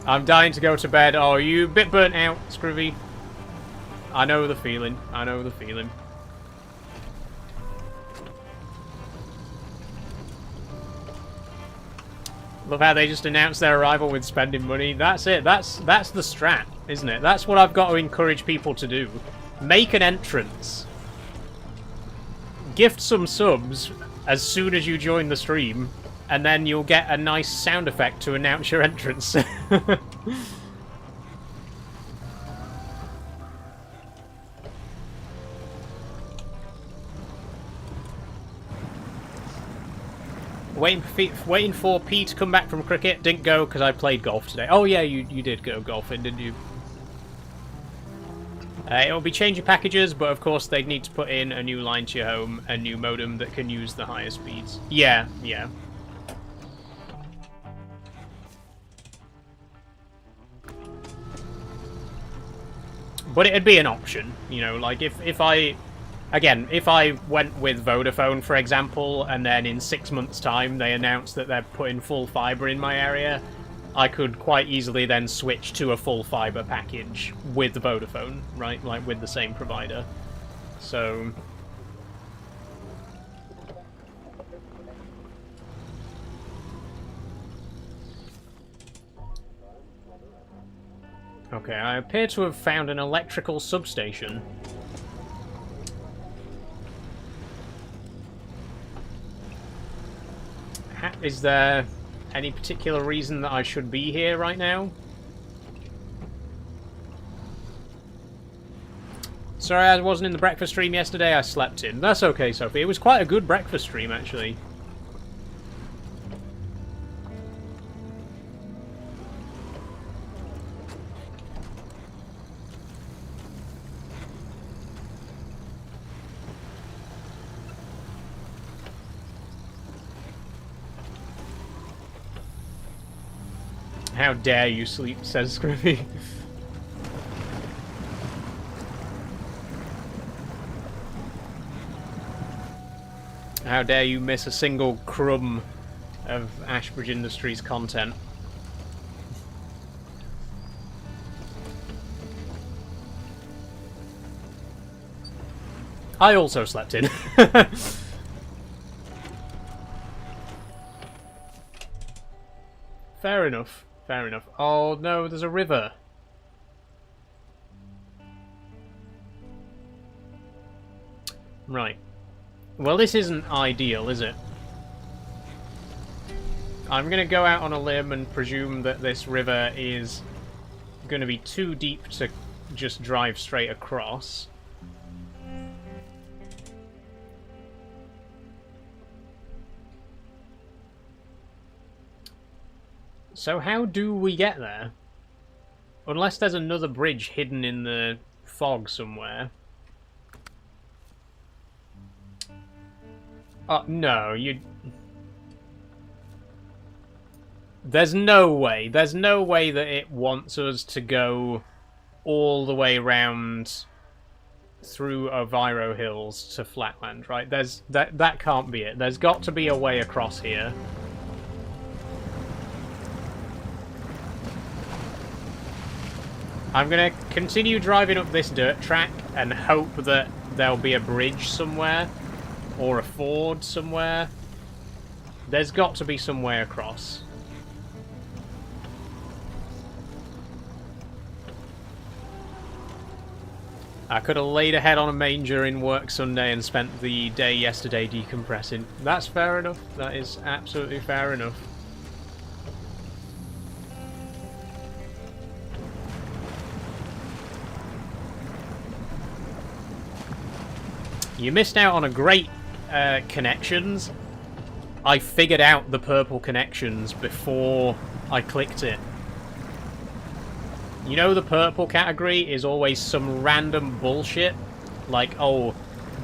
Speaker 1: I'm dying to go to bed. Oh, you a bit burnt out, Scrivy? I know the feeling. I know the feeling. Love how they just announced their arrival with spending money. That's it. That's the strat, isn't it? That's what I've got to encourage people to do. Make an entrance. Gift some subs as soon as you join the stream, and then you'll get a nice sound effect to announce your entrance. Waiting for Pete to come back from cricket. Didn't go because I played golf today. Oh yeah, you did go golfing, didn't you? It'll be changing packages, but of course they'd need to put in a new line to your home, a new modem that can use the higher speeds. Yeah, yeah. But it'd be an option, you know, like if I... Again, if I went with Vodafone, for example, and then in 6 months' time they announced that they're putting full fibre in my area, I could quite easily then switch to a full fibre package with Vodafone, right? Like, with the same provider. So... Okay, I appear to have found an electrical substation. Is there any particular reason that I should be here right now? Sorry I wasn't in the breakfast stream yesterday, I slept in. That's okay, Sophie. It was quite a good breakfast stream, actually. How dare you sleep, says Scriffy. How dare you miss a single crumb of Ashbridge Industries content. I also slept in. Fair enough. Fair enough. Oh no, there's a river. Right. Well, this isn't ideal, is it? I'm going to go out on a limb and presume that this river is going to be too deep to just drive straight across. So how do we get there? Unless there's another bridge hidden in the fog somewhere. Oh, no, you... There's no way. There's no way that it wants us to go all the way around through Oviro Hills to Flatland, right? That can't be it. There's got to be a way across here. I'm going to continue driving up this dirt track and hope that there'll be a bridge somewhere or a ford somewhere. There's got to be some way across. I could have laid a head on a manger in work Sunday and spent the day yesterday decompressing. That's fair enough. That is absolutely fair enough. You missed out on a great connections. I figured out the purple connections before I clicked it. You know the purple category is always some random bullshit? Like, oh,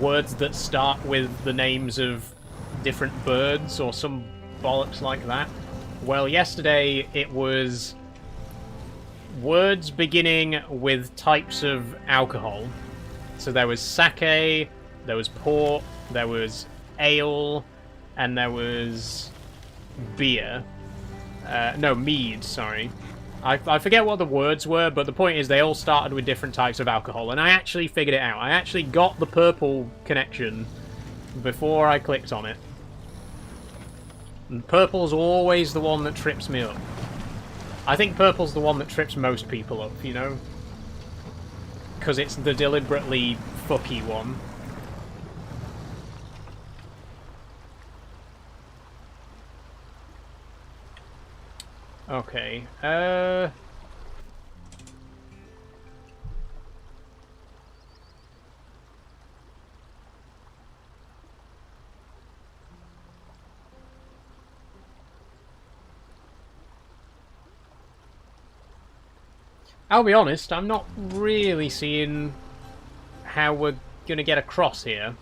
Speaker 1: words that start with the names of different birds or some bollocks like that. Well, yesterday it was words beginning with types of alcohol. So there was sake, there was port, there was ale, and there was beer. No, mead, sorry. I forget what the words were, but the point is they all started with different types of alcohol, and I actually figured it out. I actually got the purple connection before I clicked on it. And purple's always the one that trips me up. I think purple's the one that trips most people up, you know? Because it's the deliberately fucky one. Okay, I'll be honest, I'm not really seeing how we're going to get across here.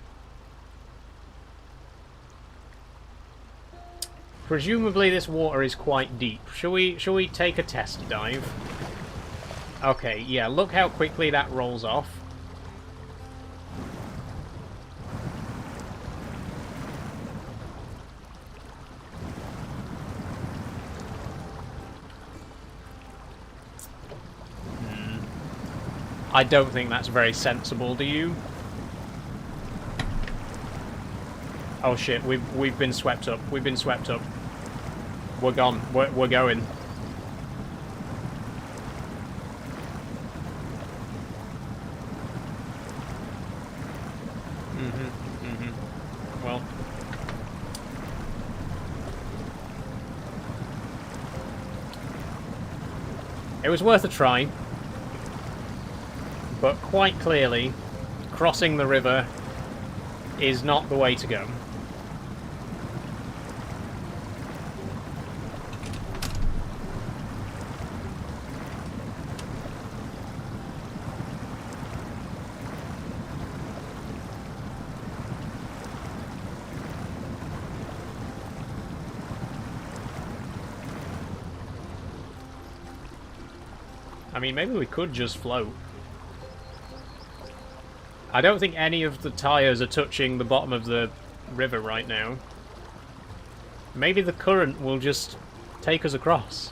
Speaker 1: Presumably this water is quite deep. Shall we take a test dive? Okay, yeah, look how quickly that rolls off. I don't think that's very sensible, do you? Oh shit, we've been swept up. We've been swept up. We're gone. We're going. Well. It was worth a try. But quite clearly, crossing the river is not the way to go. I mean, maybe we could just float. I don't think any of the tyres are touching the bottom of the river right now. Maybe the current will just take us across.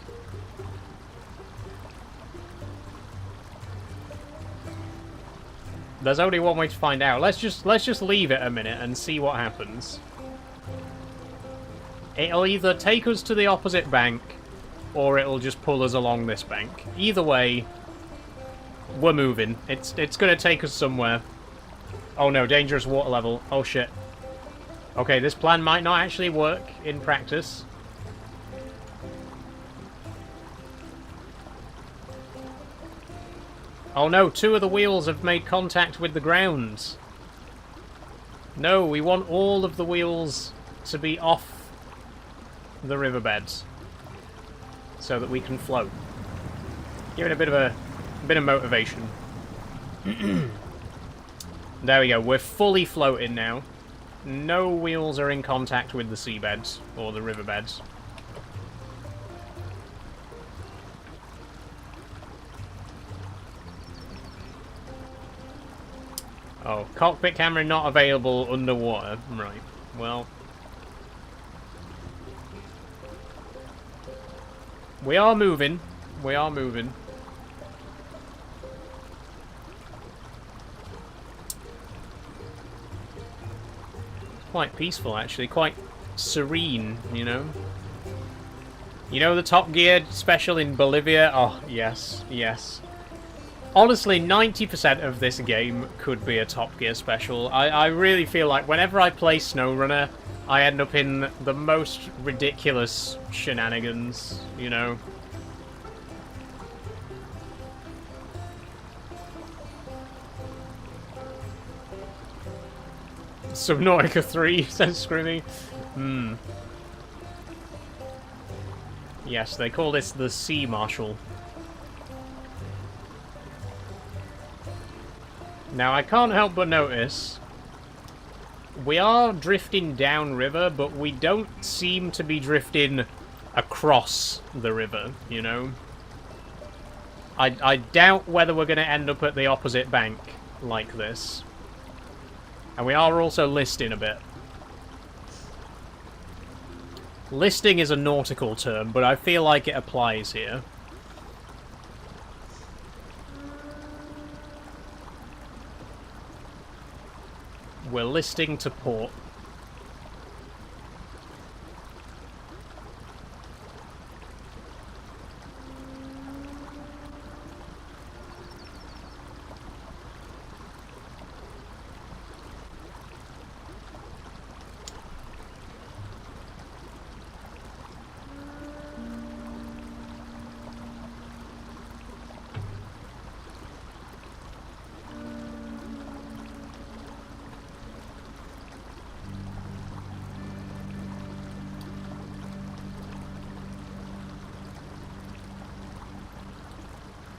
Speaker 1: There's only one way to find out. Let's just leave it a minute and see what happens. It'll either take us to the opposite bank, or it'll just pull us along this bank. Either way, we're moving. It's going to take us somewhere. Oh no, dangerous water level. Oh shit. Okay, this plan might not actually work in practice. Oh no, 2 of the wheels have made contact with the ground. No, we want all of the wheels to be off the riverbeds so that we can float. Give it a bit of motivation. There we go, we're fully floating now. No wheels are in contact with the seabeds, or the riverbeds. Oh, cockpit camera not available underwater. Right, well. We are moving. We are moving. Quite peaceful, actually. Quite serene, you know? You know the Top Gear special in Bolivia? Oh, yes, yes. Honestly, 90% of this game could be a Top Gear special. I really feel like whenever I play SnowRunner, I end up in the most ridiculous shenanigans, you know? Subnautica 3, says Scrimmy. Hmm. Yes, they call this the Sea Marshal. Now, I can't help but notice we are drifting downriver, but we don't seem to be drifting across the river, you know? I doubt whether we're going to end up at the opposite bank like this. And we are also listing a bit. Listing is a nautical term, but I feel like it applies here. We're listing to port.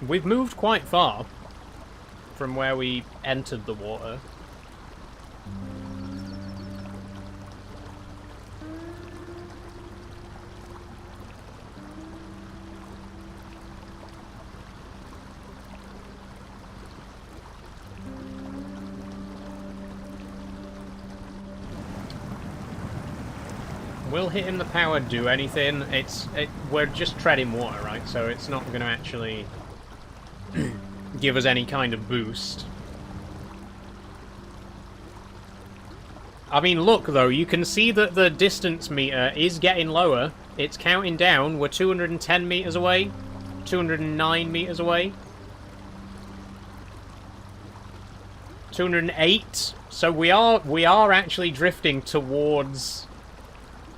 Speaker 1: We've moved quite far. from where we entered the water. Will hitting the power do anything? We're just treading water, right? So it's not going to actually give us any kind of boost. I mean, look, though, you can see that the distance meter is getting lower. It's counting down. We're 210 meters away. 209 meters away. 208. So we are actually drifting towards...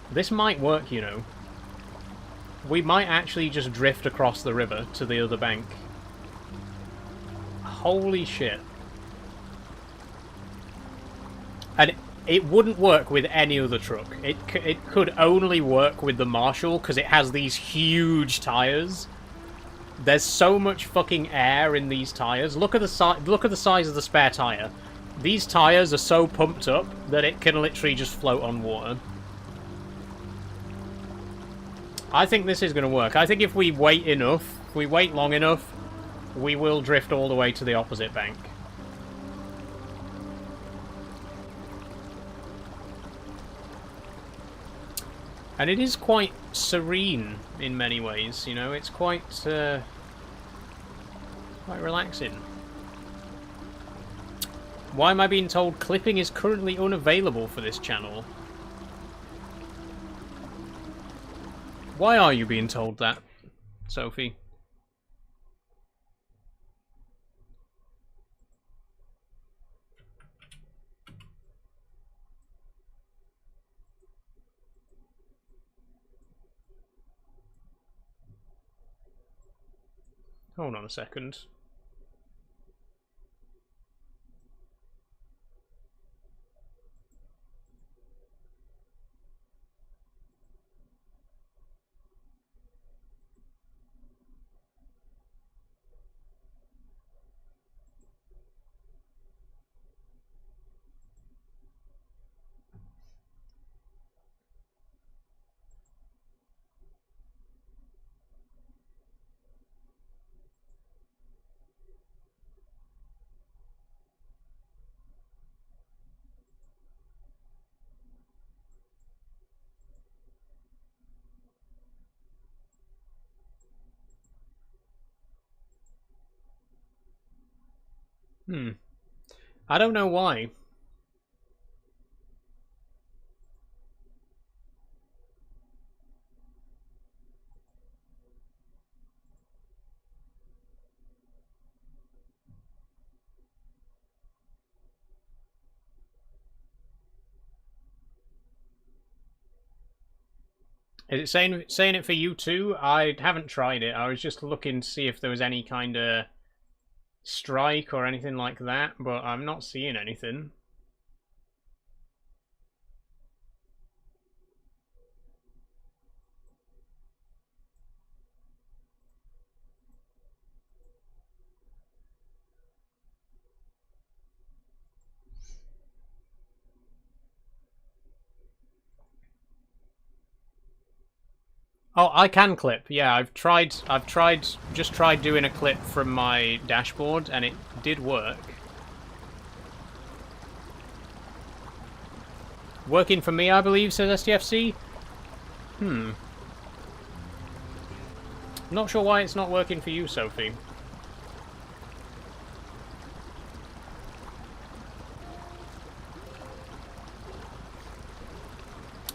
Speaker 1: This might work, you know. We might actually just drift across the river to the other bank. Holy shit. And it wouldn't work with any other truck. It could only work with the Marshall because it has these huge tires. There's so much fucking air in these tires. Look at the size of the spare tire. These tires are so pumped up that it can literally just float on water. I think this is going to work. I think if we wait enough, if we wait long enough, we will drift all the way to the opposite bank. And it is quite serene in many ways, you know, it's quite relaxing. Why am I being told clipping is currently unavailable for this channel? Why are you being told that, Sophie? Hold on a second. I don't know why. Is it saying it for you too? I haven't tried it. I was just looking to see if there was any kind of strike or anything like that, but I'm not seeing anything. Oh, I can clip. Yeah, I've just tried doing a clip from my dashboard, and it did work. Working for me, I believe, says STFC. Not sure why it's not working for you, Sophie.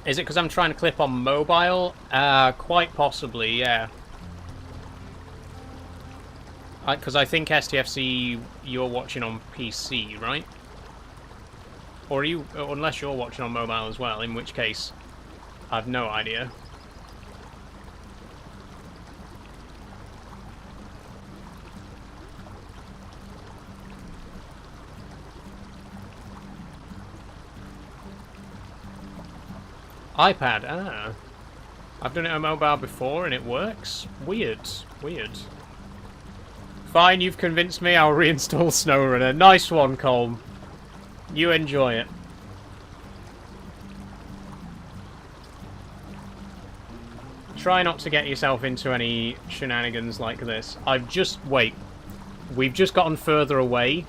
Speaker 1: Is it because I'm trying to clip on mobile? Quite possibly, yeah. Because I think STFC, you're watching on PC, right? Or are you, unless you're watching on mobile as well, in which case, I've no idea. iPad, ah. I've done it on mobile before and it works. Weird, weird. Fine, you've convinced me. I'll reinstall SnowRunner. Nice one, Colm. You enjoy it. Try not to get yourself into any shenanigans like this. Wait. We've just gotten further away.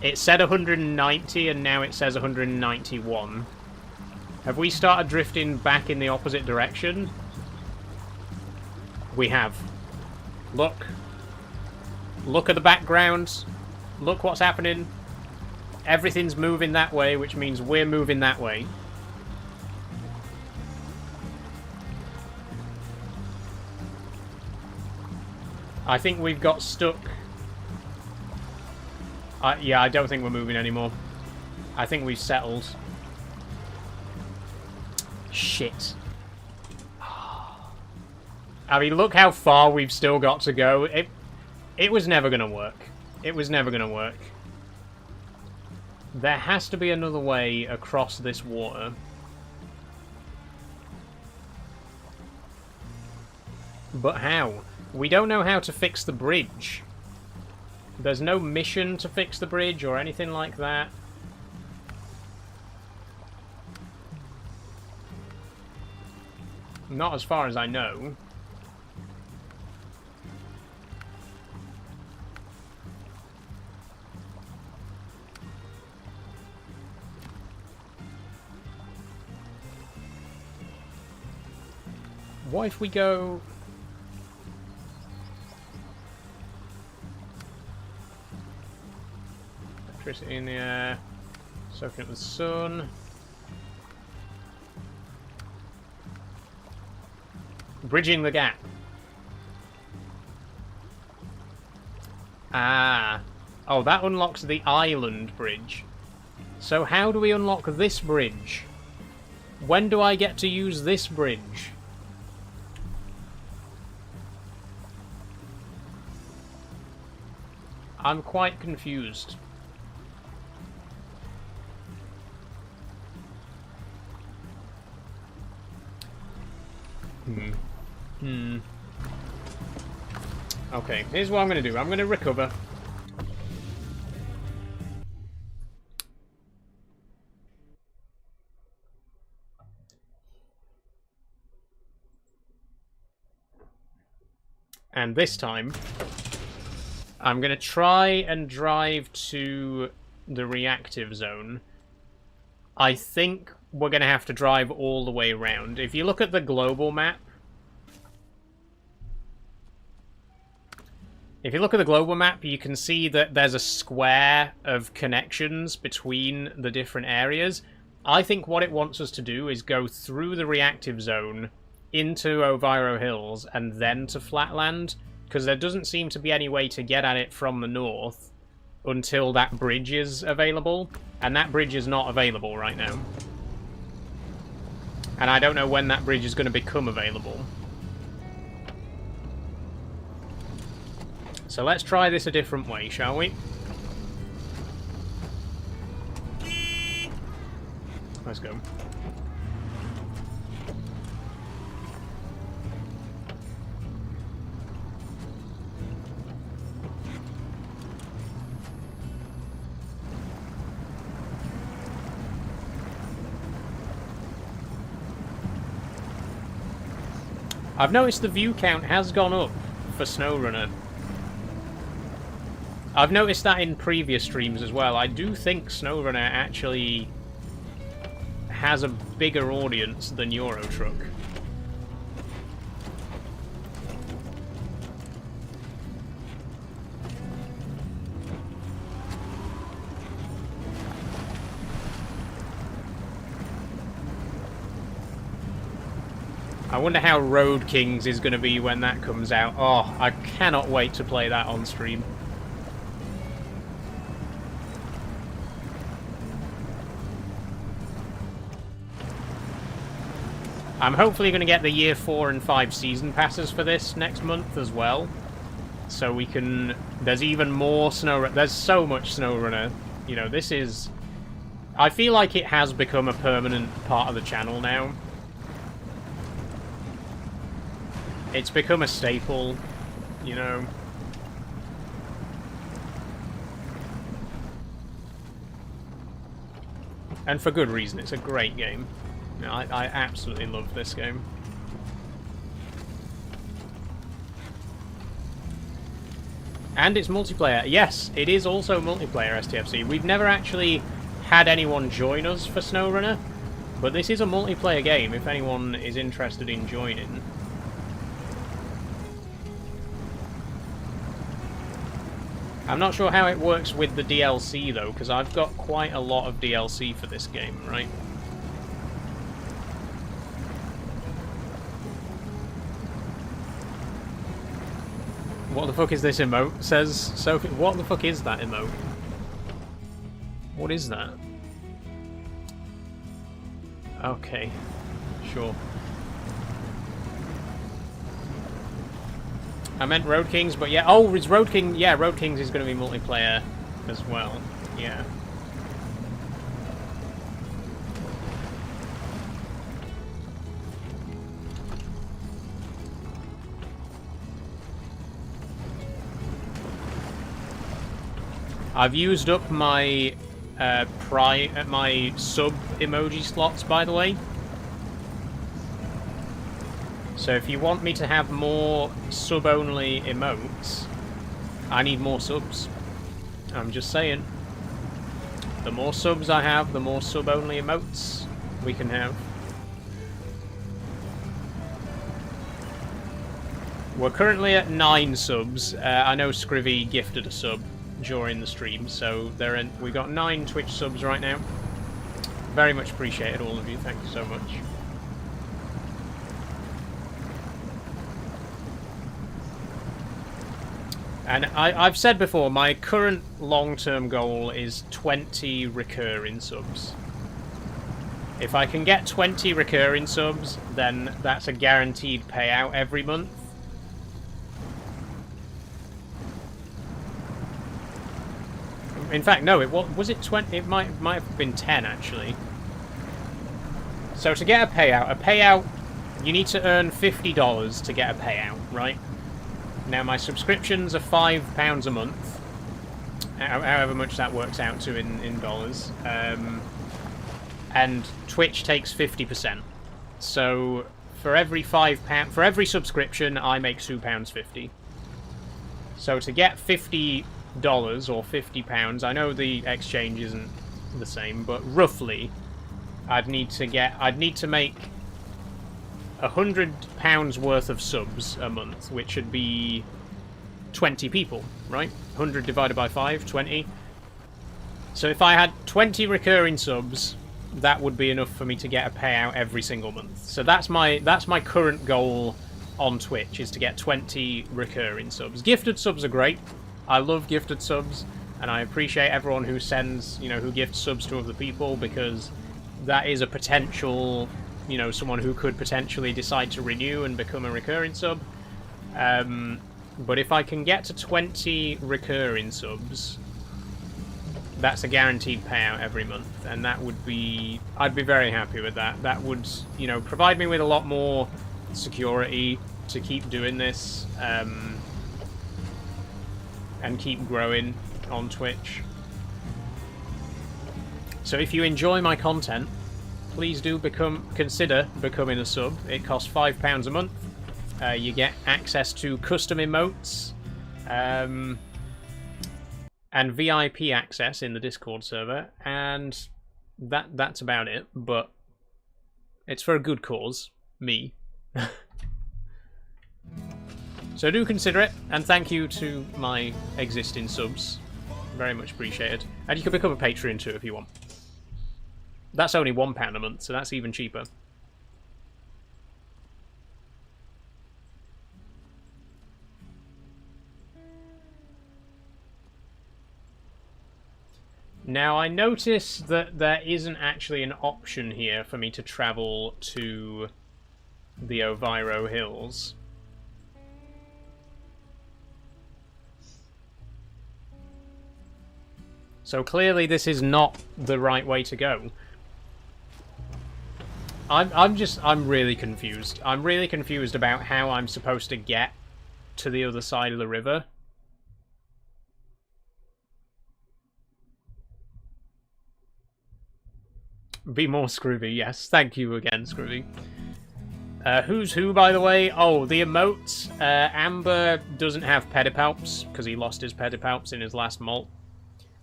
Speaker 1: It said 190 and now it says 191. Have we started drifting back in the opposite direction? We have. Look. Look at the background. Look what's happening. Everything's moving that way, which means we're moving that way. I think we've got stuck. Yeah, I don't think we're moving anymore. I think we've settled. Shit. I mean, look how far we've still got to go. It was never going to work. It was never going to work. There has to be another way across this water. But how? We don't know how to fix the bridge. There's no mission to fix the bridge or anything like that. Not as far as I know. What if we go... Electricity in the air, soaking up the sun. Bridging the gap. Ah. Oh, that unlocks the island bridge. So how do we unlock this bridge? When do I get to use this bridge? I'm quite confused. Okay, here's what I'm going to do. I'm going to recover. And this time, I'm going to try and drive to the reactive zone. I think we're going to have to drive all the way around. If you look at the global map, you can see that there's a square of connections between the different areas. I think what it wants us to do is go through the reactive zone into Oviro Hills and then to Flatland, because there doesn't seem to be any way to get at it from the north until that bridge is available, and that bridge is not available right now. And I don't know when that bridge is going to become available. So let's try this a different way, shall we? Let's go. I've noticed the view count has gone up for SnowRunner. I've noticed that in previous streams as well. I do think SnowRunner actually has a bigger audience than Euro Truck. I wonder how Road Kings is going to be when that comes out. Oh, I cannot wait to play that on stream. I'm hopefully going to get the Year 4 and 5 season passes for this next month as well. So we can... There's even more SnowRunner. There's so much SnowRunner. You know, this is... I feel like it has become a permanent part of the channel now. It's become a staple, you know. And for good reason. It's a great game. I absolutely love this game. And it's multiplayer. Yes, it is also multiplayer, STFC. We've never actually had anyone join us for SnowRunner, but this is a multiplayer game if anyone is interested in joining. I'm not sure how it works with the DLC, though, because I've got quite a lot of DLC for this game, right? What the fuck is this emote? Says Sophie. What the fuck is that emote? What is that? Okay. Sure. I meant Road Kings, but yeah. Oh, it's Road King. Yeah, Road Kings is going to be multiplayer as well. Yeah. I've used up my my sub emoji slots, by the way. So if you want me to have more sub-only emotes, I need more subs. I'm just saying. The more subs I have, the more sub-only emotes we can have. We're currently at 9 subs. I know Scrivy gifted a sub during the stream, so we got 9 Twitch subs right now. Very much appreciated, all of you. Thank you so much. And I've said before, my current long-term goal is 20 recurring subs. If I can get 20 recurring subs, then that's a guaranteed payout every month. In fact, no, was it 20? It might have been 10, actually. So to get a payout, you need to earn $50 to get a payout, right? Now, my subscriptions are £5 a month, however much that works out to in dollars. And Twitch takes 50%. So for every £5, for every subscription, I make £2.50. So to get $50 or £50, I know the exchange isn't the same, but roughly, I'd need to make £100 worth of subs a month, which should be 20 people, right? 100 divided by 5, 20. So if I had 20 recurring subs, that would be enough for me to get a payout every single month. So that's my current goal on Twitch, is to get 20 recurring subs. Gifted subs are great. I love gifted subs, and I appreciate everyone who sends, who gifts subs to other people, because that is a potential, someone who could potentially decide to renew and become a recurring sub. But if I can get to 20 recurring subs, that's a guaranteed payout every month, and that would be, I'd be very happy with that. That would, provide me with a lot more security to keep doing this, and keep growing on Twitch. So if you enjoy my content, please do consider becoming a sub. It costs £5 a month. You get access to custom emotes, and VIP access in the Discord server, and that's about it. But it's for a good cause, me. So do consider it, and thank you to my existing subs. Very much appreciated. And you can become a Patreon too if you want. That's only £1 a month, so that's even cheaper. Now, I notice that there isn't actually an option here for me to travel to the Oviro Hills. So clearly this is not the right way to go. I'm really confused. I'm really confused about how I'm supposed to get to the other side of the river. Be more Scrooby, yes. Thank you again, Scrooby. Who's who, by the way? Oh, the emotes. Amber doesn't have pedipalps, because he lost his pedipalps in his last molt.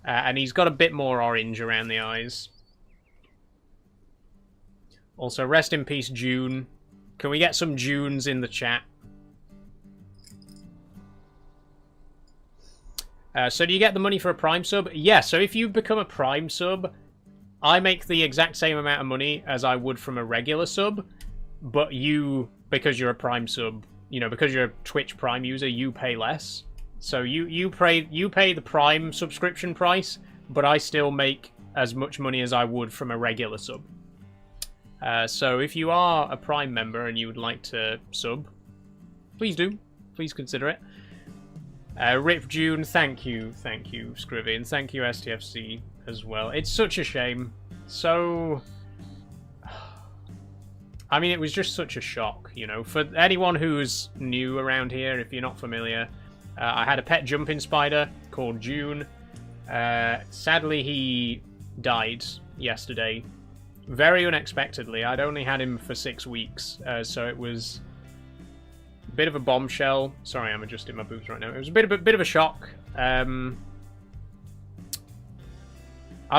Speaker 1: And he's got a bit more orange around the eyes. Also, rest in peace, June. Can we get some Junes in the chat? So do you get the money for a Prime sub? Yeah, so if you become a Prime sub, I make the exact same amount of money as I would from a regular sub, but you, because you're a Prime sub, you know, because you're a Twitch Prime user, you pay less. So you pay the Prime subscription price, but I still make as much money as I would from a regular sub. So if you are a Prime member and you would like to sub, please do. Please consider it. Rip June, thank you, Scrivy, and thank you, STFC, as well. It's such a shame. So, I mean, it was just such a shock, you know. For anyone who's new around here, if you're not familiar, I had a pet jumping spider called June. Sadly, he died yesterday. Very unexpectedly. I'd only had him for 6 weeks, so it was a bit of a bombshell. Sorry, I'm adjusting my boobs right now. It was a bit of a shock. I'm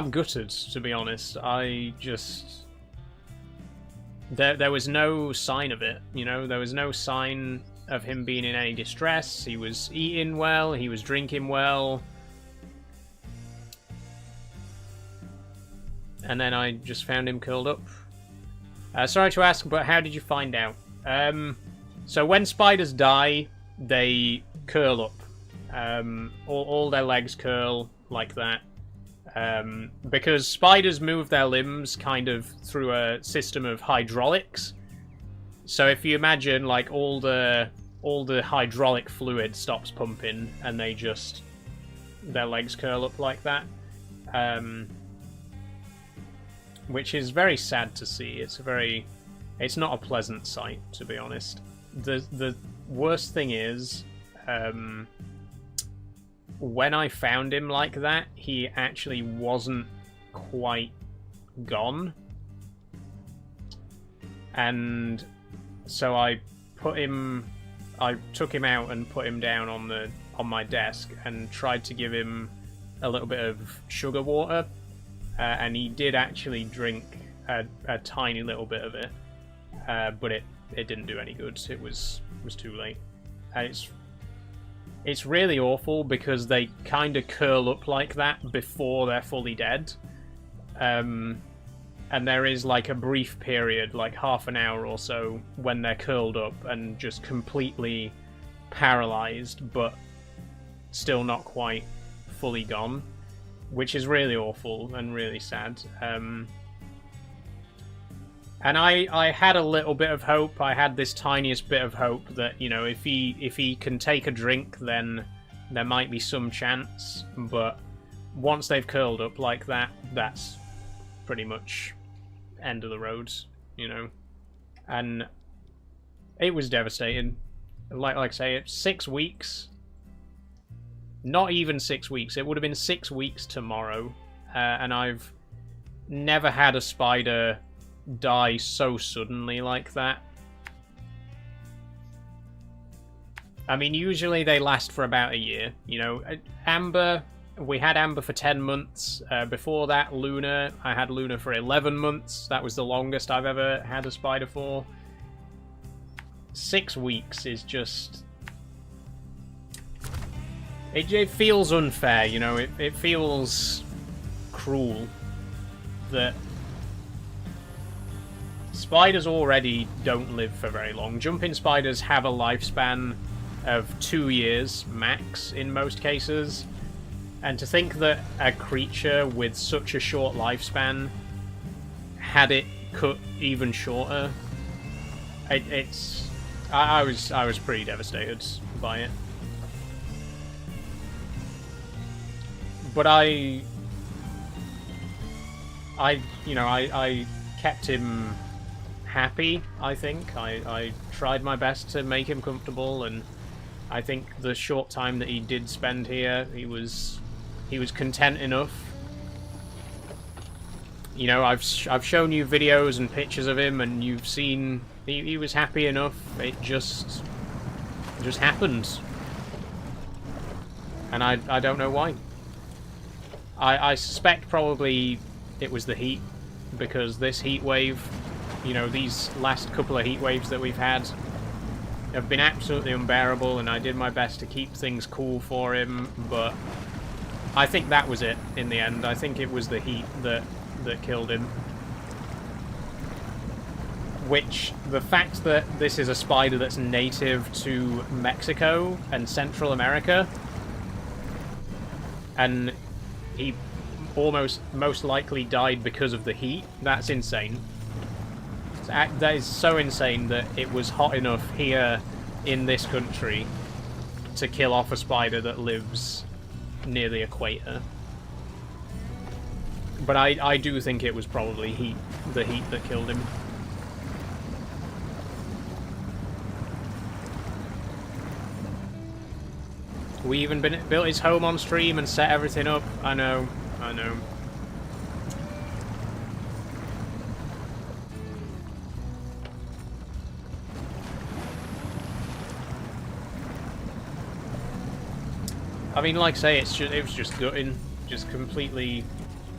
Speaker 1: gutted, to be honest. I just... There was no sign of it, you know? There was no sign of him being in any distress. He was eating well, he was drinking well. And then I just found him curled up. Sorry to ask, but how did you find out? So when spiders die, they curl up. All their legs curl like that. Because spiders move their limbs kind of through a system of hydraulics. So if you imagine, like, all the hydraulic fluid stops pumping, and their legs curl up like that. Which is very sad to see. It's not a pleasant sight, to be honest. The worst thing is, when I found him like that, he actually wasn't quite gone. And so I took him out and put him down on my desk and tried to give him a little bit of sugar water. And he did actually drink a tiny little bit of it, but it didn't do any good. It was too late. And it's really awful because they kind of curl up like that before they're fully dead. And there is like a brief period, like half an hour or so, when they're curled up and just completely paralyzed, but still not quite fully gone. Which is really awful and really sad. And I had a little bit of hope. I had this tiniest bit of hope that, you know, if he can take a drink, then there might be some chance. But once they've curled up like that, that's pretty much end of the road, you know. And it was devastating. Like I say, it's 6 weeks. Not even 6 weeks. It would have been 6 weeks tomorrow. And I've never had a spider die so suddenly like that. I mean, usually they last for about a year. You know, Amber, we had Amber for 10 months. Before that, Luna, I had Luna for 11 months. That was the longest I've ever had a spider for. 6 weeks is just... It feels unfair, you know, it feels cruel that spiders already don't live for very long. Jumping spiders have a lifespan of 2 years max in most cases, and to think that a creature with such a short lifespan had it cut even shorter, I was pretty devastated by it. But I kept him happy, I think. I tried my best to make him comfortable, and I think the short time that he did spend here, he was content enough. You know, I've shown you videos and pictures of him, and you've seen he was happy enough. It just happened, and I don't know why. I suspect probably it was the heat, because this heat wave, you know, these last couple of heat waves that we've had have been absolutely unbearable, and I did my best to keep things cool for him, but I think that was it in the end. I think it was the heat that killed him. Which, the fact that this is a spider that's native to Mexico and Central America, and he most likely died because of the heat, that's insane. That is so insane that it was hot enough here in this country to kill off a spider that lives near the equator. But I do think it was probably the heat that killed him. We even built his home on stream and set everything up. I know. I mean, like I say, it was just gutting, just completely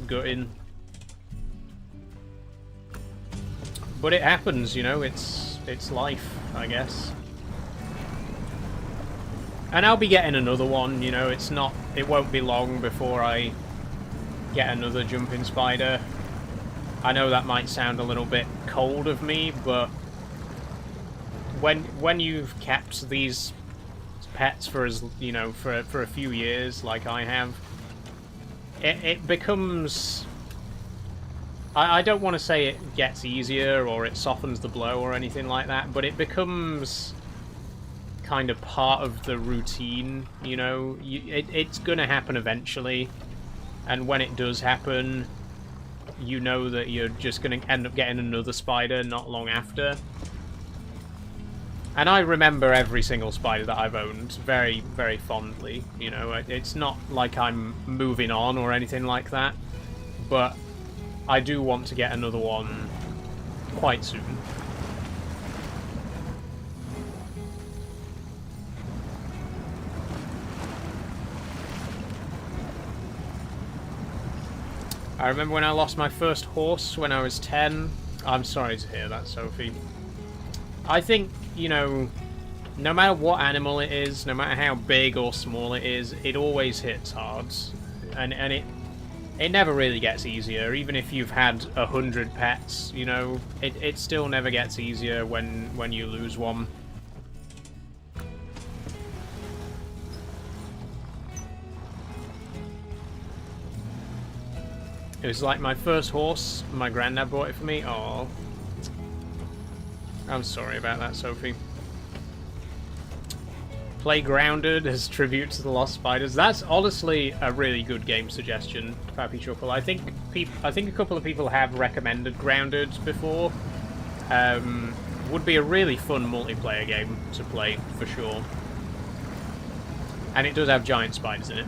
Speaker 1: gutting. But it happens, you know. It's life, I guess. And I'll be getting another one, you know. It won't be long before I get another jumping spider. I know that might sound a little bit cold of me, but when you've kept these pets for, as you know, for a few years, like I have, it becomes, I don't want to say it gets easier or it softens the blow or anything like that, but it becomes kind of part of the routine, you know. It's gonna happen eventually, and when it does happen, you know that you're just gonna end up getting another spider not long after. And I remember every single spider that I've owned very, very fondly, you know. It's not like I'm moving on or anything like that, but I do want to get another one quite soon. I remember when I lost my first horse when I was 10. I'm sorry to hear that, Sophie. I think, you know, no matter what animal it is, no matter how big or small it is, it always hits hard. And it never really gets easier. Even if you've had 100 pets, you know, it still never gets easier when you lose one. It was like my first horse. My granddad bought it for me. Oh, I'm sorry about that, Sophie. Play Grounded as tribute to the Lost Spiders. That's honestly a really good game suggestion, Pappy Chuckle. I think a couple of people have recommended Grounded before. Would be a really fun multiplayer game to play for sure. And it does have giant spiders in it.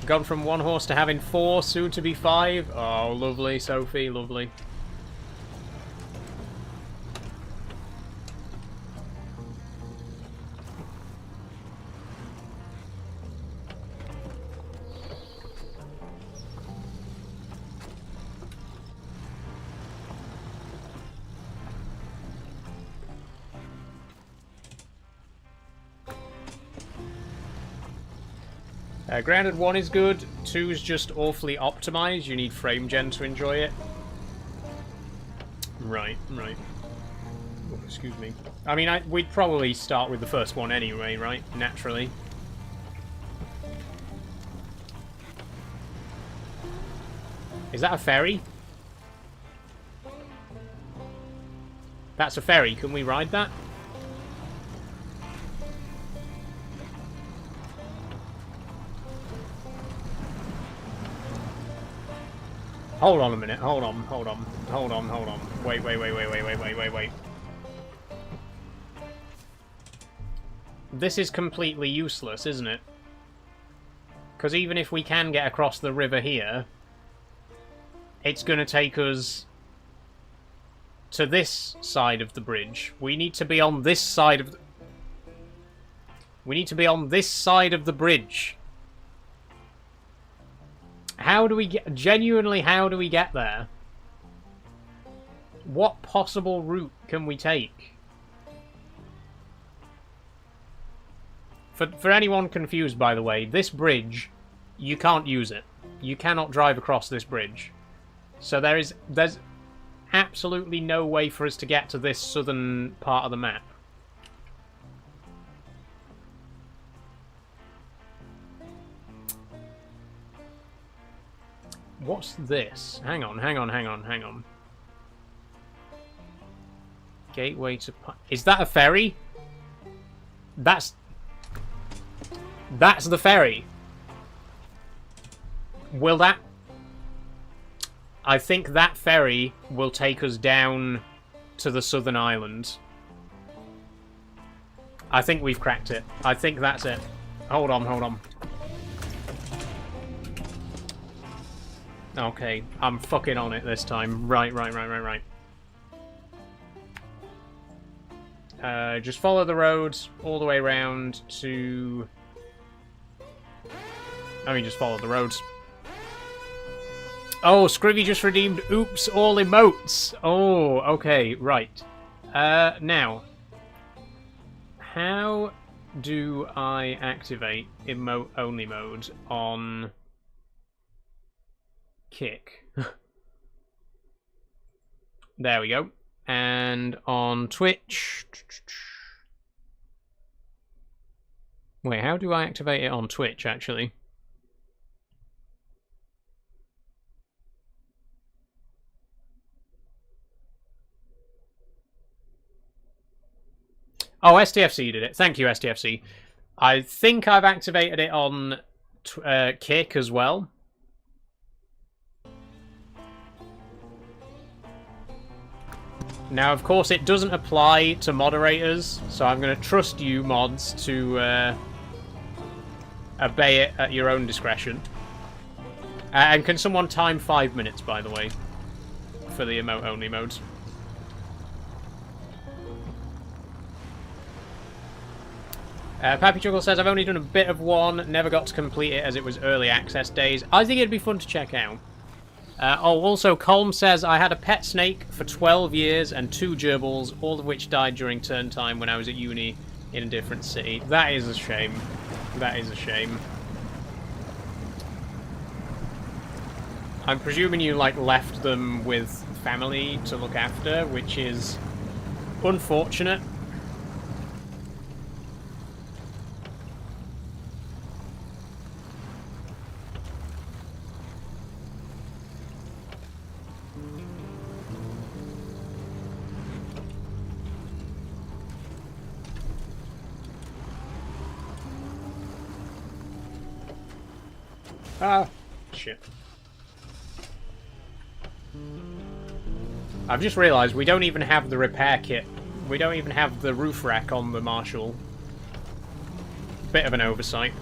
Speaker 1: Gone from one horse to having 4, soon to be 5. Oh, lovely, Sophie, lovely. Grounded 1 is good, 2 is just awfully optimized, you need frame gen to enjoy it. Right. Oh, excuse me. I mean, we'd probably start with the first one anyway, right? Naturally. Is that a ferry? That's a ferry, can we ride that? Hold on a minute. Hold on. Wait. This is completely useless, isn't it? Because even if we can get across the river here, it's going to take us to this side of the bridge. We need to be on this side of the... We need to be on this side of the bridge. How do we get... Genuinely, how do we get there? What possible route can we take? For anyone confused, by the way, this bridge, you can't use it. You cannot drive across this bridge. So there's absolutely no way for us to get to this southern part of the map. What's this? Hang on. Gateway to... Is that a ferry? That's the ferry. Will that... I think that ferry will take us down to the southern island. I think we've cracked it. I think that's it. Hold on. Okay, I'm fucking on it this time. Right. Just follow the road all the way around to... I mean, just follow the roads. Oh, Scrivy just redeemed oops all emotes. Oh, okay, right. Now, how do I activate emote only mode on Kick? There we go. And on Twitch... Wait, how do I activate it on Twitch, actually? Oh, STFC did it. Thank you, STFC. I think I've activated it on Kick as well. Now, of course, it doesn't apply to moderators, so I'm going to trust you, mods, to obey it at your own discretion. And can someone time 5 minutes, by the way, for the emote-only modes? Pappy Chuckle says, I've only done a bit of one, never got to complete it as it was early access days. I think it'd be fun to check out. Also, Colm says, I had a pet snake for 12 years and 2 gerbils, all of which died during turn time when I was at uni in a different city. That is a shame. That is a shame. I'm presuming you, like, left them with family to look after, which is unfortunate. Ah, shit. I've just realised we don't even have the repair kit. We don't even have the roof rack on the Marshall. Bit of an oversight.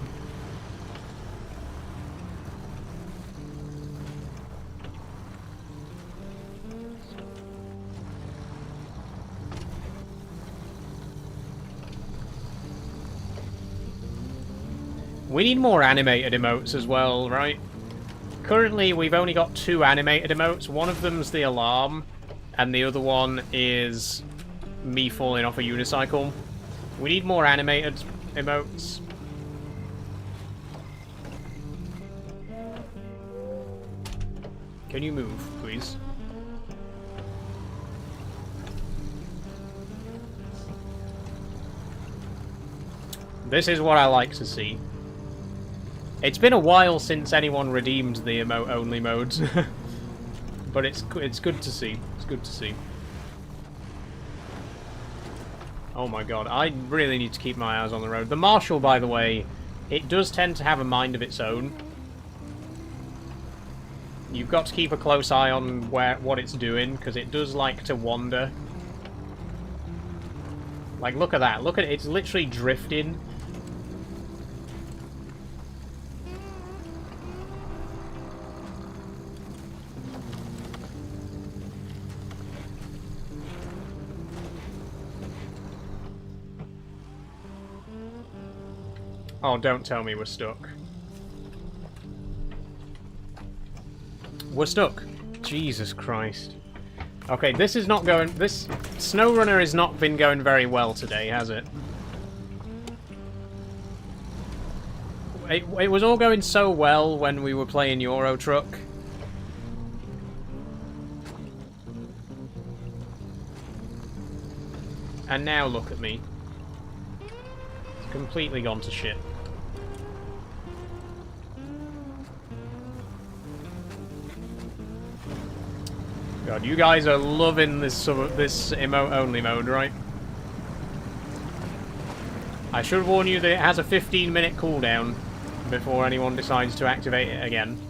Speaker 1: We need more animated emotes as well, right? Currently, we've only got 2 animated emotes. One of them's the alarm, and the other one is me falling off a unicycle. We need more animated emotes. Can you move, please? This is what I like to see. It's been a while since anyone redeemed the emote-only modes, but it's good to see. It's good to see. Oh my god, I really need to keep my eyes on the road. The Marshall, by the way, it does tend to have a mind of its own. You've got to keep a close eye on what it's doing, because it does like to wander. Like, look at that. Look at it. It's literally drifting. Oh, don't tell me we're stuck. We're stuck. Jesus Christ. Okay, this is not going... This SnowRunner has not been going very well today, has it? It was all going so well when we were playing Euro Truck. And now look at me. It's completely gone to shit. God, you guys are loving this emote-only mode, right? I should warn you that it has a 15-minute cooldown before anyone decides to activate it again.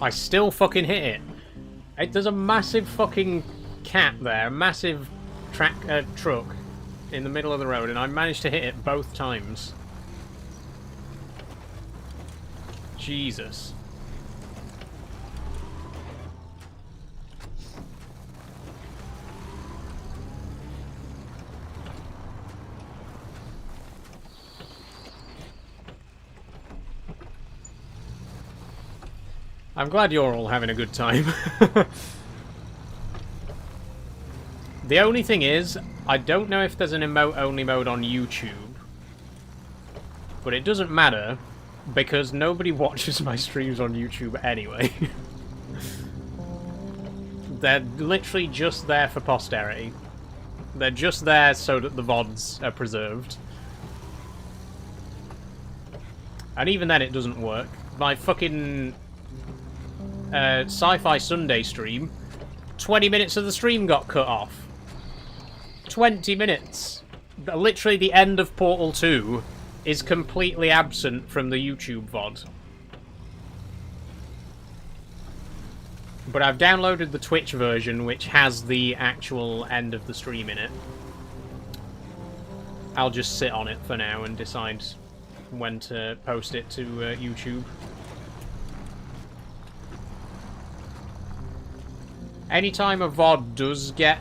Speaker 1: I still fucking hit it. There's a massive fucking cat there, a massive truck in the middle of the road, and I managed to hit it both times. Jesus. I'm glad you're all having a good time. The only thing is, I don't know if there's an emote-only mode on YouTube. But it doesn't matter, because nobody watches my streams on YouTube anyway. They're literally just there for posterity. They're just there so that the VODs are preserved. And even then it doesn't work. My fucking... Sci-Fi Sunday stream, 20 minutes of the stream got cut off. 20 minutes. Literally the end of Portal 2 is completely absent from the YouTube VOD. But I've downloaded the Twitch version, which has the actual end of the stream in it. I'll just sit on it for now and decide when to post it to YouTube. Anytime a VOD does get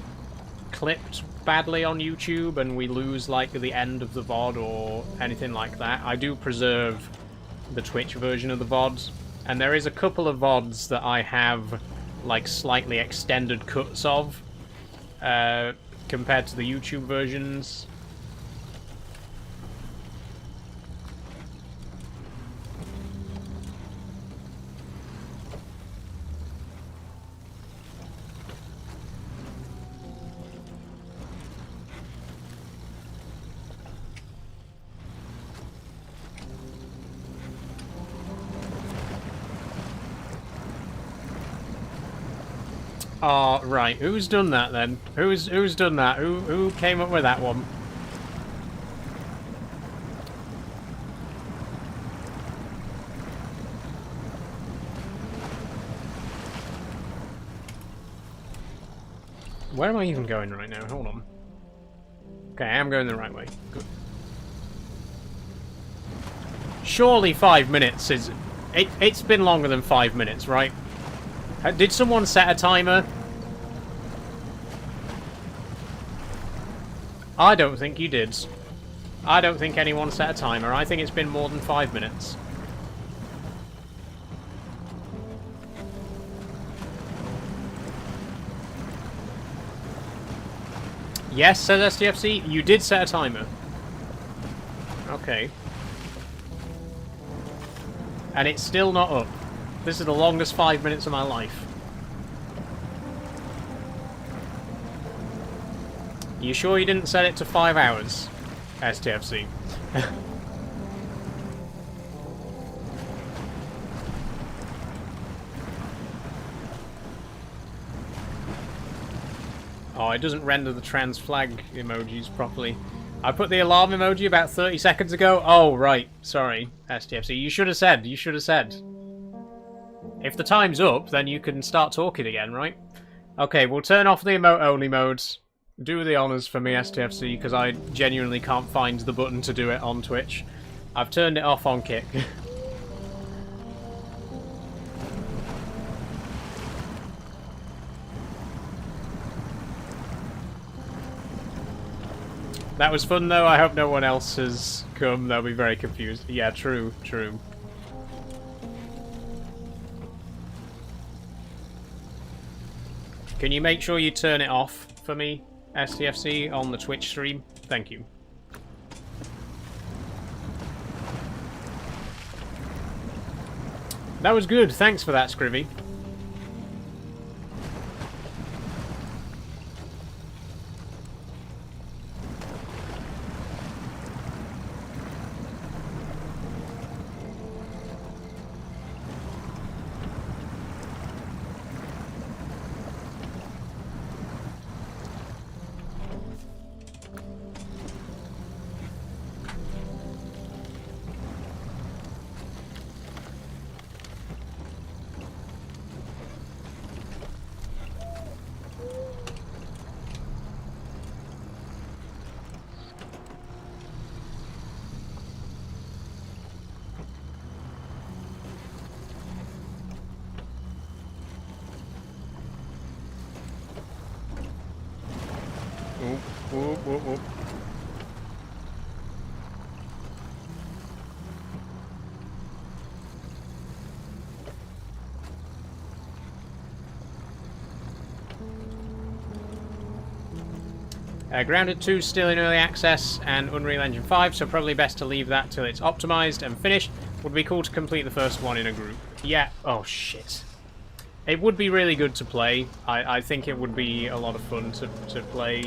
Speaker 1: clipped badly on YouTube and we lose, like, the end of the VOD or anything like that, I do preserve the Twitch version of the VOD. And there is a couple of VODs that I have, like, slightly extended cuts of, compared to the YouTube versions. Oh, right. Who's done that, then? Who's done that? Who came up with that one? Where am I even going right now? Hold on. Okay, I am going the right way. Good. Surely 5 minutes is... It's been longer than 5 minutes, right? Did someone set a timer? I don't think you did. I don't think anyone set a timer. I think it's been more than 5 minutes. Yes, says STFC. You did set a timer. Okay. And it's still not up. This is the longest 5 minutes of my life. You sure you didn't set it to 5 hours, STFC? Oh, it doesn't render the trans flag emojis properly. I put the alarm emoji about 30 seconds ago. Oh, right. Sorry, STFC. You should have said. You should have said. If the time's up, then you can start talking again, right? Okay, we'll turn off the emote-only modes. Do the honours for me, STFC, because I genuinely can't find the button to do it on Twitch. I've turned it off on Kick. That was fun, though. I hope no one else has come. They'll be very confused. Yeah, true, true. Can you make sure you turn it off for me, STFC, on the Twitch stream? Thank you. That was good. Thanks for that, Scrivy. Whoop, whoop, whoop. Grounded 2 still in early access and Unreal Engine 5, so probably best to leave that till it's optimized and finished. Would be cool to complete the first one in a group. Yeah. Oh, shit. It would be really good to play. I think it would be a lot of fun to play.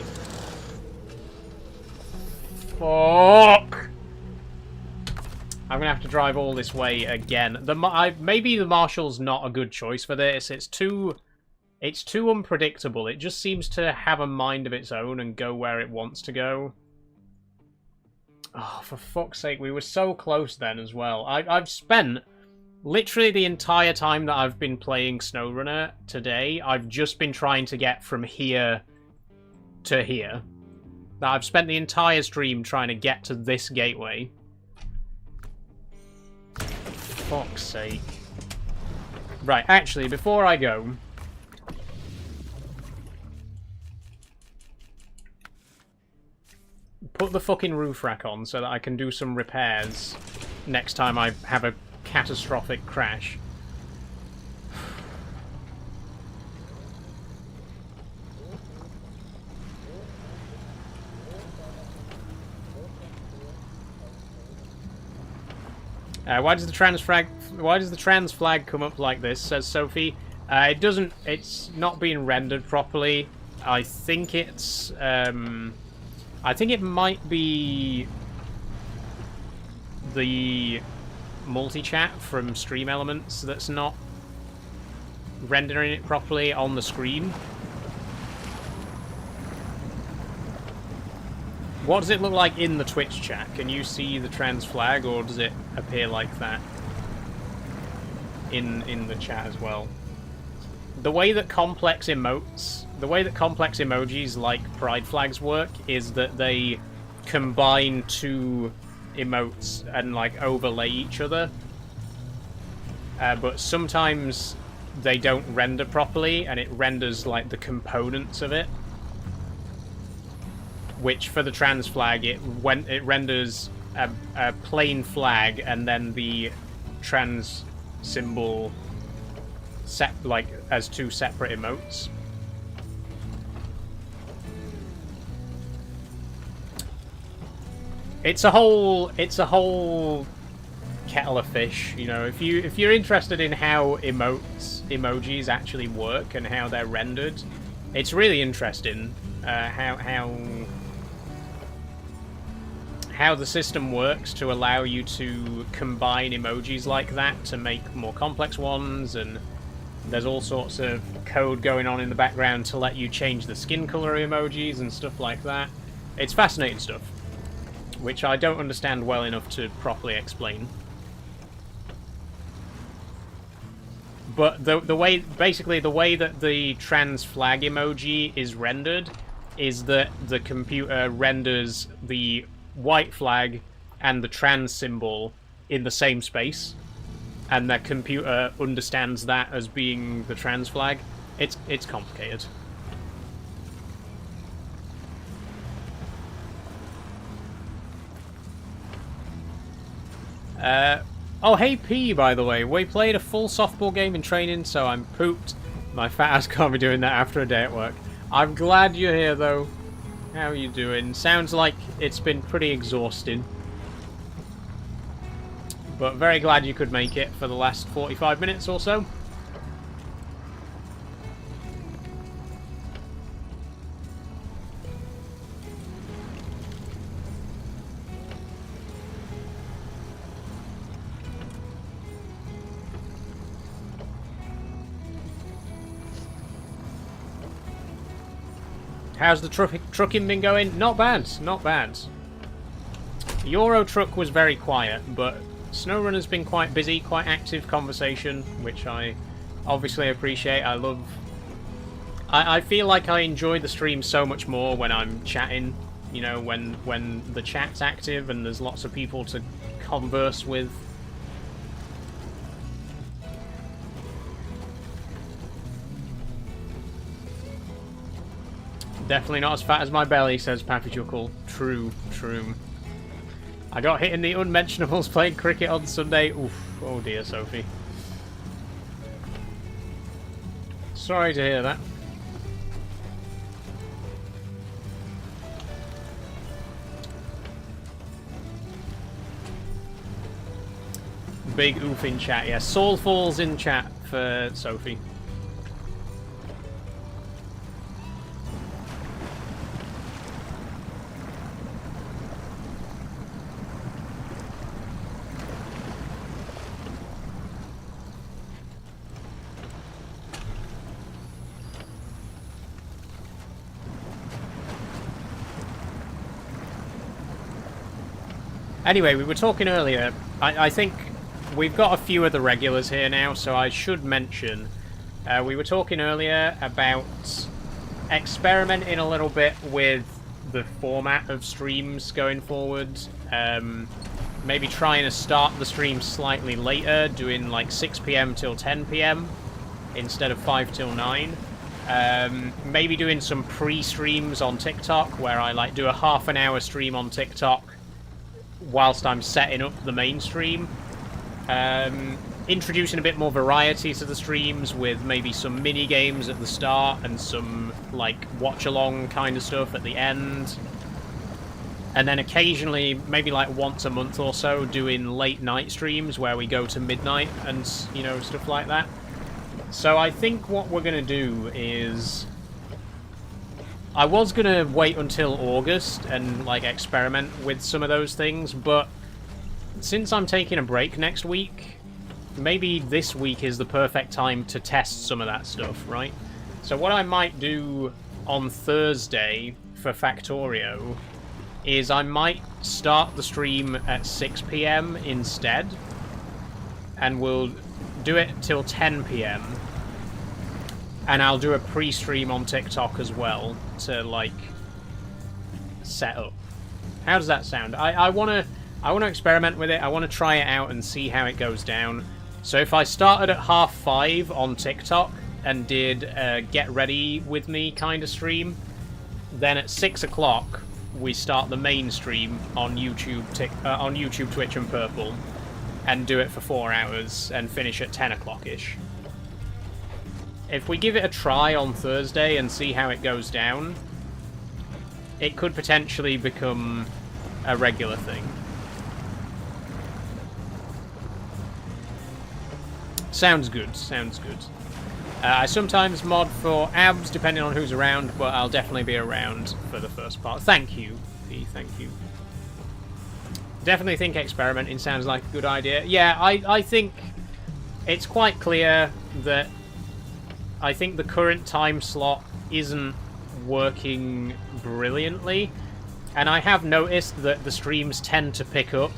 Speaker 1: Fuck! I'm gonna have to drive all this way again. Maybe the Marshal's not a good choice for this. It's too unpredictable. It just seems to have a mind of its own and go where it wants to go. Oh, for fuck's sake, we were so close then as well. I've spent literally the entire time that I've been playing SnowRunner today, I've just been trying to get from here to here. Now, I've spent the entire stream trying to get to this gateway. Fuck's sake. Right, actually, before I go... put the fucking roof rack on so that I can do some repairs next time I have a catastrophic crash. Why does the trans flag come up like this? Says Sophie. It doesn't. It's not being rendered properly. I think it's. I think it might be the multi-chat from Stream Elements that's not rendering it properly on the screen. What does it look like in the Twitch chat? Can you see the trans flag, or does it appear like that in the chat as well? The way that complex emojis like pride flags work is that they combine two emotes and like overlay each other. But sometimes they don't render properly, and it renders like the components of it. Which for the trans flag, it renders a plain flag and then the trans symbol set like as two separate emotes. it's a whole kettle of fish. You know, if you're interested in how emojis actually work and how they're rendered, it's really interesting how the system works to allow you to combine emojis like that to make more complex ones, and there's all sorts of code going on in the background to let you change the skin color emojis and stuff like that. It's fascinating stuff, which I don't understand well enough to properly explain. But basically the way that the trans flag emoji is rendered is that the computer renders the white flag and the trans symbol in the same space, and the computer understands that as being the trans flag. It's complicated. Oh, hey P, by the way. We played a full softball game in training, so I'm pooped. My fat ass can't be doing that after a day at work. I'm glad you're here, though. How are you doing? Sounds like it's been pretty exhausting. But very glad you could make it for the last 45 minutes or so. How's the trucking been going? Not bad, not bad. Euro truck was very quiet, but Snowrunner's been quite busy, quite active conversation, which I obviously appreciate. I feel like I enjoy the stream so much more when I'm chatting, you know, when the chat's active and there's lots of people to converse with. Definitely not as fat as my belly, says Pappy Chuckle. True, true. I got hit in the unmentionables playing cricket on Sunday. Oof. Oh dear, Sophie. Sorry to hear that. Big oof in chat, yeah. Soul Falls in chat for Sophie. Anyway, we were talking earlier. I think we've got a few of the regulars here now, so I should mention. We were talking earlier about experimenting a little bit with the format of streams going forward. Maybe trying to start the stream slightly later, doing like 6 PM till 10 PM instead of 5 till 9. Maybe doing some pre-streams on TikTok where I like do a half an hour stream on TikTok whilst I'm setting up the main stream. Introducing a bit more variety to the streams with maybe some mini games at the start and some like watch along kind of stuff at the end. And then occasionally, maybe like once a month or so, doing late night streams where we go to midnight and, you know, stuff like that. So I think what we're going to do is, I was going to wait until August and like experiment with some of those things, but since I'm taking a break next week, maybe this week is the perfect time to test some of that stuff, right? So what I might do on Thursday for Factorio is I might start the stream at 6 PM instead, and we'll do it till 10 PM. And I'll do a pre-stream on TikTok as well to like set up. How does that sound? I wanna experiment with it. I wanna try it out and see how it goes down. So if I started at 5:30 on TikTok and did a get ready with me kind of stream, then at 6 o'clock we start the main stream on YouTube, Twitch, and Purple, and do it for 4 hours and finish at 10 o'clock-ish. If we give it a try on Thursday and see how it goes down, it could potentially become a regular thing. Sounds good, sounds good. I sometimes mod for abs, depending on who's around, but I'll definitely be around for the first part. Thank you, P, thank you. Definitely think experimenting sounds like a good idea. Yeah, I think it's quite clear that I think the current time slot isn't working brilliantly, and I have noticed that the streams tend to pick up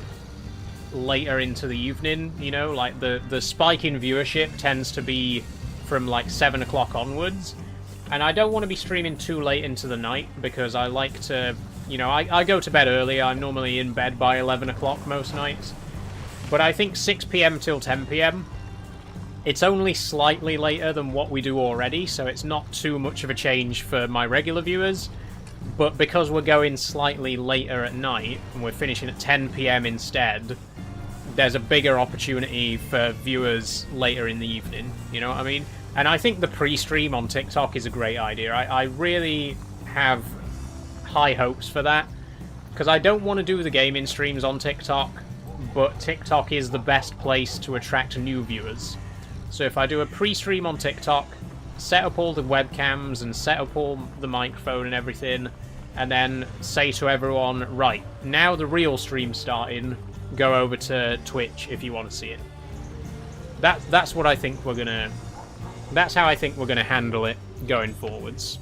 Speaker 1: later into the evening, you know, like the spike in viewership tends to be from like 7 o'clock onwards, and I don't want to be streaming too late into the night because I like to, you know, I go to bed early. I'm normally in bed by 11 o'clock most nights, but I think 6 p.m. till 10 p.m. it's only slightly later than what we do already, so it's not too much of a change for my regular viewers, but because we're going slightly later at night and we're finishing at 10 p.m. instead, there's a bigger opportunity for viewers later in the evening, you know what I mean? And I think the pre-stream on TikTok is a great idea. I really have high hopes for that, because I don't want to do the gaming streams on TikTok, but TikTok is the best place to attract new viewers. So if I do a pre-stream on TikTok, set up all the webcams and set up all the microphone and everything, and then say to everyone, right, now the real stream's starting, go over to Twitch if you want to see it. That's what I think we're gonna... That's how I think we're gonna handle it going forwards.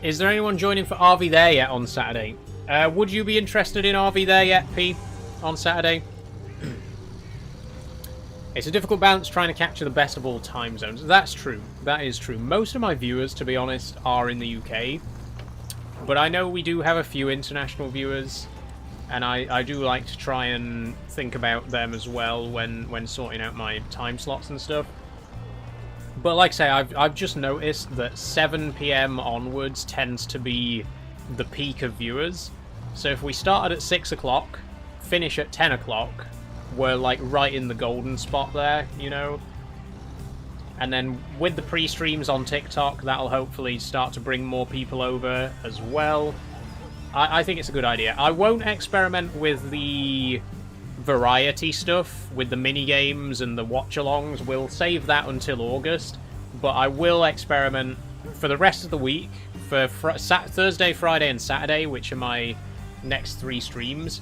Speaker 1: Is there anyone joining for RV There Yet on Saturday? Would you be interested in RV There Yet, P, on Saturday? It's a difficult balance trying to capture the best of all time zones. That's true. That is true. Most of my viewers, to be honest, are in the UK. But I know we do have a few international viewers, and I do like to try and think about them as well when sorting out my time slots and stuff. But like I say, I've just noticed that 7 p.m. onwards tends to be the peak of viewers. So if we started at 6 o'clock, finish at 10 o'clock, we're like right in the golden spot there, you know? And then with the pre-streams on TikTok, that'll hopefully start to bring more people over as well. I think it's a good idea. I won't experiment with the variety stuff, with the mini-games and the watch-alongs. We'll save that until August. But I will experiment for the rest of the week, for Thursday, Friday, and Saturday, which are my next 3 streams.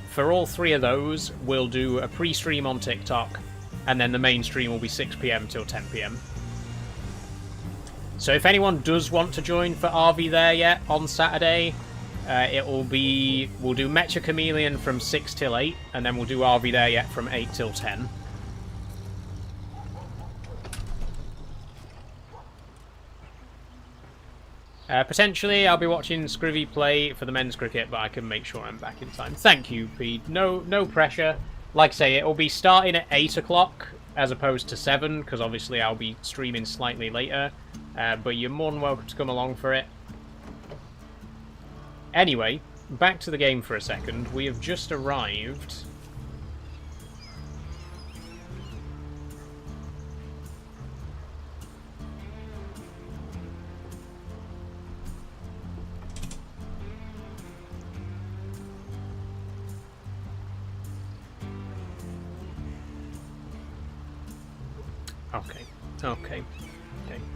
Speaker 1: For all 3 of those, we'll do a pre-stream on TikTok, and then the main stream will be 6 p.m. till 10 p.m. So if anyone does want to join for RV There Yet on Saturday, we'll do Mecha Chameleon from 6 till 8, and then we'll do RV There Yet from 8 till 10. Potentially, I'll be watching Scrivy play for the men's cricket, but I can make sure I'm back in time. Thank you, Pete. No pressure. Like I say, it'll be starting at 8 o'clock as opposed to 7, because obviously I'll be streaming slightly later. But you're more than welcome to come along for it. Anyway, back to the game for a second. We have just arrived... Okay.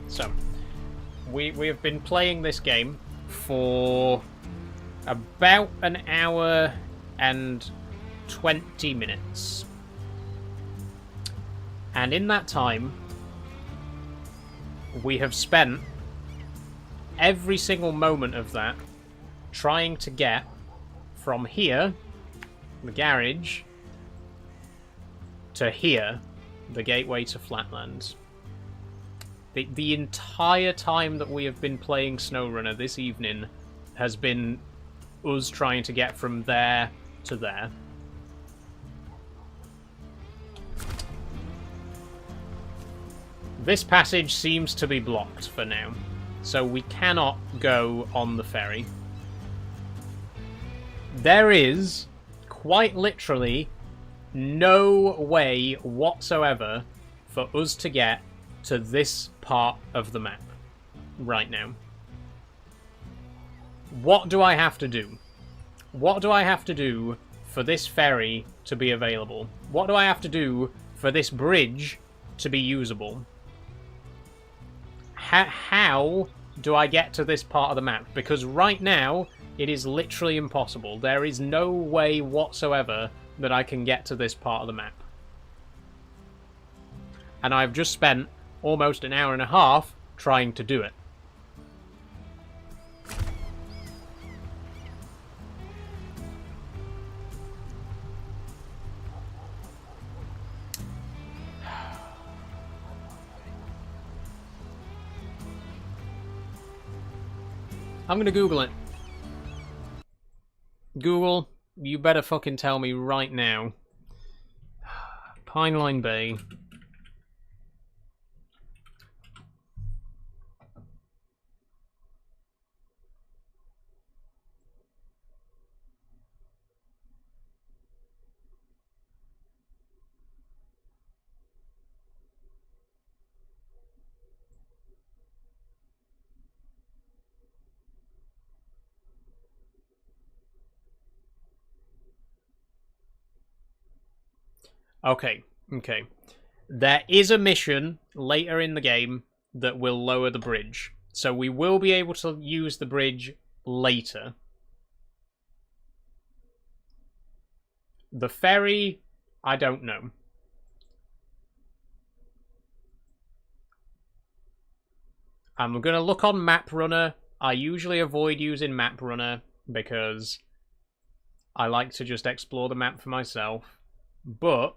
Speaker 1: So, we have been playing this game for about an hour and 20 minutes. And in that time, we have spent every single moment of that trying to get from here, the garage, to here, the gateway to Flatlands. The entire time that we have been playing SnowRunner this evening has been us trying to get from there to there. This passage seems to be blocked for now, so we cannot go on the ferry. There is, quite literally, no way whatsoever for us to get to this part of the map right now. What do I have to do? What do I have to do for this ferry to be available? What do I have to do for this bridge to be usable? How do I get to this part of the map? Because right now, it is literally impossible. There is no way whatsoever that I can get to this part of the map. And I've just spent almost an hour and a half trying to do it. I'm gonna Google it. Google, you better fucking tell me right now. Pineline Bay. Okay. There is a mission later in the game that will lower the bridge. So we will be able to use the bridge later. The ferry, I don't know. I'm going to look on Map Runner. I usually avoid using Map Runner because I like to just explore the map for myself. But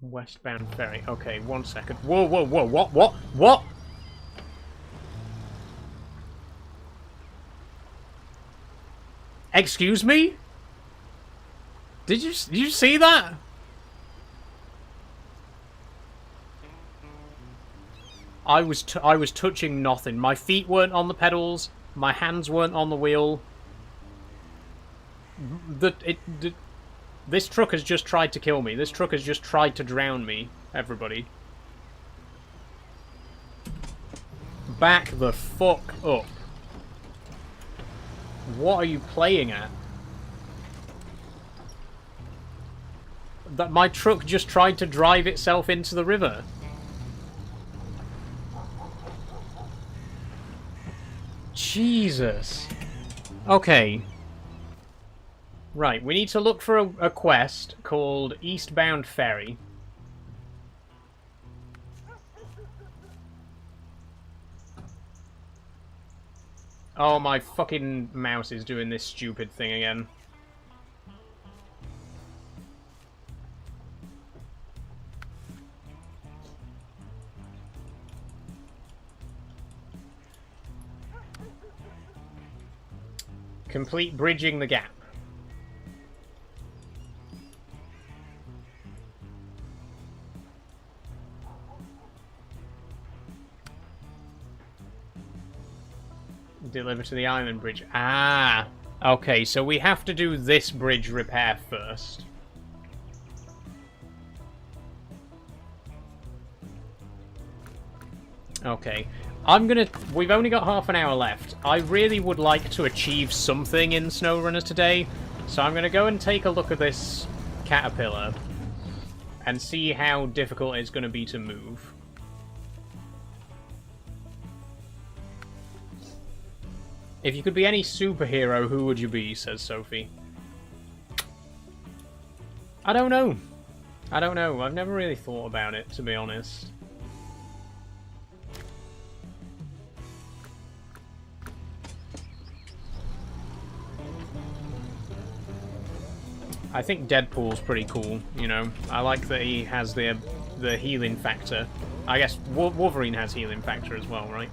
Speaker 1: westbound ferry. Okay, 1 second. Whoa, what? Excuse me? Did you see that? I was touching nothing. My feet weren't on the pedals. My hands weren't on the wheel. This truck has just tried to kill me. This truck has just tried to drown me, everybody. Back the fuck up. What are you playing at? That my truck just tried to drive itself into the river. Jesus. Okay. Right, we need to look for a quest called Eastbound Ferry. Oh, my fucking mouse is doing this stupid thing again. Complete bridging the gap. Deliver to the island bridge. Ah! Okay, so we have to do this bridge repair first. Okay. We've only got half an hour left. I really would like to achieve something in SnowRunner today, so I'm gonna go and take a look at this caterpillar and see how difficult it's gonna be to move. If you could be any superhero, who would you be, says Sophie. I don't know. I've never really thought about it, to be honest. I think Deadpool's pretty cool, you know. I like that he has the healing factor. I guess Wolverine has healing factor as well, right?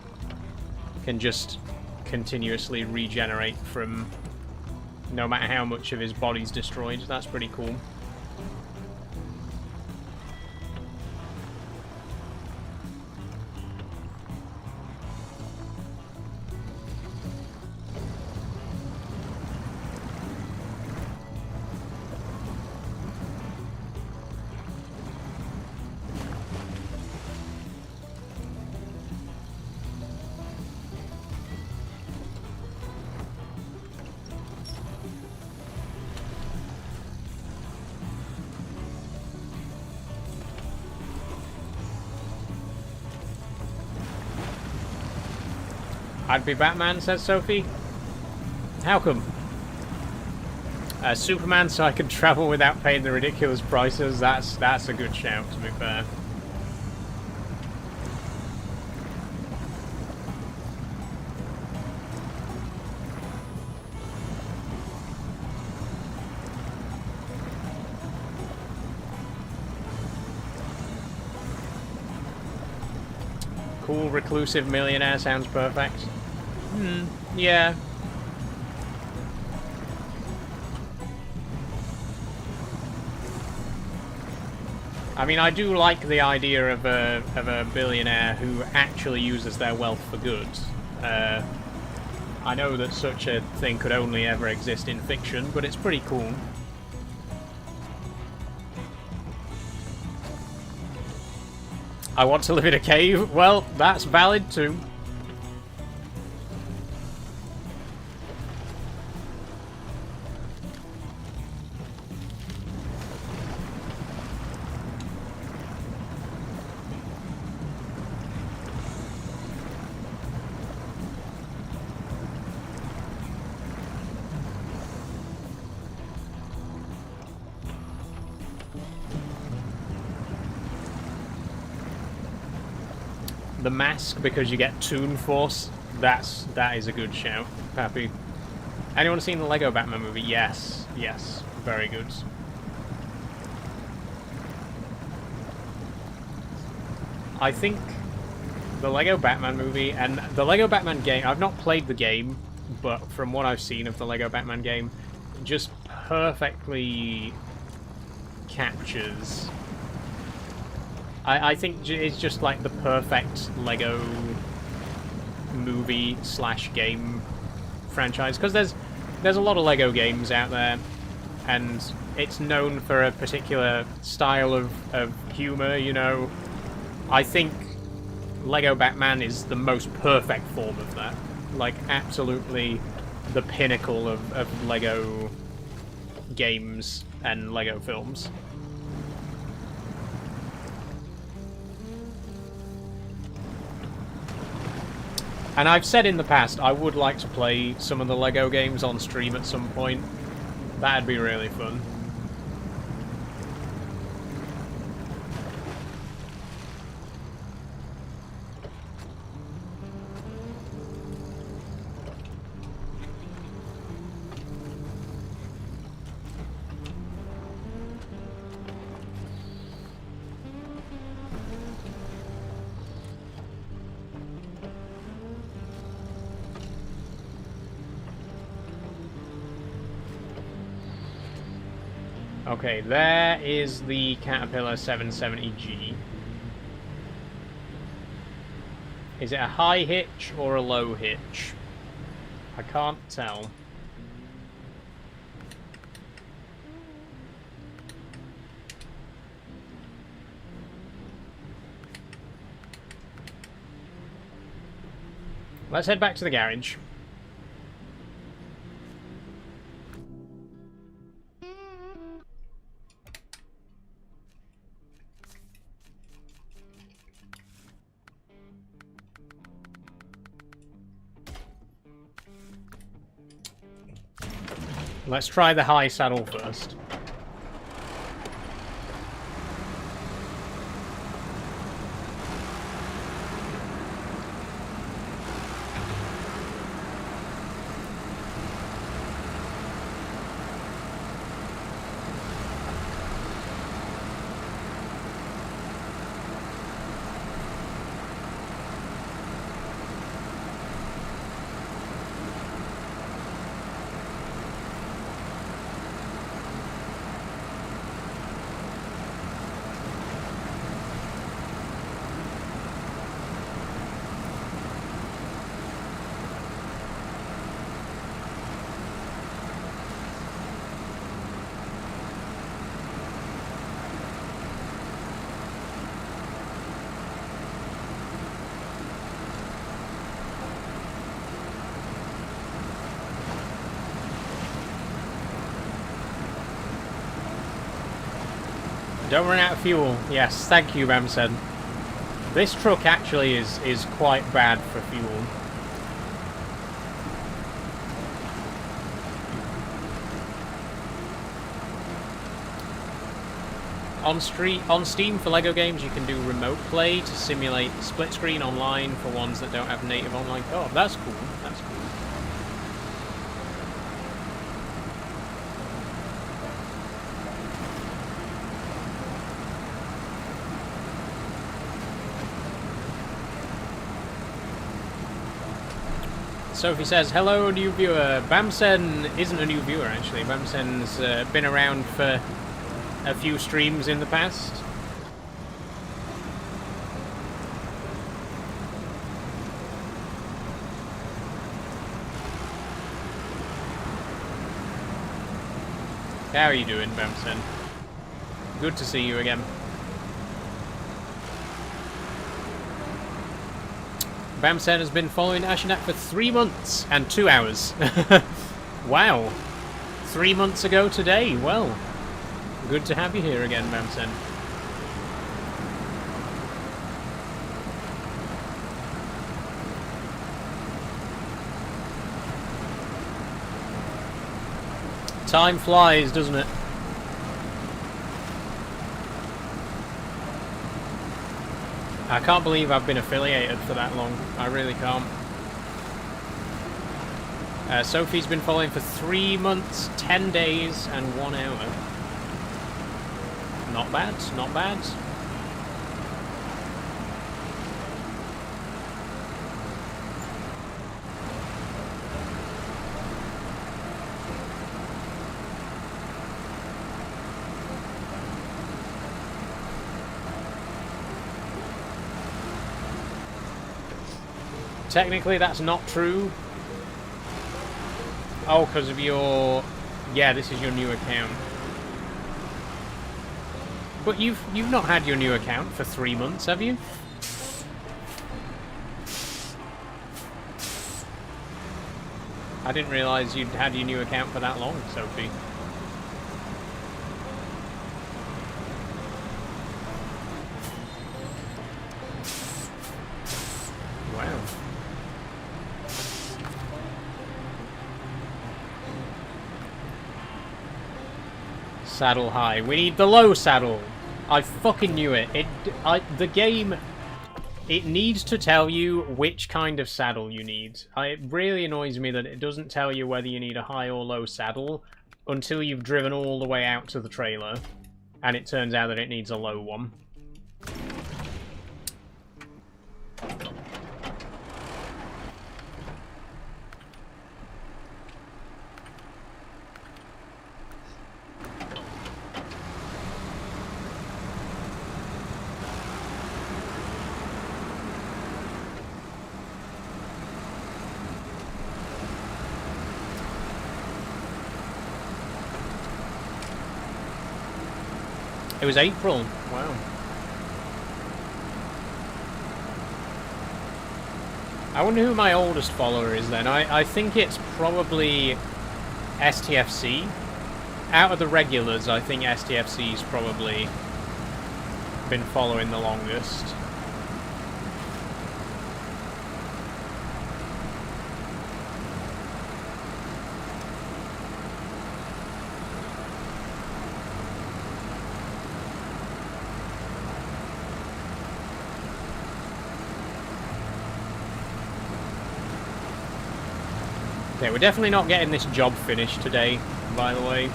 Speaker 1: Can just continuously regenerate from no matter how much of his body's destroyed. That's pretty cool. I'd be Batman, says Sophie. How come? Superman, so I can travel without paying the ridiculous prices. That's a good shout, to be fair. Cool, reclusive millionaire sounds perfect. Yeah. I mean, I do like the idea of a billionaire who actually uses their wealth for good. I know that such a thing could only ever exist in fiction, but it's pretty cool. I want to live in a cave. Well, that's valid too. The mask, because you get Toon Force, that is a good shout, Pappy. Anyone seen the Lego Batman movie? Yes, yes, very good. I think the Lego Batman movie and the Lego Batman game, I've not played the game, but from what I've seen of the Lego Batman game, just perfectly captures... I think it's just like the perfect Lego movie / game franchise, because there's a lot of Lego games out there, and it's known for a particular style of humor, you know. I think Lego Batman is the most perfect form of that. Like, absolutely the pinnacle of Lego games and Lego films. And I've said in the past, I would like to play some of the Lego games on stream at some point. That'd be really fun. Okay, there is the Caterpillar 770G. Is it a high hitch or a low hitch? I can't tell. Let's head back to the garage. Let's try the high saddle first. Don't run out of fuel. Yes, thank you, Ramsed. This truck actually is quite bad for fuel. On Steam for LEGO games, you can do remote play to simulate split screen online for ones that don't have native online co-op. That's cool. That's cool. Sophie says, hello, new viewer. Bamsen isn't a new viewer, actually. Bamsen's been around for a few streams in the past. How are you doing, Bamsen? Good to see you again. Bamsen has been following Ashenak for 3 months and 2 hours. Wow. 3 months ago today. Well, good to have you here again, Bamsen. Time flies, doesn't it? I can't believe I've been affiliated for that long. I really can't. Sophie's been following for 3 months, 10 days, and 1 hour. Not bad, not bad. Technically, that's not true. Oh, because of your... Yeah, this is your new account. But you've not had your new account for 3 months, have you? I didn't realise you'd had your new account for that long, Sophie. Wow. Saddle high. We need the low saddle. I fucking knew it. The game, it needs to tell you which kind of saddle you need. It really annoys me that it doesn't tell you whether you need a high or low saddle until you've driven all the way out to the trailer, and it turns out that it needs a low one. It was April. Wow. I wonder who my oldest follower is then. I think it's probably STFC. Out of the regulars, I think STFC's probably been following the longest. Okay, we're definitely not getting this job finished today, by the way.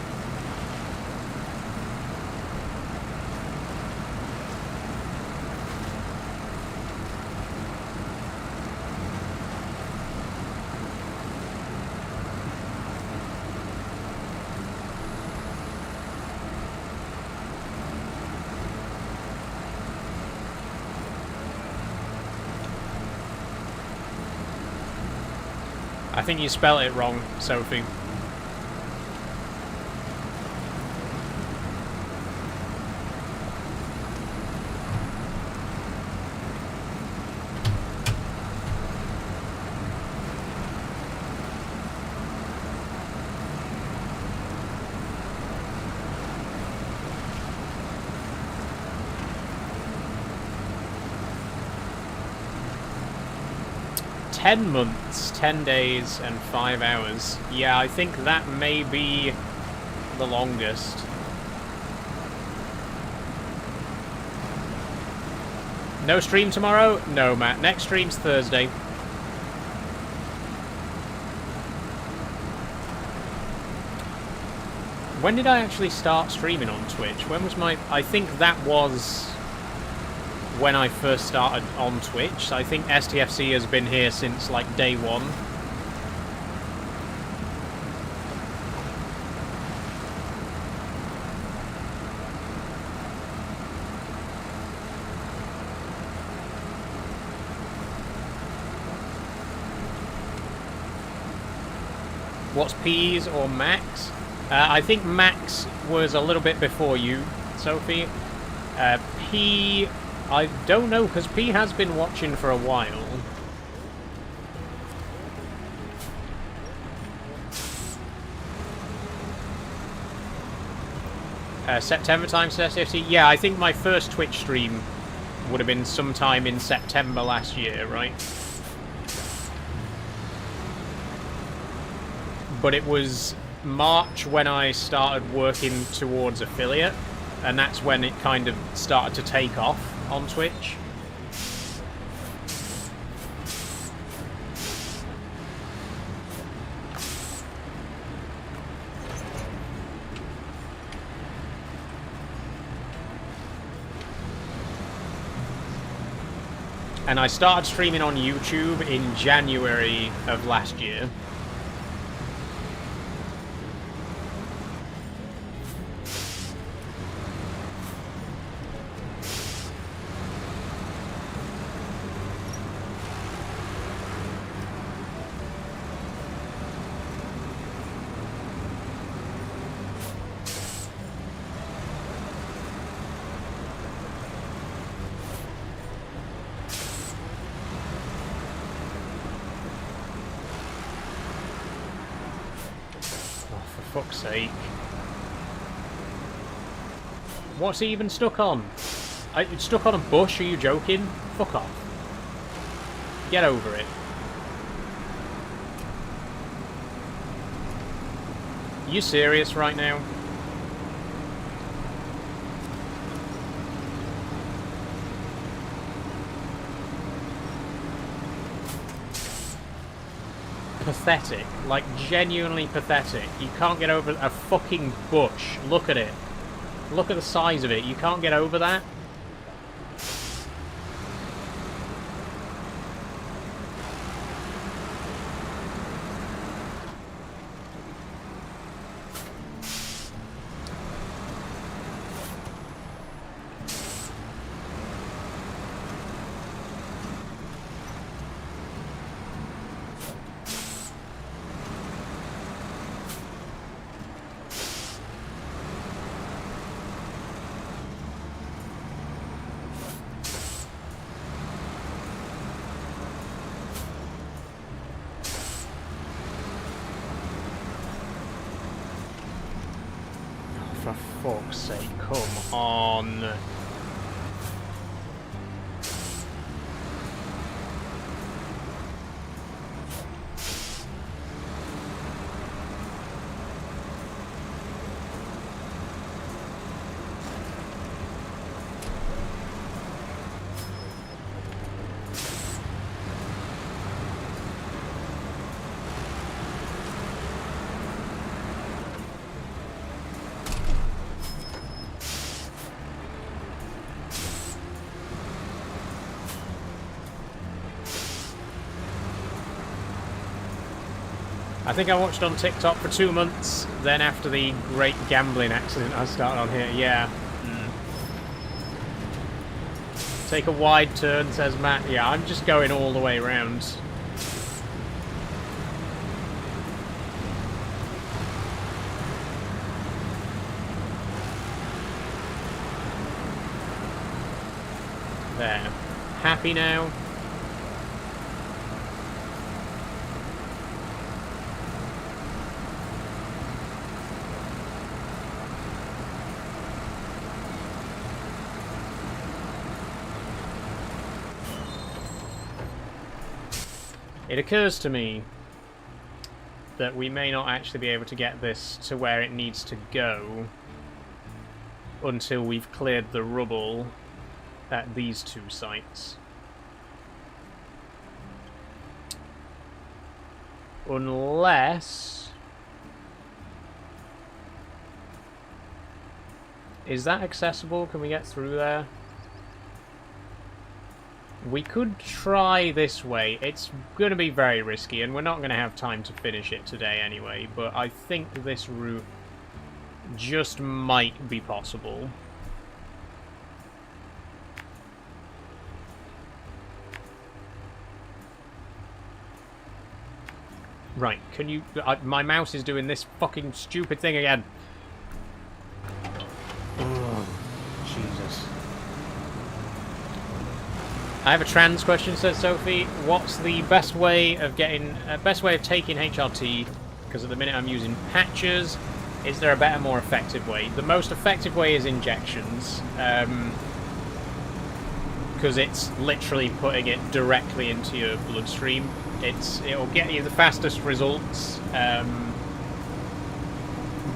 Speaker 1: I think you spelled it wrong, Sophie. 10 months, 10 days, and 5 hours. Yeah, I think that may be the longest. No stream tomorrow? No, Matt. Next stream's Thursday. When did I actually start streaming on Twitch? When was my... I think that was when I first started on Twitch. I think STFC has been here since, like, day one. What's P's or Max? I think Max was a little bit before you, Sophie. P... I don't know, because P has been watching for a while. September time, SFC? Yeah, I think my first Twitch stream would have been sometime in September last year, right? But it was March when I started working towards affiliate, and that's when it kind of started to take off on Twitch. And I started streaming on YouTube in January of last year. Fuck's sake. What's he even stuck on? It's stuck on a bush, are you joking? Fuck off. Get over it. You serious right now? Pathetic. Like, genuinely pathetic. You can't get over a fucking bush. Look at it. Look at the size of it. You can't get over that? For fuck's sake, come on. I think I watched on TikTok for 2 months, then after the great gambling accident I started on here, yeah. Take a wide turn, says Matt. Yeah, I'm just going all the way around. There. Happy now? It occurs to me that we may not actually be able to get this to where it needs to go until we've cleared the rubble at these two sites. Unless... Is that accessible? Can we get through there? We could try this way. It's going to be very risky, and we're not going to have time to finish it today anyway, but I think this route just might be possible. Right, can you... my mouse is doing this fucking stupid thing again. Oh, Jesus. I have a trans question, says Sophie. What's the best way of getting... best way of taking HRT? Because at the minute I'm using patches. Is there a better, more effective way? The most effective way is injections. Because it's literally putting it directly into your bloodstream. It'll get you the fastest results,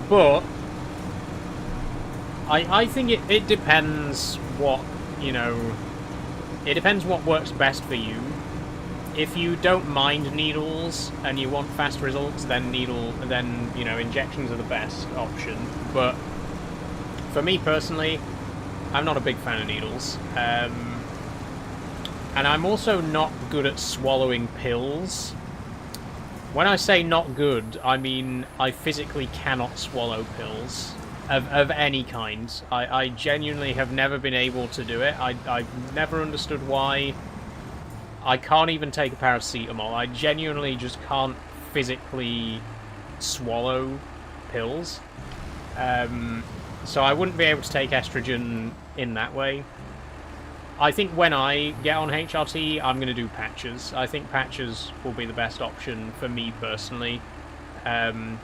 Speaker 1: but I think it depends what, you know, it depends what works best for you. If you don't mind needles and you want fast results, then you know, injections are the best option. But for me personally, I'm not a big fan of needles. And I'm also not good at swallowing pills. When I say not good, I mean I physically cannot swallow pills of any kind. I genuinely have never been able to do it. I've never understood why. I can't even take a paracetamol. I genuinely just can't physically swallow pills. So I wouldn't be able to take estrogen in that way. I think when I get on HRT, I'm going to do patches. I think patches will be the best option for me personally. But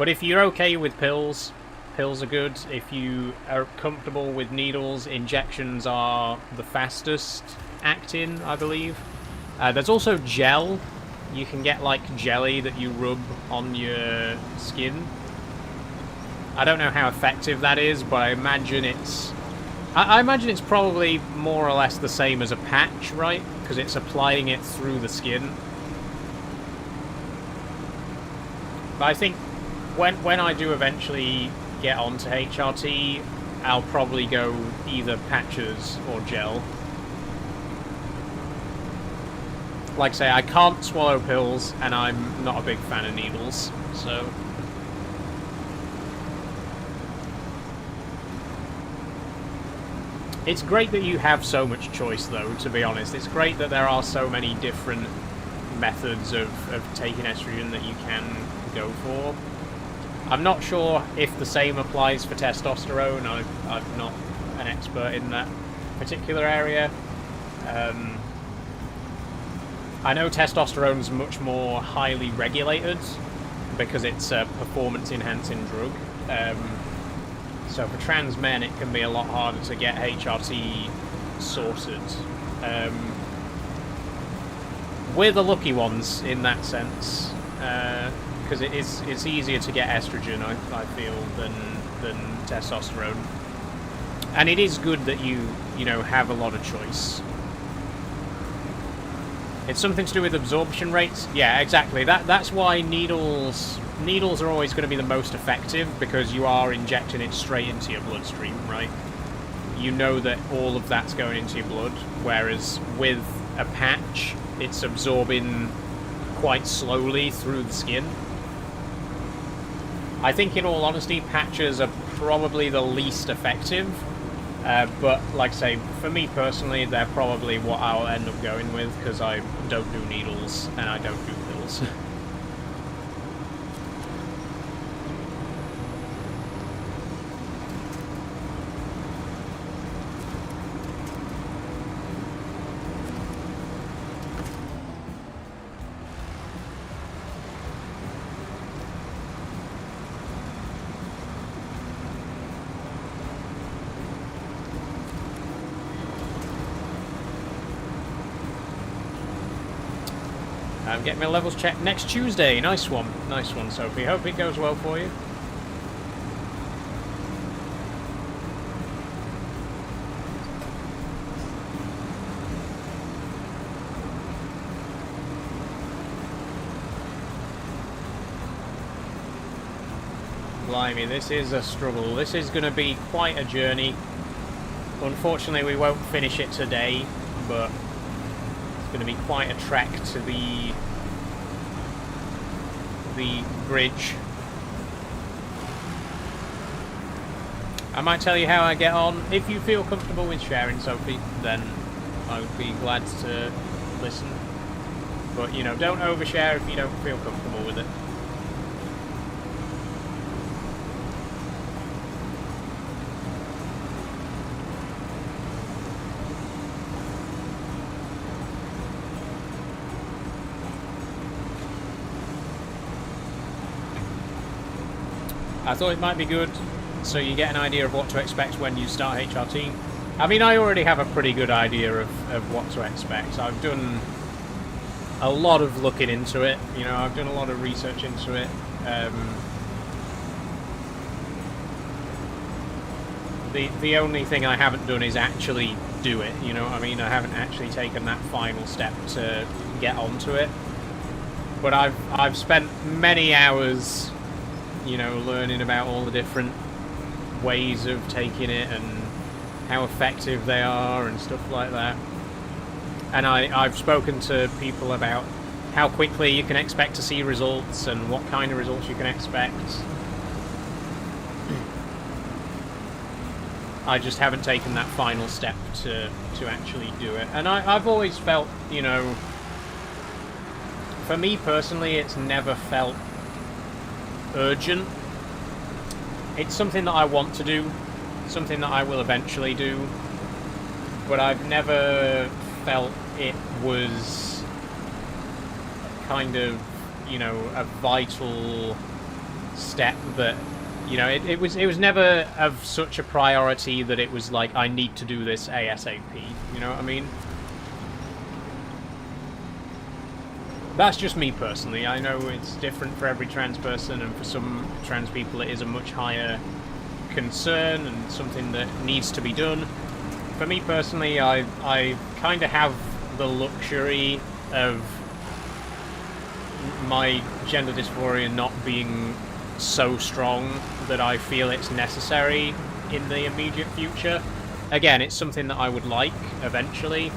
Speaker 1: if you're okay with pills, pills are good. If you are comfortable with needles, injections are the fastest acting, I believe. There's also gel. You can get like jelly that you rub on your skin. I don't know how effective that is, but I imagine it's... I imagine it's probably more or less the same as a patch, right? Because it's applying it through the skin. But I think when I do eventually get onto HRT, I'll probably go either patches or gel. Like I say, I can't swallow pills, and I'm not a big fan of needles, so... It's great that you have so much choice, though, to be honest. It's great that there are so many different methods of taking estrogen that you can go for. I'm not sure if the same applies for testosterone. I'm not an expert in that particular area. I know testosterone's much more highly regulated because it's a performance-enhancing drug. So for trans men, it can be a lot harder to get HRT sorted. We're the lucky ones in that sense, because it's easier to get estrogen, I feel, than testosterone. And it is good that you know, have a lot of choice. It's something to do with absorption rates. Yeah, exactly. That's why needles are always going to be the most effective, because you are injecting it straight into your bloodstream, right? You know that all of that's going into your blood, whereas with a patch, it's absorbing quite slowly through the skin. I think, in all honesty, patches are probably the least effective. But, like I say, for me personally, they're probably what I'll end up going with, because I don't do needles and I don't do pills. Get my levels checked next Tuesday. Nice one, Sophie. Hope it goes well for you. Blimey, this is a struggle. This is going to be quite a journey. Unfortunately, we won't finish it today, but it's going to be quite a trek to the bridge. I might tell you how I get on. If you feel comfortable with sharing, Sophie, then I would be glad to listen. But, you know, don't overshare if you don't feel comfortable with it. I thought it might be good so you get an idea of what to expect when you start HRT. I mean, I already have a pretty good idea of what to expect. I've done a lot of looking into it, you know, I've done a lot of research into it. The only thing I haven't done is actually do it, you know what I mean? I haven't actually taken that final step to get onto it. But I've spent many hours, you know, learning about all the different ways of taking it and how effective they are and stuff like that. And I've spoken to people about how quickly you can expect to see results and what kind of results you can expect. I just haven't taken that final step to actually do it. And I've always felt, you know, for me personally, it's never felt urgent. It's something that I want to do, something that I will eventually do, but I've never felt it was kind of, you know, a vital step that, you know, it was never of such a priority that it was like, I need to do this ASAP, you know what I mean? That's just me personally. I know it's different for every trans person, and for some trans people it is a much higher concern and something that needs to be done. For me personally, I kind of have the luxury of my gender dysphoria not being so strong that I feel it's necessary in the immediate future. Again, it's something that I would like eventually,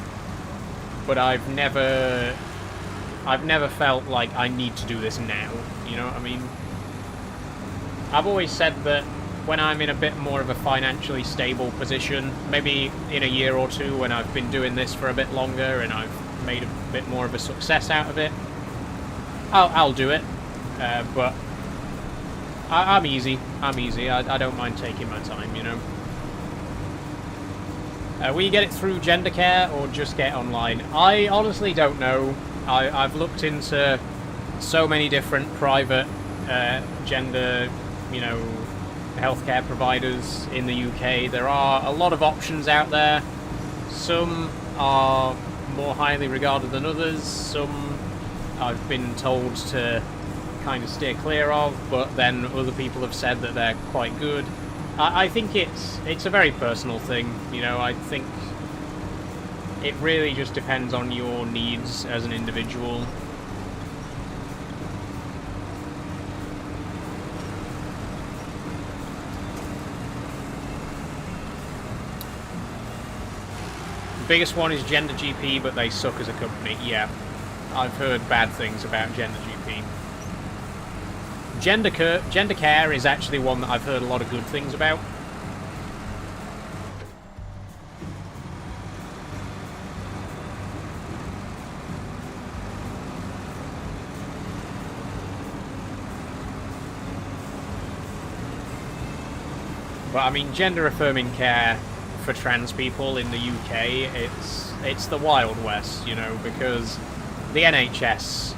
Speaker 1: but I've never felt like I need to do this now, you know what I mean? I've always said that when I'm in a bit more of a financially stable position, maybe in a year or two when I've been doing this for a bit longer and I've made a bit more of a success out of it, I'll do it. But I'm easy. I don't mind taking my time, you know? Will you get it through gender care or just get online? I honestly don't know. I've looked into so many different private gender, you know, healthcare providers in the UK. There are a lot of options out there. Some are more highly regarded than others. Some I've been told to kind of steer clear of, but then other people have said that they're quite good. I think it's a very personal thing, you know. I think it really just depends on your needs as an individual. The biggest one is Gender GP, but they suck as a company. Yeah, I've heard bad things about Gender GP. Gender Care is actually one that I've heard a lot of good things about. But I mean, gender affirming care for trans people in the UK, it's the Wild West, you know, because the NHS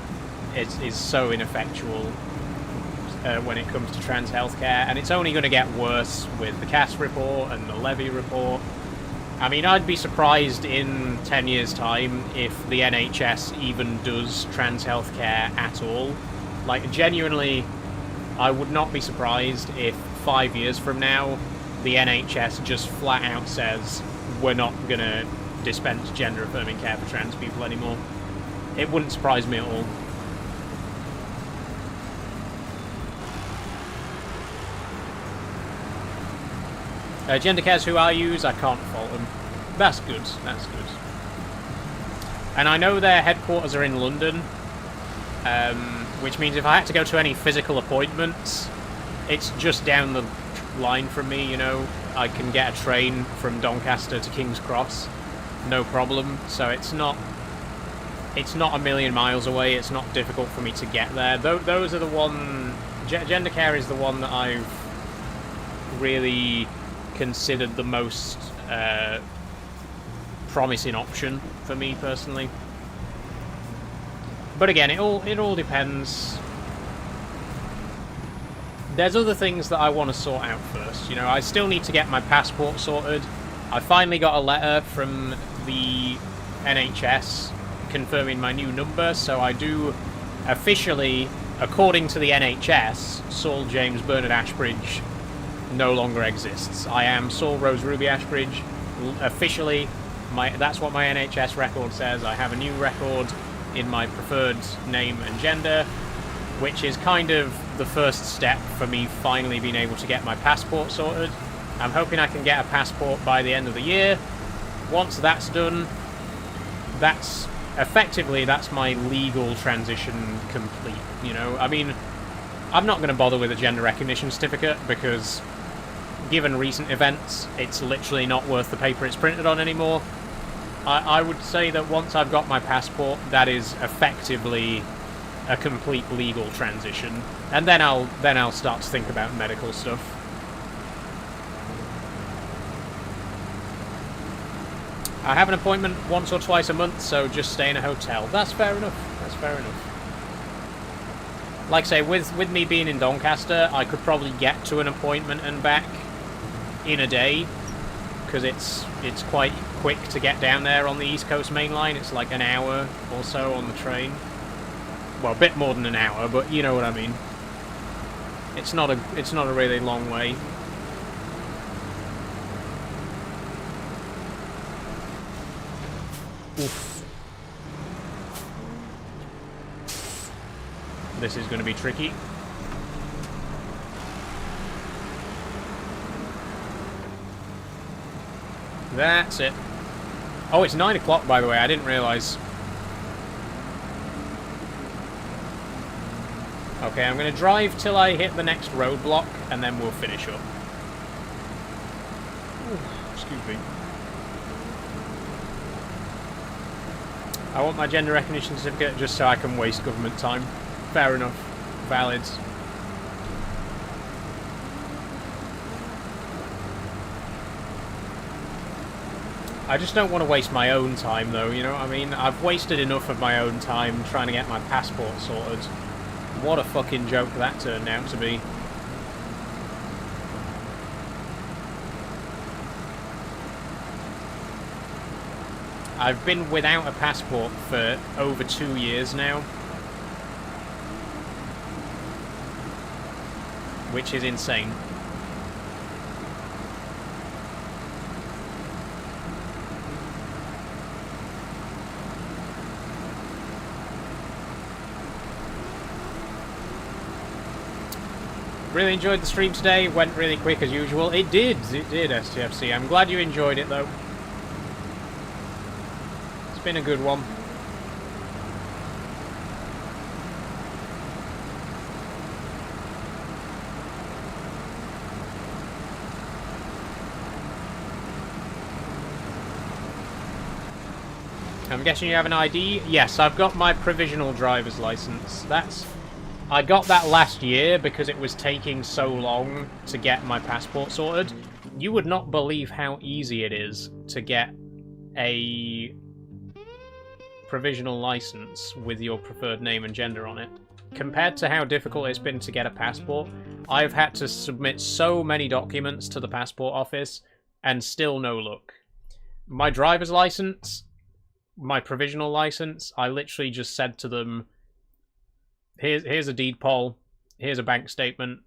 Speaker 1: is so ineffectual when it comes to trans healthcare, and it's only going to get worse with the CAS report and the Levy report. I mean, I'd be surprised in 10 years' time if the NHS even does trans healthcare at all. Like, genuinely, I would not be surprised if 5 years from now, the NHS just flat out says, we're not gonna dispense gender-affirming care for trans people anymore. It wouldn't surprise me at all. Gender cares who I use, I can't fault them. That's good, that's good. And I know their headquarters are in London, which means if I had to go to any physical appointments, it's just down the line from me, you know. I can get a train from Doncaster to King's Cross, no problem. So it's not a million miles away, it's not difficult for me to get there. Those are the one... Gender care is the one that I've really considered the most promising option for me personally. But again, it all depends. There's other things that I want to sort out first. You know, I still need to get my passport sorted. I finally got a letter from the NHS confirming my new number, so I do officially, according to the NHS, Saul James Bernard Ashbridge no longer exists. I am Saul Rose Ruby Ashbridge. Officially, that's what my NHS record says. I have a new record in my preferred name and gender, which is kind of the first step for me finally being able to get my passport sorted. I'm hoping I can get a passport by the end of the year. Once that's done, that's my legal transition complete, you know? I mean, I'm not going to bother with a gender recognition certificate because, given recent events, it's literally not worth the paper it's printed on anymore. I would say that once I've got my passport, that is effectively a complete legal transition, and then I'll start to think about medical stuff. I have an appointment once or twice a month, so just stay in a hotel. That's fair enough. That's fair enough. Like I say, with me being in Doncaster, I could probably get to an appointment and back in a day, because it's quite quick to get down there on the East Coast Main Line. It's like an hour or so on the train. Well, a bit more than an hour, but you know what I mean. It's not a really long way. Oof. This is going to be tricky. That's it. Oh, it's 9 o'clock, by the way. I didn't realise. Okay, I'm going to drive till I hit the next roadblock, and then we'll finish up. Ooh, excuse me. I want my gender recognition certificate just so I can waste government time. Fair enough. Valid. I just don't want to waste my own time, though, you know what I mean? I've wasted enough of my own time trying to get my passport sorted. What a fucking joke that turned out to be. I've been without a passport for over 2 years now. Which is insane. Really enjoyed the stream today. Went really quick as usual. It did, STFC. I'm glad you enjoyed it, though. It's been a good one. I'm guessing you have an ID? Yes, I've got my provisional driver's license. I got that last year because it was taking so long to get my passport sorted. You would not believe how easy it is to get a provisional license with your preferred name and gender on it. Compared to how difficult it's been to get a passport, I've had to submit so many documents to the passport office and still no luck. My driver's license, my provisional license, I literally just said to them, here's a deed poll, here's a bank statement,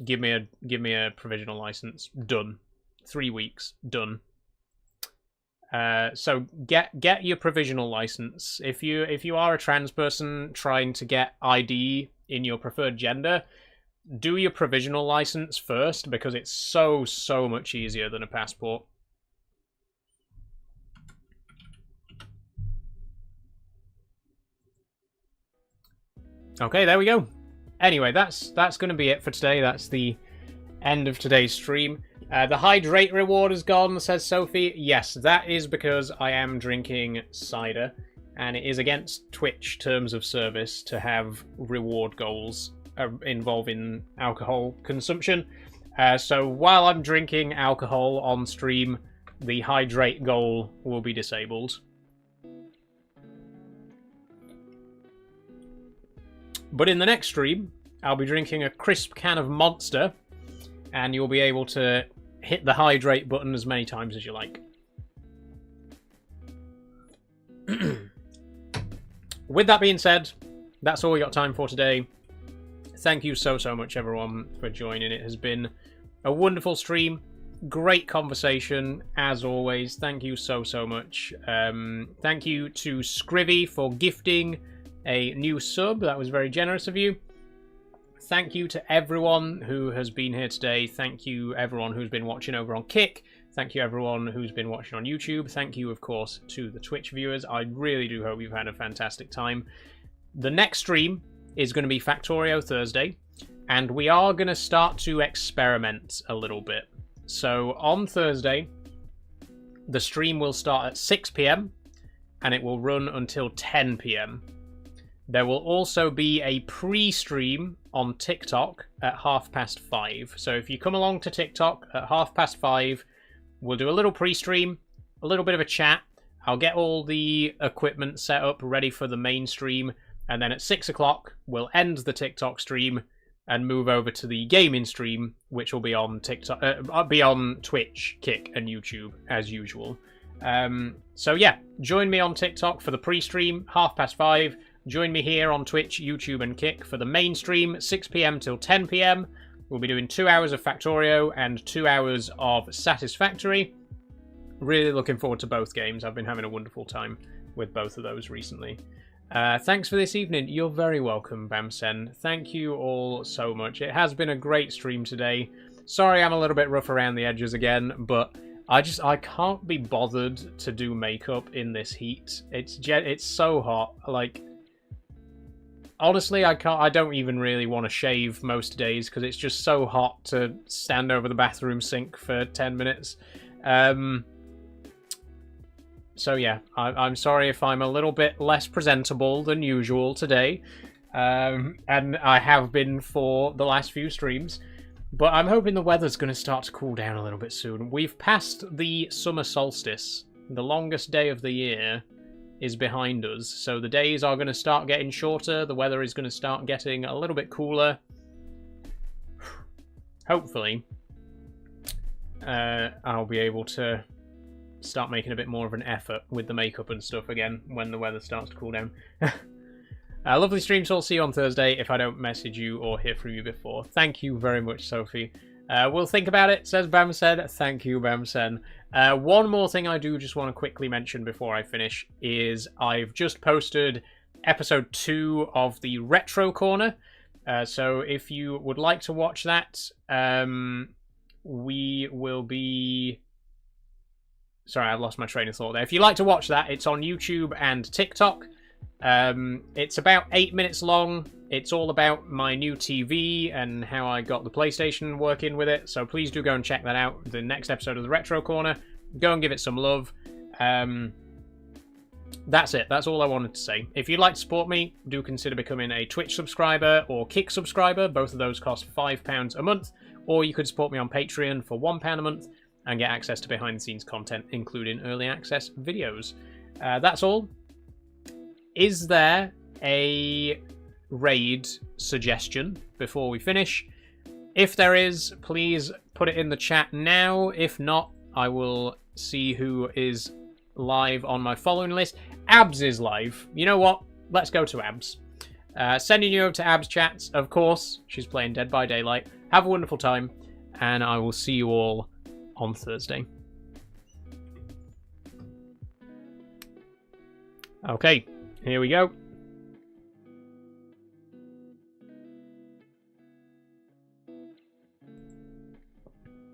Speaker 1: give me a provisional license. Done. 3 weeks. Done. So get your provisional license. If you are a trans person trying to get ID in your preferred gender, do your provisional license first, because it's so much easier than a passport. Okay, there we go. Anyway, that's going to be it for today. That's the end of today's stream. The hydrate reward is gone, says Sophie. Yes, that is because I am drinking cider, and it is against Twitch terms of service to have reward goals involving alcohol consumption. So while I'm drinking alcohol on stream, the hydrate goal will be disabled. But in the next stream, I'll be drinking a crisp can of Monster, and you'll be able to hit the hydrate button as many times as you like. With that being said, that's all we got time for today. Thank you so much, everyone, for joining. It has been a wonderful stream. Great conversation, as always. Thank you so much. Thank you to Scrivy for gifting a new sub. That was very generous of you. Thank you to everyone who has been here today. Thank you everyone who's been watching over on Kick. Thank you everyone who's been watching on YouTube. Thank you, of course, to the Twitch viewers. I really do hope you've had a fantastic time. The next stream is going to be Factorio Thursday, and we are going to start to experiment a little bit. So on Thursday, the stream will start at 6 PM and it will run until 10 PM. There will also be a pre-stream on TikTok at 5:30. So if you come along to TikTok at 5:30, we'll do a little pre-stream, a little bit of a chat. I'll get all the equipment set up ready for the main stream, and then at 6 o'clock, we'll end the TikTok stream and move over to the gaming stream, which will be on TikTok, be on Twitch, Kick, and YouTube as usual. So yeah, join me on TikTok for the pre-stream, 5:30. Join me here on Twitch, YouTube, and Kick for the main stream, 6 PM till 10 PM. We'll be doing 2 hours of Factorio and 2 hours of Satisfactory. Really looking forward to both games. I've been having a wonderful time with both of those recently. Thanks for this evening. You're very welcome, Bamsen. Thank you all so much. It has been a great stream today. Sorry I'm a little bit rough around the edges again, but I can't be bothered to do makeup in this heat. It's so hot. Like, honestly, I don't even really want to shave most days because it's just so hot to stand over the bathroom sink for 10 minutes. So yeah, I'm sorry if I'm a little bit less presentable than usual today. And I have been for the last few streams. But I'm hoping the weather's going to start to cool down a little bit soon. We've passed the summer solstice. The longest day of the year is behind us, so the days are going to start getting shorter, the weather is going to start getting a little bit cooler. Hopefully, I'll be able to start making a bit more of an effort with the makeup and stuff again when the weather starts to cool down. Lovely stream, so I'll see you on Thursday if I don't message you or hear from you before. Thank you very much, Sophie. We'll think about it, says Bamsen. Thank you, Bamsen. One more thing I do just want to quickly mention before I finish is I've just posted episode 2 of the Retro Corner. So if you would like to watch that, we will be... Sorry, I lost my train of thought there. If you'd like to watch that, it's on YouTube and TikTok. It's about 8 minutes long. It's all about my new TV and how I got the PlayStation working with it. So please do go and check that out. The next episode of the Retro Corner. Go and give it some love. That's it. That's all I wanted to say. If you'd like to support me, do consider becoming a Twitch subscriber or Kick subscriber. Both of those cost £5 a month. Or you could support me on Patreon for £1 a month and get access to behind-the-scenes content, including early access videos. That's all. Is there a raid suggestion before we finish? If there is, please put it in the chat now. If not, I will see who is live on my following list. Abs is live. You know what? Let's go to Abs. Sending you over to Abs chats, of course. She's playing Dead by Daylight. Have a wonderful time, and I will see you all on Thursday. Okay, here we go.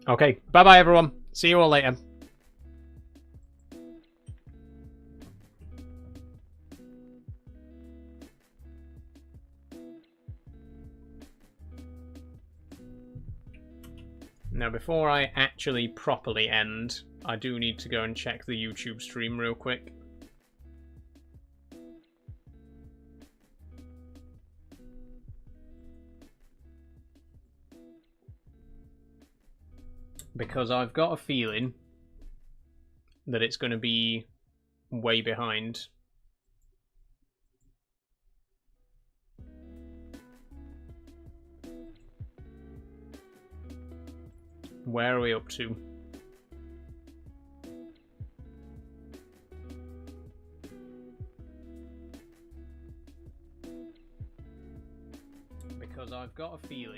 Speaker 1: Okay, bye-bye everyone. See you all later. Now, before I actually properly end, I do need to go and check the YouTube stream real quick. Because I've got a feeling that it's going to be way behind. Where are we up to? Because I've got a feeling